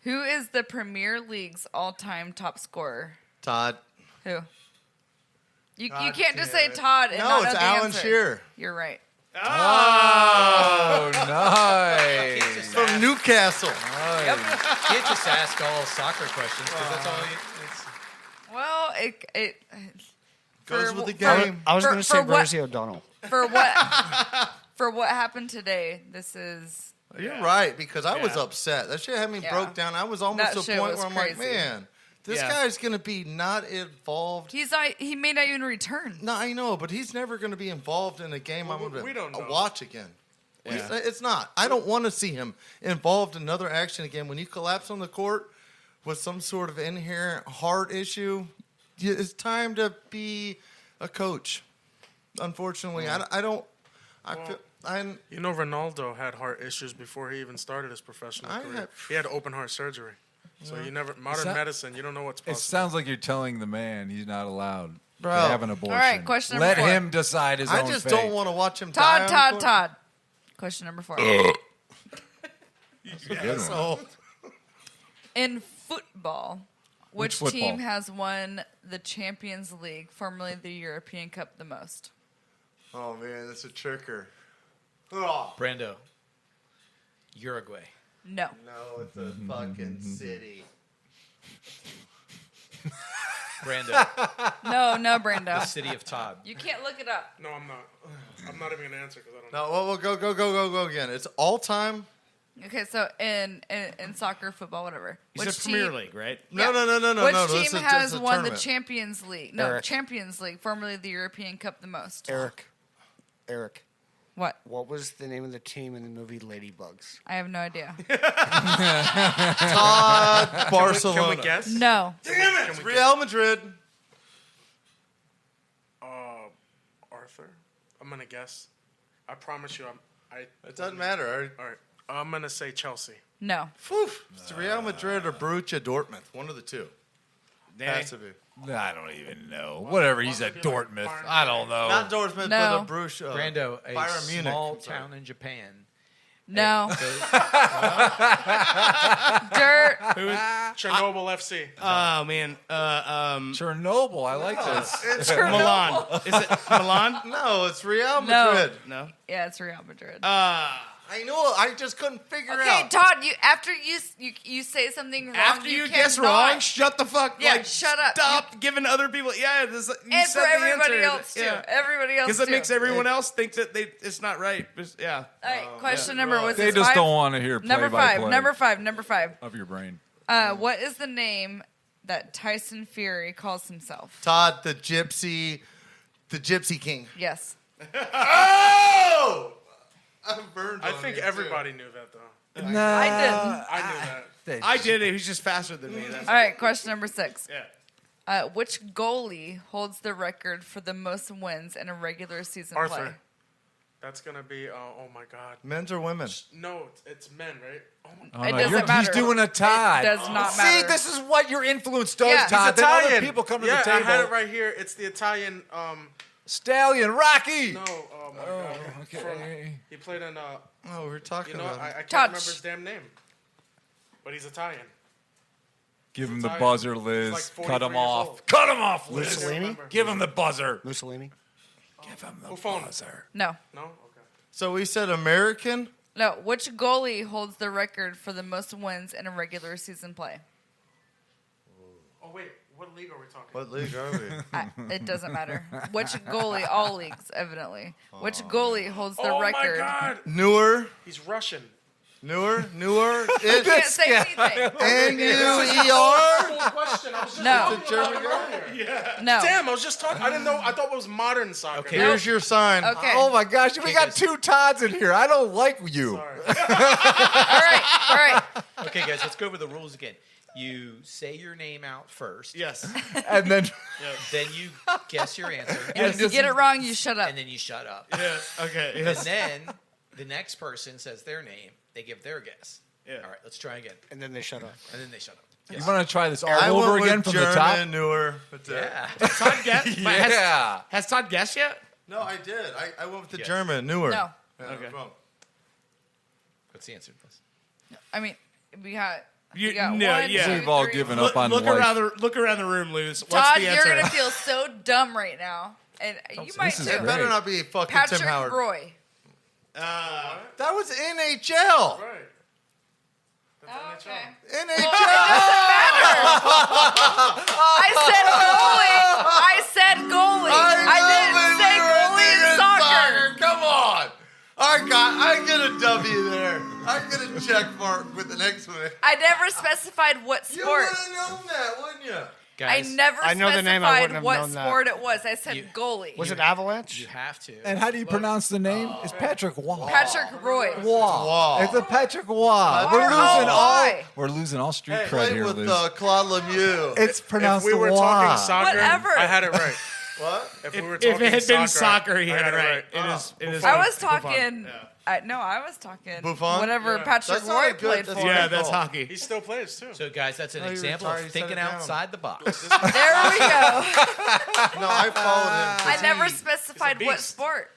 F: Who is the Premier League's all-time top scorer?
E: Todd.
F: Who? You
E: God
F: can't just
E: damn
F: say
E: it.
F: Todd and
E: No,
F: not know
E: it's
F: the
E: Alan
F: answer.
E: Shearer.
F: You're right.
C: Oh, nice.
E: From Newcastle.
D: You can't just ask all soccer questions because that's all it's.
F: Well, it
E: Goes
F: for-
E: with the
F: for-
E: game.
B: I was
F: For-
B: going to say
F: for what-
B: Rosie O'Donnell.
F: for what happened today. This is
E: You're right, because I was
H: Yeah.
E: upset. That shit had me
F: Yeah.
E: broke down. I was almost
F: That
E: to a
F: shit
E: point
F: was
E: where I'm like,
F: crazy.
E: man, this
H: Yeah.
E: guy's going to be not involved.
F: he may not even return.
E: No, I know, but he's never going to be involved in a game
G: Well,
E: I'm going
G: we don't
E: to
G: know.
E: watch again.
H: Yeah.
E: It's not. I don't want to see him involved in another action again. When you collapse on the court with some sort of inherent heart issue, it's time to be a coach. Unfortunately, I don't. I feel.
G: You know, Ronaldo had heart issues before he even started his professional career. He had open heart surgery. So you never modern medicine. You don't know what's
C: It
G: possible.
C: sounds like you're telling the man he's not allowed
E: Bro.
C: to have an abortion.
F: All right, question number
C: Let
F: 4.
C: him decide his
E: I
C: own
E: just
C: fate.
E: don't want to watch him die.
F: Todd. Question number 4.
C: That's a good one.
E: So
F: In football, which
C: football?
F: team has won the Champions League, formerly the European Cup, the most?
E: oh man, that's a tricker. Oh.
D: Brando. Uruguay.
F: No.
E: No, it's a fucking city.
D: Brando.
F: No,
D: The
F: Brando.
D: city of Todd.
F: You can't look it up.
G: No, I'm not. I'm not even gonna answer because I don't know.
E: No, well, go again. It's all time.
F: Okay, so in soccer, football, whatever.
H: You said Premier League, right?
E: No.
F: Which
E: This
F: team
E: is
F: has
E: just a
F: won the
E: tournament.
F: Champions League? No,
B: Eric.
F: Champions League, formerly the European Cup, the most.
B: Eric.
F: What?
B: What was the name of the team in the movie Ladybugs?
F: I have no idea.
E: Todd, Barcelona.
G: Can we guess?
F: No.
E: Damn it! It's Real Madrid.
G: Arthur. I'm gonna guess. I promise you,
E: It doesn't matter.
G: All right. I'm gonna say Chelsea.
F: No.
E: It's Real Madrid or Borussia Dortmund. One of the two.
H: Danny?
E: Has to be.
C: I don't even know. Whatever. He's at Dortmund. I don't know.
E: Not Dortmund,
F: No.
E: but a Borussia.
D: Brando, a
E: Bayern Munich.
D: small
E: I'm sorry.
D: town in Japan.
F: No.
D: Goes-
F: Dirt.
G: Chernobyl FC.
H: Oh man.
C: Chernobyl. I like this.
E: It's
H: Milan. Is it Milan?
E: No, it's Real
F: No.
E: Madrid.
H: No.
F: Yeah, it's Real Madrid.
E: I know. I just couldn't figure
F: Okay,
E: out.
F: Todd. After you say something wrong,
H: After you guess
F: cannot-
H: wrong, shut the fuck.
F: Yeah,
H: like,
F: shut up.
H: Stop giving other people. Yeah, this, you
F: And
H: said
F: for
H: the
F: everybody
H: answer.
F: else too. Everybody else
H: Because
F: too.
H: it makes everyone else think that it's not right. Yeah.
F: All right, question number. Was
C: They
F: this
C: just
F: 5?
C: don't want to hear
F: Number
C: play-by-play
F: Number five.
C: of your brain.
F: What is the name that Tyson Fury calls himself?
E: Todd, the Gypsy King.
F: Yes.
E: Oh! I'm burned.
G: I
E: on
G: think
E: you, too.
G: everybody knew that though.
F: I didn't.
G: I knew that.
H: I did it. He's just faster than me. That's
F: All right, question number 6.
H: Yeah.
F: Which goalie holds the record for the most wins in a regular season
G: Arthur.
F: play?
G: That's gonna be. Oh my God.
E: Men's or women?
G: No, it's men, right? Oh my
C: Oh,
F: It
C: no,
F: doesn't matter.
C: He's doing a Todd.
F: It does not
C: See,
F: matter.
C: this is what your influence does,
F: Yeah. He's
C: Todd. Then other
G: Italian.
C: people come to
G: yeah,
C: the table.
G: I had it right here. It's the Italian.
C: Stallion, Rocky.
G: No. Oh my God.
C: Okay.
G: He played in.
E: Oh, we're talking
G: You know,
E: about.
G: I can't
F: Touch.
G: remember his damn name. But he's Italian.
C: Give him the
G: Italian.
C: buzzer,
G: He's
C: Liz.
G: like 43
C: Cut him
G: years
C: off.
G: old.
C: Cut him off, Liz.
B: Mussolini?
C: Give him the buzzer.
B: Mussolini?
C: Give him the
G: Buffon.
C: buzzer.
F: No.
G: No. Okay.
E: So we said American.
F: No. Which goalie holds the record for the most wins in a regular season play?
G: Oh wait, what league are we talking?
E: What league are we?
F: It doesn't matter. Which goalie? All leagues, evidently. Which goalie holds the
G: Oh
F: record?
G: my God.
E: Newer.
G: He's Russian.
E: Newer.
F: Can't say anything.
E: N-U-E-R.
G: Cool question. I was just
F: No.
E: The German guy.
F: No.
G: Damn, I was just talking. I didn't know. I thought it was modern soccer.
D: Okay.
E: Here's your sign.
F: Okay.
C: Oh my gosh, we got
D: guys.
C: 2 Todds in here. I don't like you.
G: Sorry.
F: All right.
D: Okay, guys, let's go over the rules again. You say your name out first.
H: Yes.
C: And then
D: Then you guess your answer.
F: If you get it wrong, you shut up.
D: And then you shut up.
H: Yes. Okay.
D: And
H: Yes.
D: then the next person says their name. They give their guess.
H: Yeah.
D: All right, let's try again.
B: And then they shut up.
D: And then they shut up.
C: You want to try this all
E: I
C: over
E: went
C: again
E: with
C: from
E: German,
C: the top?
E: newer. But,
H: Todd guessed?
C: Yeah.
H: Has Todd guessed yet?
E: No, I did. I went with the
D: Yes.
E: German, newer.
F: No.
E: Yeah,
H: Okay.
E: wrong.
D: What's the answer?
F: I mean, we got
H: You-
F: one,
H: no, yeah.
F: two,
C: We've all
F: three.
C: given up on
H: Look
C: life.
H: around the room, Luz. What's
F: Todd,
H: the
F: you're
H: answer?
F: gonna feel so dumb right now, and you might
C: this is
F: too.
E: It
C: great.
E: better not be fucking
F: Patrick
E: Tim Howard.
F: Roy.
E: That was NHL.
G: Right.
F: Oh, okay.
E: NHL.
F: I said goalie. I said goalie. I didn't say goalie in soccer.
E: Come on. All right, God, I get a W there. I get a check mark with the next one.
F: I never specified what
E: You
F: sport.
E: would have known that, wouldn't you?
F: I never
B: I know the name, I
F: specified
B: wouldn't have
F: what
B: known that.
F: sport it was. I said goalie.
B: Was it Avalanche?
D: You have to.
C: And how do you pronounce the name? It's Patrick Waugh.
F: Patrick Roy.
C: Waugh. It's a Patrick Waugh.
F: R-O-Y.
C: We're losing all street cred
E: Played
C: here,
E: with
C: Liz.
E: Claude Lemieux.
C: It's
G: If
C: pronounced
G: we were
C: Waugh.
G: talking soccer,
F: Whatever.
G: I had it right.
E: What?
G: If we were
H: If
G: talking
H: it had been
G: soccer,
H: soccer, he
G: I
H: had it right.
G: Oh.
H: It is.
F: I was
H: Buffon.
F: talking. I was talking.
E: Buffon?
F: Whatever
G: Yeah.
F: Patrick
E: That's not
F: Roy
E: a good-
F: played
E: that's
F: for.
H: Yeah,
E: Good
H: that's
E: call.
H: hockey.
G: He still plays too.
D: So, guys, that's an
E: Oh, you
D: example
E: retired,
D: of
E: set it
D: thinking
E: down.
D: outside the box.
F: There we go.
E: No, I followed him.
F: I never
G: He's
F: specified
G: a
F: what
G: beast.
F: sport.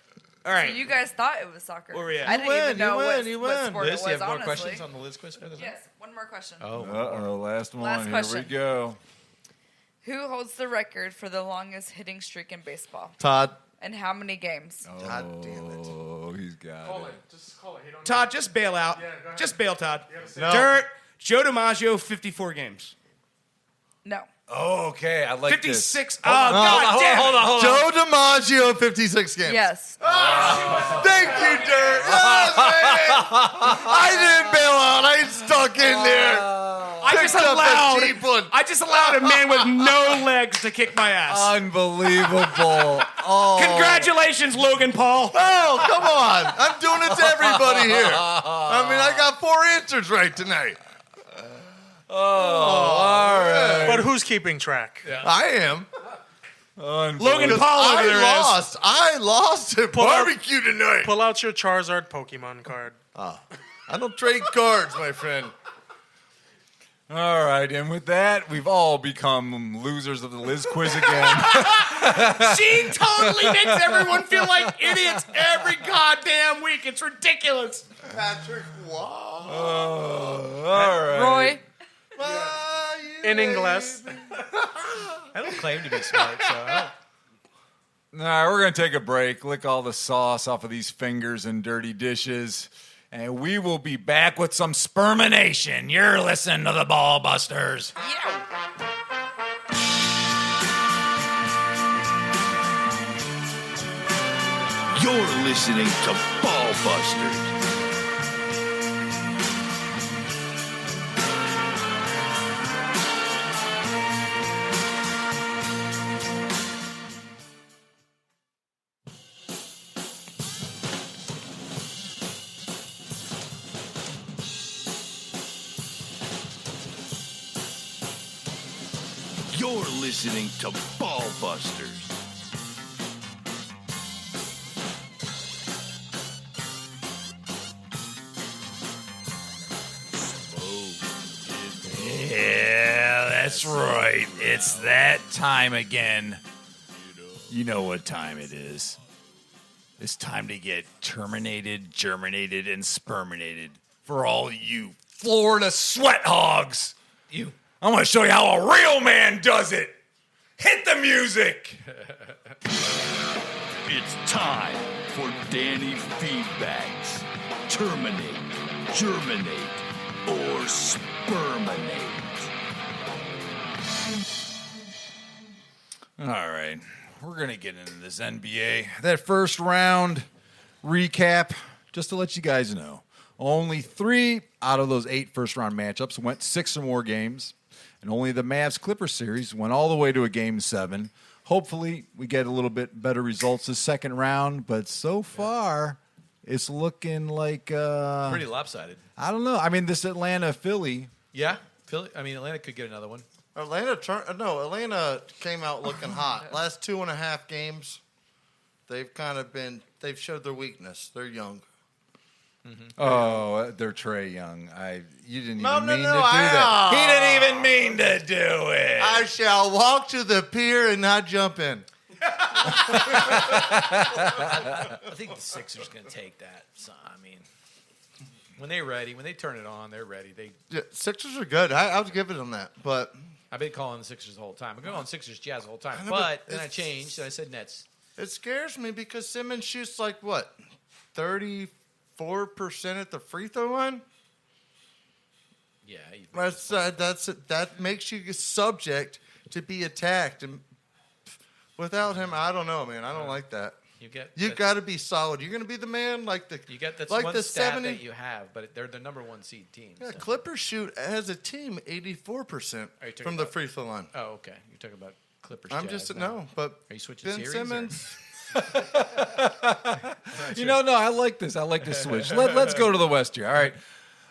H: All right.
F: So you guys thought it was soccer.
H: Where we at?
F: I
H: You
F: didn't
E: win,
F: even know
E: you
F: what,
E: win.
F: what sport
D: Liz,
F: it
D: do you
F: was,
D: have more
F: honestly.
D: questions on the Lizz Quiz?
F: Yes, one more question.
D: Oh.
C: Uh-oh, last one.
F: Last
C: Here
F: question.
C: we go.
F: Who holds the record for the longest hitting streak in baseball?
E: Todd.
F: And how many games?
E: God damn it.
C: Oh, he's got
G: Call
C: it.
G: it. Just call it. He don't
H: Todd, just bail out.
G: Yeah, go ahead.
H: Just bail, Todd.
E: No.
H: Dirt. Joe DiMaggio, 54 games.
F: No.
C: Oh, okay. I like
H: 56.
C: this.
H: Oh, God damn it.
C: Hold on.
E: Joe DiMaggio, 56 games.
F: Yes.
E: Thank you, Dirt. Yes, man. I didn't bail out. I stuck in there.
H: I just allowed a man with no legs to kick my ass.
C: Unbelievable. Oh.
H: Congratulations, Logan Paul.
E: Oh, come on. I'm doing it to everybody here. I mean, I got 4 answers right tonight.
C: All right.
G: But who's keeping track?
E: I am.
H: Logan Paul over there is.
E: I lost at barbecue tonight.
G: Pull out your Charizard Pokemon card.
E: I don't trade cards, my friend.
C: All right, and with that, we've all become losers of the Lizz Quiz again.
H: She totally makes everyone feel like idiots every goddamn week. It's ridiculous.
E: Patrick, wow.
C: All right.
F: Roy.
G: In English.
D: I don't claim to be smart, so I don't.
C: All right, we're going to take a break, lick all the sauce off of these fingers and dirty dishes, and we will be back with some spermination. You're listening to the Ball Busters.
A: You're listening to Ball Busters. You're listening to Ball Busters.
C: Yeah, that's right. It's that time again. You know what time it is. It's time to get terminated, germinated, and sperminated for all you Florida sweat hogs. I'm going to show you how a real man does it. Hit the music.
A: It's time for Danny Feedbacks. Terminate, germinate, or sperminate.
C: All right. We're going to get into this NBA. That first round recap, just to let you guys know, only 3 out of those 8 first-round matchups went 6 or more games, and only the Mavs-Clippers series went all the way to a Game 7. Hopefully, we get a little bit better results this second round, but so far, it's looking like...
D: Pretty lopsided.
C: I don't know. I mean, this Atlanta-Philly...
D: Yeah. Philly. I mean, Atlanta could get another one.
E: Atlanta came out looking hot. Last 2.5 games, they've showed their weakness. They're young.
C: Oh, they're Trae Young. You didn't
E: No,
C: even
E: no,
C: mean
E: no,
C: to do that.
E: I-
C: He didn't even mean to do it.
E: I shall walk to the pier and not jump in.
D: I think the Sixers going to take that. So, I mean, when they turn it on, they're ready.
E: Yeah, Sixers are good. I would give it them that. But
D: I've been calling the Sixers the whole time. I've been calling Sixers Jazz the whole time.
E: know,
D: But
E: but
D: then I
E: it's-
D: changed and I said Nets.
E: it scares me because Simmons shoots like, what, 34% at the free throw line?
D: Yeah.
E: That makes you subject to be attacked. And without him, I don't know, man. I don't like that. You got to be solid. You're going to be the man like the
D: You get that's
E: like
D: one
E: the
D: stat
E: 70.
D: that you have, but they're the number 1 seed team.
E: Yeah,
D: so.
E: Clippers shoot as a team 84%
D: Are you talking
E: from the
D: about-
E: free throw line.
D: Oh, okay. You're talking about Clippers.
E: I'm
D: Jazz
E: just
D: now.
E: no, but
D: Are you switching
E: Ben
D: series,
E: Simmons.
C: No, I like this. I like this switch. Let's go to the West here. All right.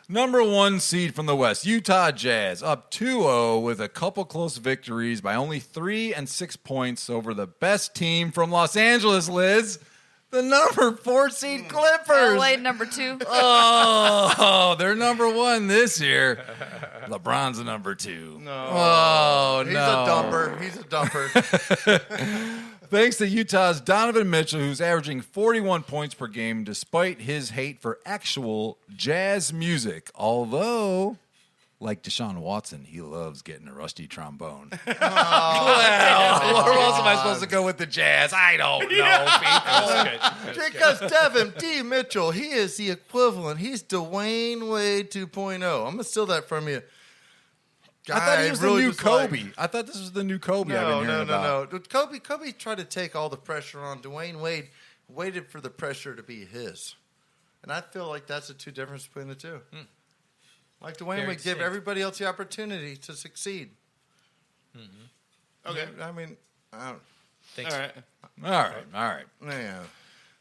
C: Number 1 seed from the West, Utah Jazz, up 2-0 with a couple close victories by only 3 and 6 points over the best team from Los Angeles, Liz. The number 4 seed Clippers.
F: LA number 2.
C: Oh, they're number 1 this year. LeBron's the number 2.
E: No.
C: Oh,
E: He's
C: no.
E: a dumper. He's a dumper.
C: Thanks to Utah's Donovan Mitchell, who's averaging 41 points per game despite his hate for actual jazz music. Although, like Deshaun Watson, he loves getting a rusty trombone. Well, where else am I supposed to go with the jazz? I don't know, people.
E: Because Devin D. Mitchell, he is the equivalent. He's Dwayne Wade 2.0. I'm going to steal that from you.
C: I thought he was
E: really
C: the new
E: just like-
C: Kobe. I thought this was the new Kobe I've been hearing about.
E: No. Kobe tried to take all the pressure on. Dwayne Wade waited for the pressure to be his. And I feel like that's the two difference between the two. Like Dwayne
D: Very
E: would give
D: distinct.
E: everybody else the opportunity to succeed.
H: Okay.
E: I mean, I don't.
D: Thanks.
H: All right.
C: All right.
E: Yeah.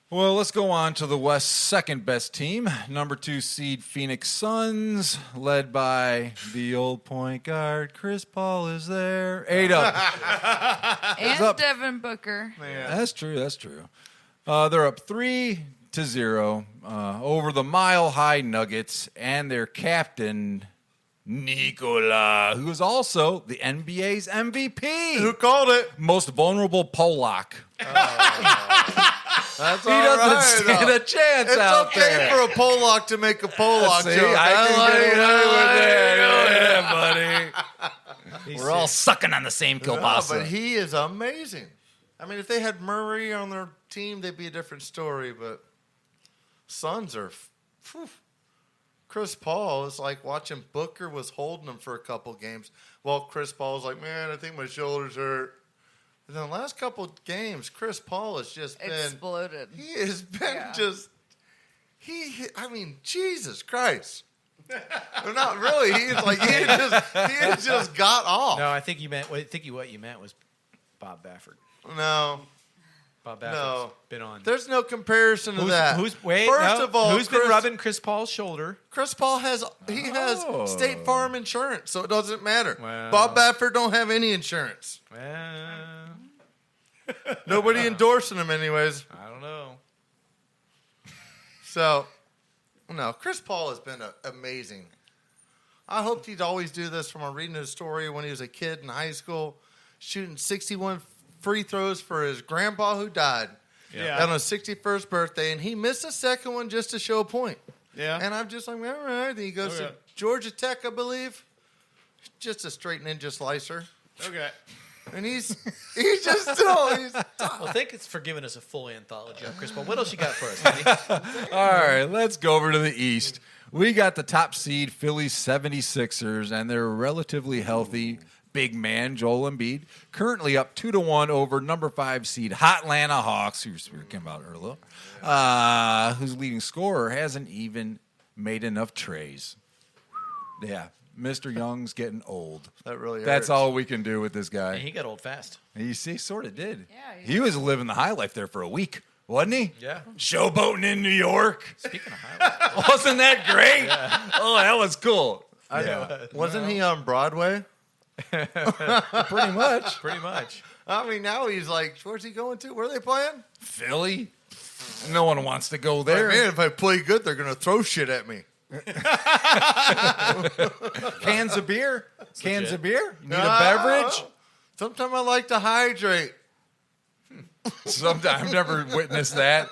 C: Well, let's go on to the West's second best team, number 2 seed Phoenix Suns, led by the old point guard. Chris Paul is there. 8 up.
F: And
C: up?
F: Devin Booker.
C: That's true. They're up 3-0 over the Mile High Nuggets and their captain, Nikola, who is also the NBA's MVP.
E: Who called it?
C: Most vulnerable Polak.
E: That's
C: He doesn't stand a chance
E: It's
C: out
E: okay
C: there.
E: for a Pollock to make a Pollock
C: See,
E: joke.
C: I can get away with
E: it.
C: that, buddy. We're all sucking on the same
E: No,
C: kielbasa.
E: but he is amazing. I mean, if they had Murray on their team, they'd be a different story. But Suns are. Phew. Chris Paul is like watching Booker was holding him for a couple games. Well, Chris Paul's like, man, I think my shoulders hurt. And then the last couple games, Chris Paul has just been
F: Exploded.
E: He has been
F: Yeah.
E: just. I mean, Jesus Christ. Well, not really. He had just got off.
D: No, I think you meant. What you meant was Bob Baffert.
E: No.
D: Bob Baffert's
E: No.
D: been on.
E: There's no comparison to that.
D: First
E: of all,
D: who's been rubbing Chris Paul's shoulder?
E: Chris Paul has State Farm insurance, so it doesn't matter.
D: Well.
E: Bob Baffert don't have any insurance.
D: Well,
E: Nobody endorsing him, anyways.
D: I don't know.
E: So, no, Chris Paul has been amazing. I hoped he'd always do this from reading his story when he was a kid in high school, shooting 61 free throws for his grandpa who died on his 61st birthday, and he missed a second one just to show a point.
H: Yeah.
E: And I'm just like, all right. Then he goes to Georgia Tech, I believe. Just a straight ninja slicer.
H: Okay.
E: And he's just still.
D: Well, thanks for giving us a full anthology of Chris Paul. What else you got for us, buddy?
C: All right, let's go over to the East. We got the top seed Philly 76ers and their relatively healthy big man, Joel Embiid, currently up 2-1 over number 5 seed Hotlanta Hawks, who we were speaking about earlier, whose leading scorer hasn't even made enough trays. Yeah, Mr. Young's getting old.
E: That really hurts.
C: That's all we can do with this guy.
D: And he got old fast.
C: You see, sort of did.
F: Yeah,
C: he was living the high life there for a week, wasn't he?
D: Yeah.
C: Showboating in New York.
D: Speaking of highlights,
C: Wasn't that great? Oh, that was cool.
E: Wasn't he on Broadway?
C: Pretty much.
D: pretty much.
E: I mean, now he's like, where's he going to? Where are they playing?
C: Philly. No one wants to go there.
E: Man, if I play good, they're going to throw shit at me.
C: Cans of beer? Cans of beer? You need a
E: No.
C: beverage?
E: Sometimes I like to hydrate.
C: Sometimes I've never witnessed that.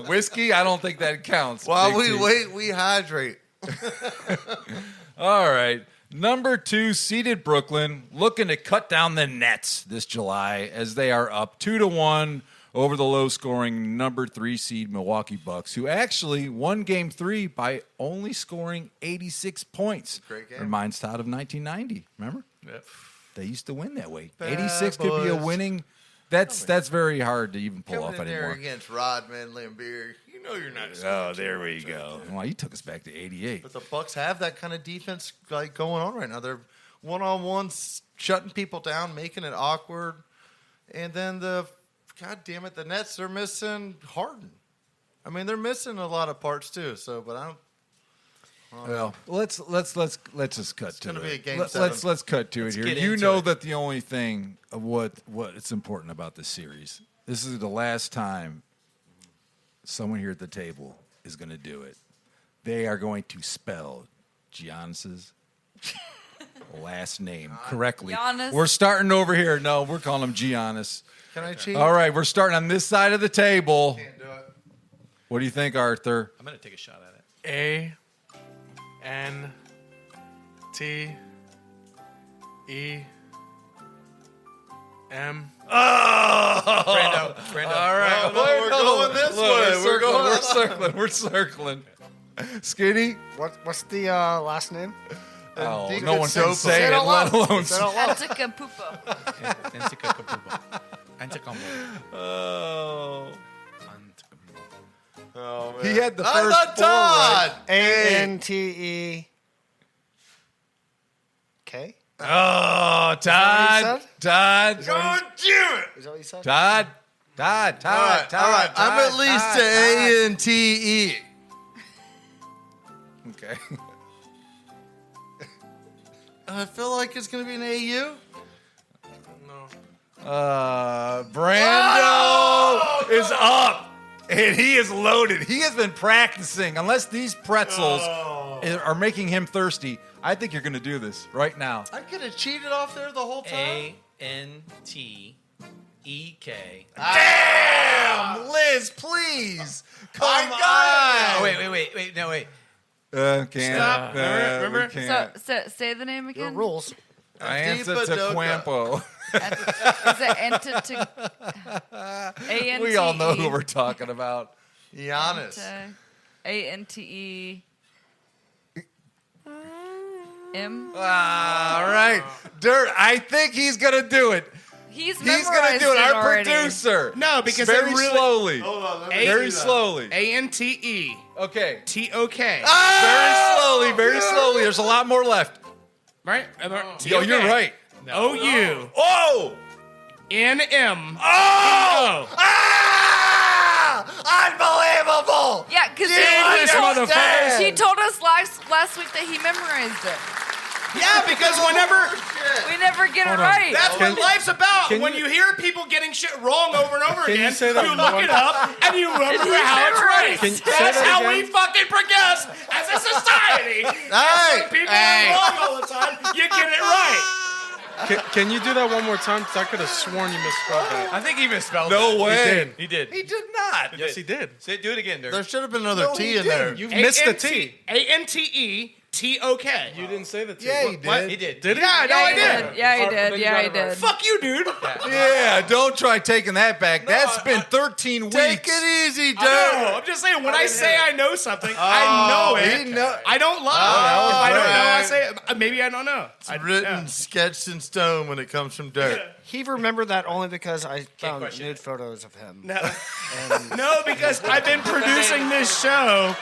C: Whiskey? I don't think that counts.
E: While
C: Big
E: we
C: T.
E: wait, we hydrate.
C: All right. Number 2, seeded Brooklyn, looking to cut down the Nets this July as they are up 2-1 over the low-scoring number 3 seed Milwaukee Bucks, who actually won Game 3 by only scoring 86 points.
E: Great game.
C: Reminds Todd of 1990. Remember?
D: Yep.
C: They used to win that way.
E: Bad
C: 86 could be a
E: boys.
C: winning. That's very hard to even pull
E: Coming
C: off
E: in there
C: anymore.
E: against Rodman, Lambeer. You know you're not.
C: Oh, there we go. Well, you took us back to 88.
E: But the Bucks have that kind of defense like going on right now. They're one-on-ones, shutting people down, making it awkward. And then God damn it, the Nets, they're missing Harden. I mean, they're missing a lot of parts too. So, but I don't.
C: Well, let's just cut to
E: gonna
C: it.
E: be a game
C: let's
E: 7.
C: let's cut to it here.
D: get
C: You
D: into
C: know
D: it.
C: that the only thing of what it's important about this series. This is the last time someone here at the table is going to do it. They are going to spell Giannis's last name correctly.
F: Giannis.
C: We're starting over here. No, we're calling him Giannis.
E: Can I cheat?
C: All right, we're starting on this side of the table.
E: Can't do it.
C: What do you think, Arthur?
D: I'm going to take a shot at it.
G: A-N-T-E-M.
D: Brando.
C: All right,
E: No, we're going this way. We're going.
C: We're circling. We're circling. Skinny.
B: What's the last name?
C: Oh,
E: Deacon
C: no one can
E: Sopa.
C: say it, let alone.
B: Say it out loud.
F: Antikapupo.
C: Oh,
E: Oh, man.
C: he had the
E: I
C: first
E: thought
C: four right.
E: Todd.
B: A-N-T-E-K?
C: Oh,
B: that what you
C: Todd,
B: said?
C: Todd,
E: God damn it.
B: Is that what you said?
C: Todd.
E: All right. I'm at least to A-N-T-E.
C: Okay.
E: I feel like it's going to be an A-U.
G: No.
C: Brando is up, and he is loaded. He has been practicing. Unless these pretzels are making him thirsty, I think you're going to do this right now.
E: I could have cheated off there the whole time.
D: A-N-T-E-K.
C: Damn, Liz, please. Come on.
D: Oh, wait. No, wait.
C: Can't.
G: Stop. Remember?
C: We can't.
F: So say the name
B: Your
F: again.
B: rules.
C: I answer
E: Antipadoca.
C: to Quampo.
F: Is it A-N-T-E?
C: We all know who we're talking about.
E: Giannis.
F: A-N-T-E. M.
C: All right. Dirt, I think he's going to do it.
F: He's
C: He's going to
F: memorized
C: do it. Our
F: already.
C: producer.
H: No, because
C: very
H: it really-
C: slowly.
E: Hold on. Let me
C: Very
E: see that.
C: slowly.
H: A-N-T-E-T-O-K.
C: Okay. Very slowly. Very slowly. There's a lot more left.
H: Right?
C: Yo, you're right.
H: O-U.
C: Oh!
H: N-M.
C: Oh! Ah! Unbelievable!
F: Yeah, because
H: English, motherfuckers.
F: he told us last week that he memorized it.
H: Yeah, because whenever...
F: We never get it right.
H: That's what life's about.
D: Can
H: When
D: you-
H: you hear people getting shit wrong over and over
D: Can you
H: again,
D: say that
H: you
D: one
H: look
D: more
H: it up and you remember how it's right.
D: Can you say
H: That's
D: that
H: how
D: again?
H: we fucking progress as a society.
E: Hey,
H: When people are wrong all the time, you get it right.
G: Can you do that one more time? Because I could have sworn you misspelled that.
D: I think he misspelled
C: No
D: it.
C: way.
D: He did.
C: He did not.
G: Yes, he did.
D: Say, do it again, Dirk.
E: There should have been another
C: No,
E: T
C: he
E: in there.
C: didn't.
D: You missed the T.
H: A-N-T-E-T-O-K.
G: You didn't say the T.
C: Yeah, he
H: What?
C: did.
D: He did.
G: Did he?
H: Yeah, no, I did.
F: Yeah, he
G: Then
F: did.
G: you
F: Yeah,
G: got
F: he
G: it right.
F: did.
H: Fuck you, dude.
C: Yeah, don't try taking that back. That's been 13 weeks.
E: Take it easy,
H: No,
E: Dirk.
H: I'm just saying, when I say I know something, I know it.
C: he know-
H: I don't lie.
E: Oh,
H: if I don't know, I
E: alright.
H: say it. Maybe I don't know.
E: It's written, sketched in stone when it comes from Dirk.
B: He remembered that only because I found
D: question
B: nude photos of him.
H: No, because I've been producing this show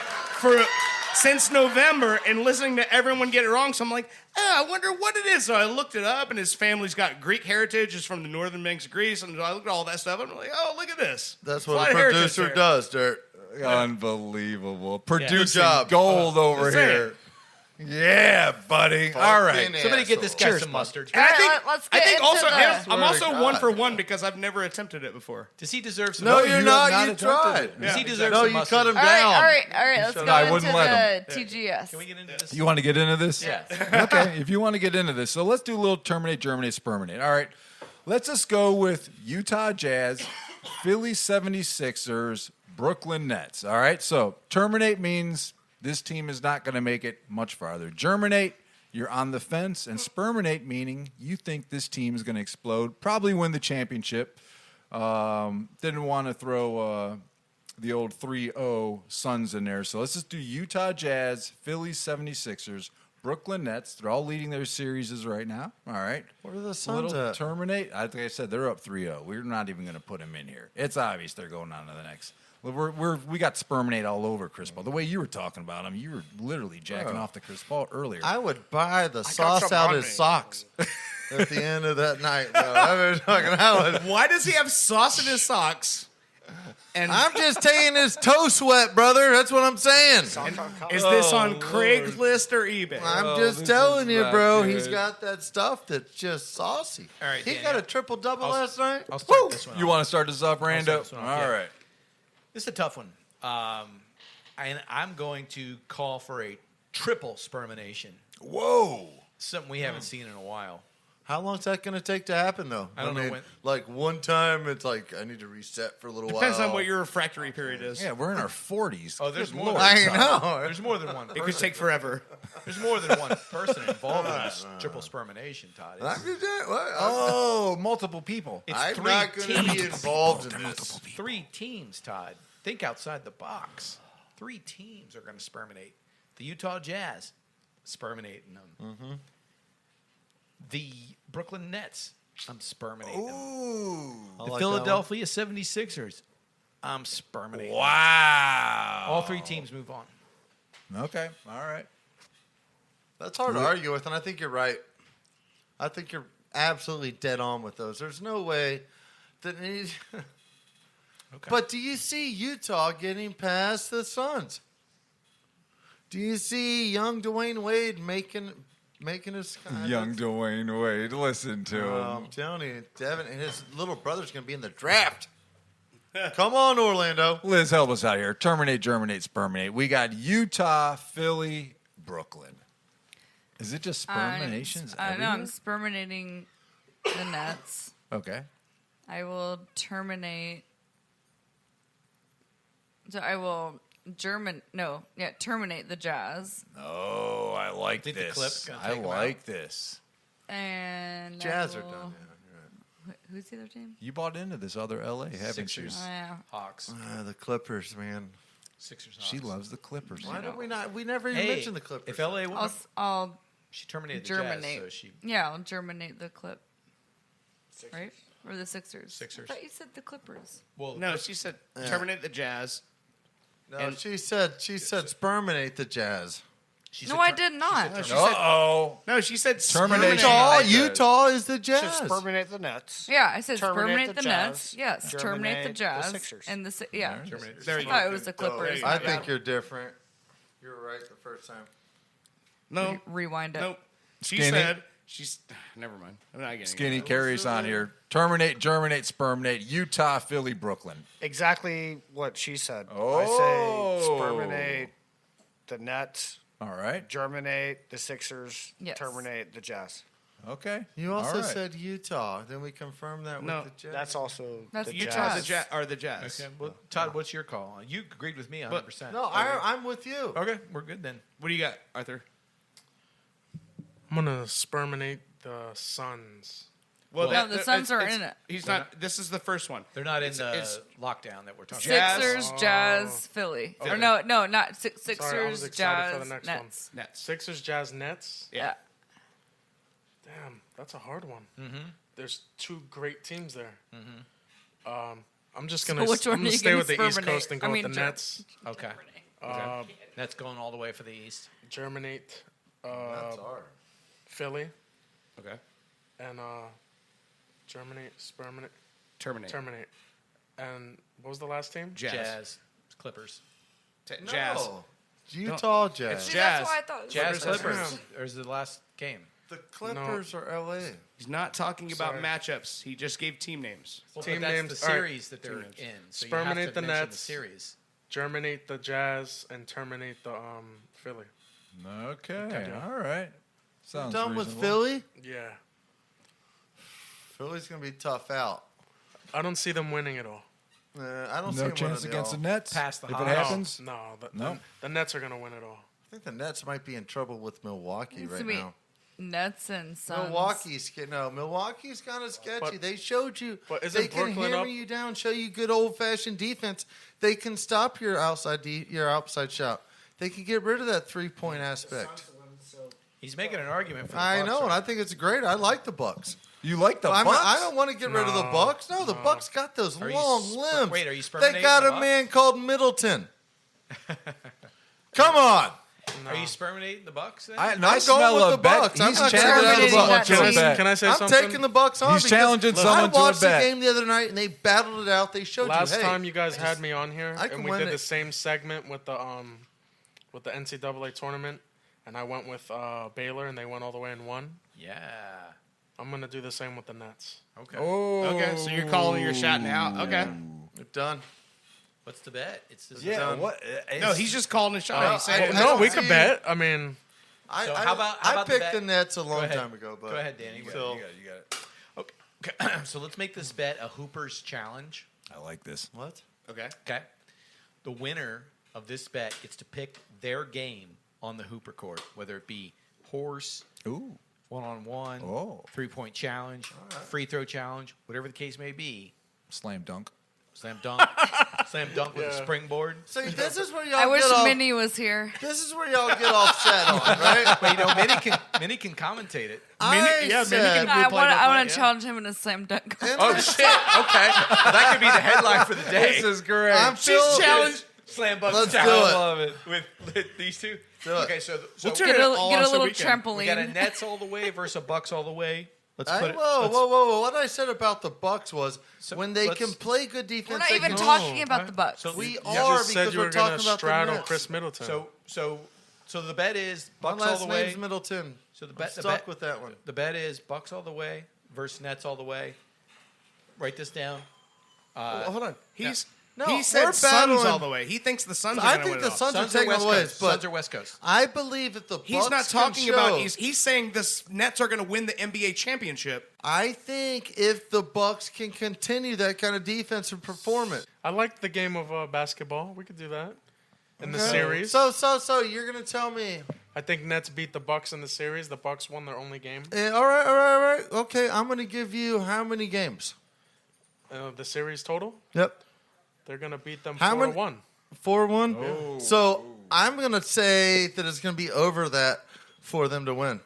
H: since November and listening to everyone get it wrong. So I'm like, I wonder what it is. So I looked it up, and his family's got Greek heritage. It's from the northern banks of Greece. And I looked at all that stuff. And I'm like, oh, look at this.
E: That's
H: It's
E: what
H: lot
E: a
H: of heritage
E: producer
H: there.
E: does, Dirk.
C: Unbelievable. Producing
E: job.
C: gold over
H: Just saying.
C: here. Yeah, buddy. All right.
E: Fucking
D: Somebody get this guy
E: asshole.
D: some mustard.
H: And I think,
F: let's
H: I
F: get
H: think
F: into
H: also
F: the-
H: I'm
E: Swear
H: also
E: to
H: 1
E: God.
H: for 1 because I've never attempted it before.
D: Does he deserve some?
E: No,
C: you
E: you're
C: have
E: not.
C: not
E: You
C: attempted
E: tried.
C: it.
D: Does he deserve
E: No,
D: some
E: you
D: mustard?
E: cut him
F: All
E: down.
F: right. Let's
E: shut
F: go
C: up. I
F: into
C: wouldn't let
F: the TGS.
D: Can we get into this?
C: You want to get into this?
D: Yeah.
C: Okay, if you want to get into this. So let's do a little terminate, germinate, sperminate. All right. Let's just go with Utah Jazz, Philly 76ers, Brooklyn Nets. All right. So terminate means this team is not going to make it much farther. Germinate, you're on the fence. And sperminate, meaning you think this team is going to explode, probably win the championship. Didn't want to throw the old 3-0 Suns in there. So let's just do Utah Jazz, Philly 76ers, Brooklyn Nets. They're all leading their series right now. All right.
E: Where are the
C: A
E: Suns
C: little
E: at?
C: terminate. I think I said they're up 3-0. We're not even going to put them in here. It's obvious they're going on to the next. We got sperminate all over Chris Paul. The way you were talking about him, you were literally jacking off to Chris Paul earlier.
E: I would buy the
B: got
E: sauce
B: some
E: out
B: on
E: his
B: me.
E: socks at the end of that night, bro. I was talking. I would.
H: Why does he have sauce in his socks? And
E: I'm just taking his toe sweat, brother. That's what I'm saying.
H: is this on Craigslist or eBay?
E: I'm
C: this
E: just telling
C: is
E: you,
C: not
E: bro.
C: good.
E: He's got that stuff that's just saucy.
D: All right,
E: he
D: Danny,
E: got a triple double last night.
D: I'll start this one.
C: You
D: off.
C: want to start this off, Rando?
D: start this one off,
C: All
D: yeah.
C: right.
D: This is a tough one. And I'm going to call for a triple spermination.
C: Whoa.
D: Something we haven't seen in a while.
E: How long's that going to take to happen, though?
D: I don't know when-
E: Like one time, it's like I need to reset for a little
H: Depends
E: while.
H: on what your refractory period is.
C: Yeah, we're in our 40s.
D: Oh, there's
C: Good
D: more.
C: Lord,
E: I
C: Todd.
E: know.
D: There's more than one
H: It could
D: person.
H: take forever.
D: There's more than one person involved in this triple spermination, Todd.
E: I'm
D: It's,
E: just saying, what?
C: Oh, multiple people.
D: it's
E: I'm
D: three
E: not going to be
D: teams.
E: involved in this.
D: 3 teams, Todd. Think outside the box. 3 teams are going to sperminate. The Utah Jazz, sperminating them.
E: Mm-hmm.
D: The Brooklyn Nets, I'm sperminating them.
C: Ooh.
E: I
D: The
E: like
D: Philadelphia 76ers, I'm sperminating them.
C: Wow.
D: All 3 teams move on.
C: Okay. All right.
E: That's hard to argue with, and I think you're right. I think you're absolutely dead on with those. There's no way that any.
D: Okay.
E: But do you see Utah getting past the Suns? Do you see young Dwayne Wade making his
C: Young Dwayne Wade. Listen to him.
E: I'm telling you, Devin and his little brother's going to be in the draft. Come on, Orlando.
C: Liz, help us out here. Terminate, germinate, sperminate. We got Utah, Philly, Brooklyn. Is it just sperminations?
F: I know I'm
C: everywhere?
F: sperminating the Nets.
C: Okay.
F: I will terminate. So I will terminate the Jazz.
C: Oh, I like
D: Think the
C: this.
D: Clips gonna
C: I
D: take 'em
C: like this.
F: And
E: Jazz
F: I
E: are
F: will-
E: done.
F: Who's the other team?
C: You bought into this other LA, haven't
D: Sixers.
F: Oh, yeah.
D: Hawks.
E: The Clippers, man.
D: Sixers.
C: you? She
D: Hawks.
C: loves the Clippers.
E: Why did we not? We never even
D: Hey,
E: mentioned the Clippers.
D: if LA won,
F: I'll
D: she terminated the
F: germinate.
D: Jazz, so she
F: I'll germinate the clip. Right? Or the Sixers.
D: Sixers.
F: I thought you said the Clippers.
D: well
H: No, she said terminate the Jazz.
E: no,
H: and-
E: she said sperminate the Jazz.
D: she
F: No,
D: said
F: I
D: ter-
F: did not.
H: No, she said,
C: Uh-oh.
H: no, she said
C: Termination.
H: sperminate.
E: Utah is the
B: Should
E: Jazz.
B: sperminate the Nets.
F: Yeah, I said
B: Terminate
F: terminate
B: the
F: the Nets.
B: Jazz.
F: Yes, terminate the
B: Germinate the
F: Jazz.
B: Sixers.
F: And yeah.
H: There
F: I
H: you
F: thought
H: go.
F: it was the Clippers.
E: I think you're different. You were right the first time.
H: No,
F: Rewind it.
H: nope. She
C: Skinny.
H: said she's. Never mind. I'm not getting
C: Skinny
H: it.
C: carries on here. Terminate, germinate, sperminate. Utah, Philly, Brooklyn.
B: Exactly what she said.
C: Oh.
B: I say sperminate the Nets,
C: All right.
B: germinate the Sixers,
F: Yes.
B: terminate the Jazz.
C: Okay.
E: You also
C: All right.
E: said Utah. Then we confirmed that
H: No,
E: with the Jazz.
B: That's also
F: That's
B: the
H: Utah
F: Jazz.
H: the Jazz.
D: Okay. Well, Todd, what's your call? You agreed with me 100%.
E: No, I'm with you.
D: Okay, we're good then.
H: What do you got, Arthur? I'm gonna sperminate the Suns. Well,
F: No, the Suns are in it.
H: He's not. This is the first one.
D: They're not in
H: It's-
D: the
H: it's-
D: lockdown that we're talking
H: Jazz-
F: Sixers, Jazz, Philly. Or no, not Sixers,
H: Sorry, I was excited for the
F: Jazz,
H: next
F: Nets.
H: one. Nets.
G: Sixers, Jazz, Nets.
F: Yeah.
G: Damn, that's a hard one. There's 2 great teams there. I'm just
F: So
G: gonna,
F: which one
G: I'm
F: are
G: gonna
F: you
G: stay
F: gonna
G: with the East
F: sperminate?
G: Coast and go
F: I
G: with
F: mean,
G: the Nets.
D: about. Okay. That's going all the way for the East.
G: Germinate
E: That's hard.
G: Philly
H: Okay.
G: and germinate, sperminate,
H: Terminate.
G: terminate. And what was the last team?
H: Jazz.
D: Jazz, Clippers.
H: Jazz.
E: No. Utah Jazz.
H: It's
F: See,
H: Jazz.
F: that's why I thought it was
D: Jazz
H: Clippers.
D: Clippers. Or is the last game?
E: The Clippers are LA.
H: He's not talking about
G: Sorry.
H: matchups. He just gave team names.
D: Well,
G: Team
D: but that's
G: names-
D: the
G: all right.
D: series that they're
H: Team names.
D: in. So you have
G: Sperminate
D: to
G: the
D: mention
G: Nets.
D: the series.
G: Germinate the Jazz and terminate the Philly.
C: Okay. All right. Sounds
E: Done with
C: reasonable.
E: Philly?
G: Yeah.
E: Philly's going to be tough out.
G: I don't see them winning at all.
E: I don't see
C: No
E: them
C: chance
E: winning
C: against the
E: all.
C: Nets.
D: Past the
C: if it
D: Hawks.
C: happens.
G: No,
C: No.
G: the Nets are going to win it all.
E: I think the Nets might be in trouble with Milwaukee
F: It's
E: right
F: gonna be
E: now.
F: Nets and Suns.
E: Milwaukee's kind of sketchy.
G: But-
E: They showed you.
G: but isn't
E: they can
G: Brooklyn
E: hammer
G: up?
E: you down, show you good old fashioned defense. They can stop your outside shot. They can get rid of that 3-point aspect.
D: He's making an argument for the
E: I
D: Bucks
E: know, and
D: right
E: I think it's great. I like the Bucks.
C: You like the
E: I
C: Bucks?
E: don't want to get rid of the
G: No,
E: Bucks. No, the Bucks got those
D: Are you
E: long limbs.
D: wait, are you
E: They
D: sperminating
E: got
D: the
E: a
D: Bucks?
E: man called Middleton. Come on.
G: No.
D: Are you sperminating the Bucks then?
C: I
E: going
C: smell
E: with
C: a
E: the
C: bet.
E: Bucks. I'm
C: He's
E: not taking it out of the
C: challenging
F: Bucks.
C: someone to a
F: Can I-
C: bet.
G: Can I say
E: I'm
G: something?
E: taking the Bucks on.
C: He's
E: because
C: challenging someone
E: I
C: to a
E: watched the
C: bet.
E: game the other night, and they battled it out. They showed
G: Last
E: you, hey,
G: time you guys had me on here,
E: I can
G: and we
E: win
G: did
E: it.
G: the same segment with the NCAA tournament, and I went with Baylor, and they went all the way and won.
D: Yeah.
G: I'm gonna do the same with the Nets.
D: Okay.
C: Oh.
H: Okay, so you're calling your shot now. Okay.
E: They're done.
D: What's the bet? It's the
C: Yeah. What?
H: No, he's just calling a shot. He said,
E: I
G: No,
E: don't
G: we
E: see-
G: could bet. I mean,
E: I,
D: So
E: I,
D: how about
E: I
D: the
E: picked
D: bet?
E: the Nets a
D: Go
E: long
D: ahead.
E: time ago, but
D: Go ahead, Danny.
C: You
E: So-
C: got it.
D: Okay. So let's make this bet a Hooper's challenge.
C: I like this.
E: what?
H: okay.
D: Okay. The winner of this bet gets to pick their game on the Hooper court, whether it be horse,
C: Ooh.
D: one-on-one,
C: Oh.
D: 3-point challenge, free throw challenge, whatever the case may be.
C: Slam dunk.
D: Slam dunk. Slam dunk with a
G: Yeah.
D: springboard.
E: So this is where y'all
F: I wish
E: get off.
F: Minnie was here.
E: This is where y'all get offset on, right?
D: But you know, Minnie can commentate it.
E: I said,
F: I want
H: play,
F: to
H: yeah.
F: challenge him in a slam dunk.
D: Oh shit! Okay, well, that could be the headline for the day.
C: is great.
E: I'm still
D: challenged. Slam bunk
E: Let's do
D: challenge.
E: it.
C: love it.
D: With these two.
E: Do it.
D: Okay, so
H: We'll turn
F: Get
H: it
F: a,
H: all
F: get
H: on
F: a
H: so
F: little
H: we can-
D: we got a
F: trampoline.
D: Nets all the way versus a Bucks all the way. Let's put it.
E: Whoa,
D: let's-
E: whoa, whoa, whoa! What I said about the Bucks was
D: So
E: when they
D: let's-
E: can play good defense.
F: We're not
E: they
F: even
E: can
F: talking about the Bucks.
D: So
E: We
G: you
E: are
G: just said
E: because
G: you
E: we're
G: were gonna
E: talking about the
G: straddle
E: Nets.
G: Chris Middleton.
D: So the bet is
E: My
D: Bucks all
E: last
D: the way.
E: name's Middleton.
D: So the
E: I'm
D: bet
E: stuck with that one.
D: The bet is Bucks all the way versus Nets all the way. Write this down.
E: Well, hold on. No,
H: he
E: we're
H: said Suns
E: battling-
H: all the way. He thinks the Suns are
E: I
H: going to
E: think
H: win
E: the
H: it all.
E: Suns are
D: Suns are
E: taking
D: West
E: the ways,
D: Coast.
E: but
D: Suns are West Coast.
E: I believe that the
H: He's
E: Bucks
H: not
E: can
H: talking about.
E: show-
H: He's saying the Nets are going to win the NBA championship.
E: I think if the Bucks can continue that kind of defensive performance
G: I like the game of basketball. We could do that in the
E: Okay.
G: series.
E: So you're gonna tell me?
G: I think Nets beat the Bucks in the series. The Bucks won their only game.
E: All right. Okay, I'm gonna give you how many games?
G: The series total,
E: Yep,
G: they're gonna beat them
E: How
G: 4-1.
E: 4-1.
C: Oh.
E: So I'm gonna say that it's gonna be over that for them to win.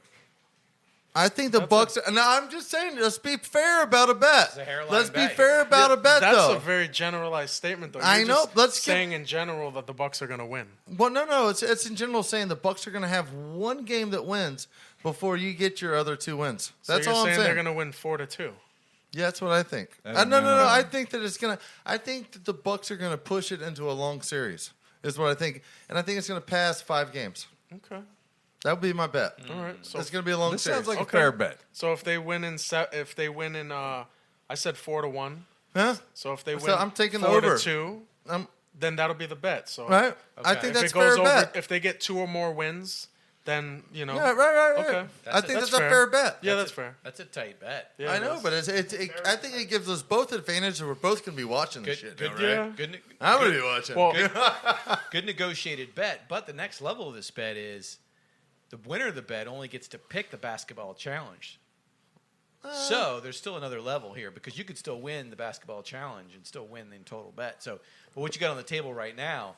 E: I think the Bucks. Now I'm just saying, let's be fair about a bet.
D: a hairline
E: Let's be
D: bet
E: fair
D: here.
E: about a bet,
G: That's
E: though.
G: a very generalized statement, though.
E: I
G: You're
E: know,
G: just
E: let's get-
G: saying in general that the Bucks are gonna win.
E: Well, no. It's in general saying the Bucks are going to have one game that wins before you get your other two wins. That's
G: so you're
E: all I'm
G: saying
E: saying.
G: they're gonna win 4-2.
E: Yeah, that's what I think.
C: That
E: No.
C: ain't
E: I think that it's gonna. I think that the Bucks are going to push it into a long series. Is what I think, and I think it's going to pass 5 games.
G: Okay.
E: That would be my bet.
G: All right. So
E: It's going to be a long
C: This
E: series.
C: sounds like a
G: Okay.
C: fair bet.
G: So if they win in I said 4-1.
E: huh?
G: So if they
E: So
G: win,
E: I'm taking the
G: 4-2,
E: over.
G: then that'll be the bet. So
E: Right? I think
G: if
E: that's
G: it goes
E: fair
G: over,
E: bet.
G: if they get 2 or more wins, then
E: Yeah, right.
G: Okay.
E: I think that's
G: That's
E: a fair bet.
G: Yeah, that's fair.
D: That's a tight bet.
G: Yeah,
E: I
G: it
E: know,
G: is.
E: but I think it gives us both advantage, and we're both going to be watching this shit.
D: Good,
E: now,
D: good,
E: right?
D: good,
E: I'm going to be watching.
G: Well,
D: good negotiated bet. But the next level of this bet is the winner of the bet only gets to pick the basketball challenge. So there's still another level here because you could still win the basketball challenge and still win the total bet. So, but what you got on the table right now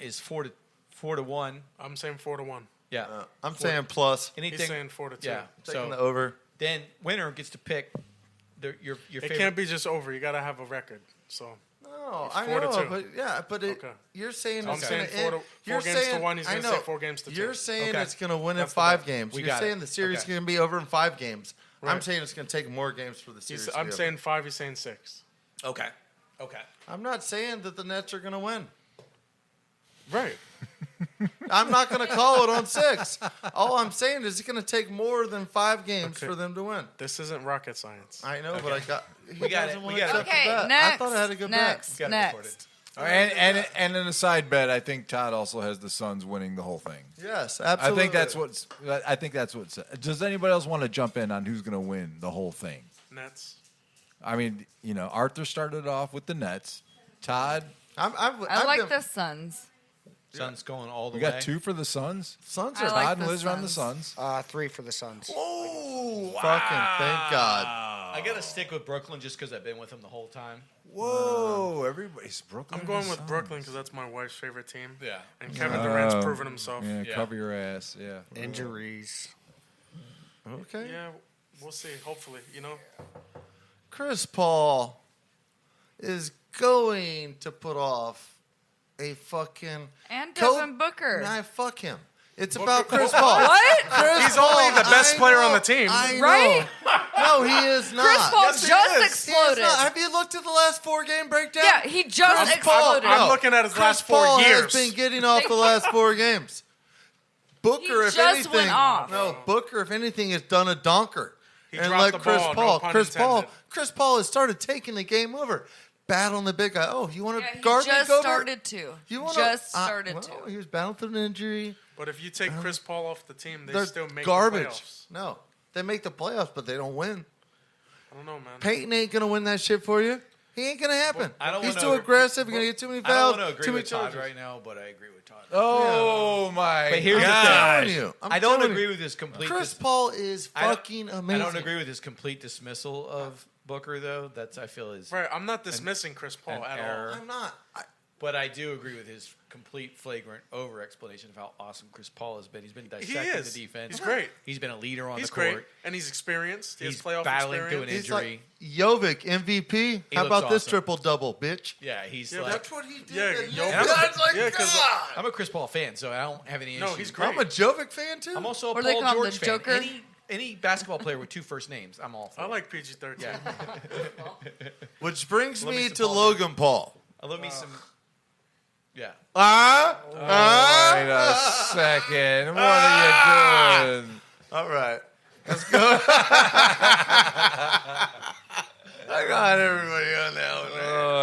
D: is 4-1.
G: I'm saying 4-1.
D: Yeah,
E: I'm saying plus.
D: anything.
G: He's saying 4-2.
D: Yeah.
E: Taking the
D: So
E: over.
D: then winner gets to pick your
G: It
D: favorite.
G: can't be just over. You got to have a record. So
E: No,
G: It's
E: I
G: 4-2.
E: know, but yeah, but
G: Okay.
E: you're saying
G: So I'm
E: it's
G: saying
E: going to
G: 4
E: end.
G: to-
E: You're
G: 4 games to
E: saying
G: 1, he's
E: I
G: gonna say
E: know.
G: 4 games to 2.
E: You're saying
D: Okay.
E: it's going to win in
G: That's the
E: 5
G: bet.
E: games.
D: We
E: You're
D: got
E: saying
D: it.
E: the series is
D: Okay.
E: going to be over in 5 games. I'm
G: Right.
E: saying it's going to take more games for the series. to
G: I'm
E: be over.
G: saying 5, he's saying 6.
D: Okay. Okay.
E: I'm not saying that the Nets are going to win.
G: Right.
E: I'm not going to call it on 6. All I'm saying is it's going to take more than 5 games for them to win.
G: This isn't rocket science.
E: I know, but I got.
D: We got it. We got it.
F: Okay,
E: I
F: next.
E: thought I had a good
F: next,
E: bet.
F: next.
C: All right, and in a side bet, I think Todd also has the Suns winning the whole thing.
E: Yes, absolutely.
C: I think that's what's. Does anybody else want to jump in on who's going to win the whole thing?
G: Nets.
C: I mean, Arthur started off with the Nets. Todd,
F: I like the Suns.
D: Suns going all the
C: we
D: way.
C: got 2 for the Suns.
E: Suns
F: I
E: are
F: like
C: Todd and
F: the
C: Liz are on the
F: Suns.
C: Suns.
B: 3 for the Suns.
C: Oh,
E: fucking thank God.
D: I got to stick with Brooklyn just because I've been with them the whole time.
C: Whoa, everybody's Brooklyn.
G: I'm going
C: and
G: with
C: Suns.
G: Brooklyn because that's my wife's favorite team.
D: Yeah.
G: And Kevin Durant's proven himself.
C: Yeah,
D: Yeah.
C: cover your ass. Yeah.
B: Injuries.
E: Okay.
G: Yeah, we'll see. Hopefully,
E: Chris Paul is going to put off a fucking
F: And Devin Booker.
E: Nah, fuck him. It's about Chris Paul.
F: What?
E: Chris
G: He's only the best player on the team.
E: I know.
F: Right?
E: No, he is not.
F: Chris Paul
G: Yes, he
F: just
G: is.
E: He is
F: exploded.
E: not. Have you looked at the last 4-game breakdown?
F: Yeah, he just
E: Chris Paul-
F: exploded.
G: I'm looking at his
E: Chris
G: last 4
E: Paul
G: years.
E: has been getting off the last 4 games. Booker,
F: He
E: if
F: just
E: anything,
F: went off.
E: no, Booker, if anything, has done a donker.
G: He
E: and
G: dropped
E: like
G: the
E: Chris
G: ball, no
E: Paul,
G: pun
E: Chris
G: intended.
E: Paul has started taking the game over, battling the big guy. Oh, you want to
F: He
E: guard me,
F: just
E: Gobert?
F: started to.
E: You wanna,
F: Just started
E: well,
F: to.
E: He was battling through an injury.
G: But if you take Chris Paul off the team, they
E: They're
G: still make
E: garbage.
G: the playoffs.
E: No, they make the playoffs, but they don't win.
G: I don't know, man.
E: Peyton ain't gonna win that shit for you. He ain't gonna happen.
D: I don't
E: He's
D: wanna
E: too
D: agree-
E: aggressive. You're gonna get too many
D: I don't
E: fouls.
D: want to agree
E: too many
D: with Todd
E: charges.
D: right now, but I agree with Todd.
C: Oh my
D: But here's the
C: God.
D: thing.
E: telling you.
D: I don't
E: telling
D: agree
E: you.
D: with his complete.
E: Chris Paul is
D: I don't-
E: fucking amazing.
D: I don't agree with his complete dismissal of Booker, though. That's I feel is.
G: Right, I'm not dismissing Chris Paul
D: an
G: at
D: error.
G: all.
E: I'm not.
D: But I do agree with his complete flagrant over explanation of how awesome Chris Paul has been. He's been
G: He
D: dissecting
G: is.
D: the defense.
G: He's great.
D: He's been a leader on
G: He's
D: the court.
G: great, and he's experienced. He
D: He's
G: has playoff
D: battling through an
G: experience.
D: injury.
E: He's like Jovic, MVP.
D: He
E: How
D: looks
E: about this
D: awesome.
E: triple double, bitch?
D: Yeah, he's
G: Yeah,
D: like.
E: That's what he did.
G: Yeah,
E: that
G: Jovic-
E: night. God's like,
G: yeah, 'cause,
E: God.
D: I'm a Chris Paul fan, so I don't have any
G: No,
D: issues.
G: he's great.
E: I'm a Jovic fan too.
D: I'm also a
F: What do they
D: Paul
F: call him,
D: George
F: the
D: fan.
F: Joker?
D: Any basketball player with 2 first names, I'm all for.
G: I like PG-13.
D: Yeah.
E: Which brings
D: Let me
E: me
D: some
E: to
D: Paul
E: Logan Paul.
D: I love me some. Yeah.
C: Wait a second. What are you doing?
E: All right. Let's go. I got everybody on that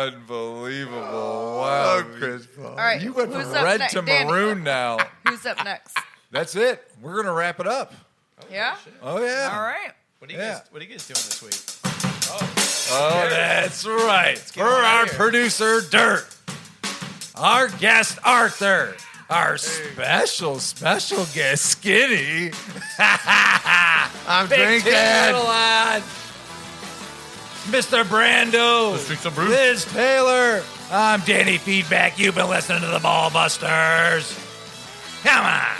E: one.
C: Unbelievable. Wow.
E: Oh, Chris Paul.
F: All right,
C: You went from
F: who's up
C: red
F: next?
C: to
F: Danny.
C: maroon now.
F: Who's up next?
C: That's it. We're going to wrap it up.
F: Yeah?
C: Oh, yeah.
F: All right.
D: What are you guys? What are you guys doing this week?
C: Oh, that's right. For our producer, Dirt. Our guest, Arthur. Our special guest, Skinny.
E: I'm
C: Big
E: drinking.
C: Little on. Mr. Brando. Liz Taylor. I'm Danny Feedback. You've been listening to the Ball Busters. Come on.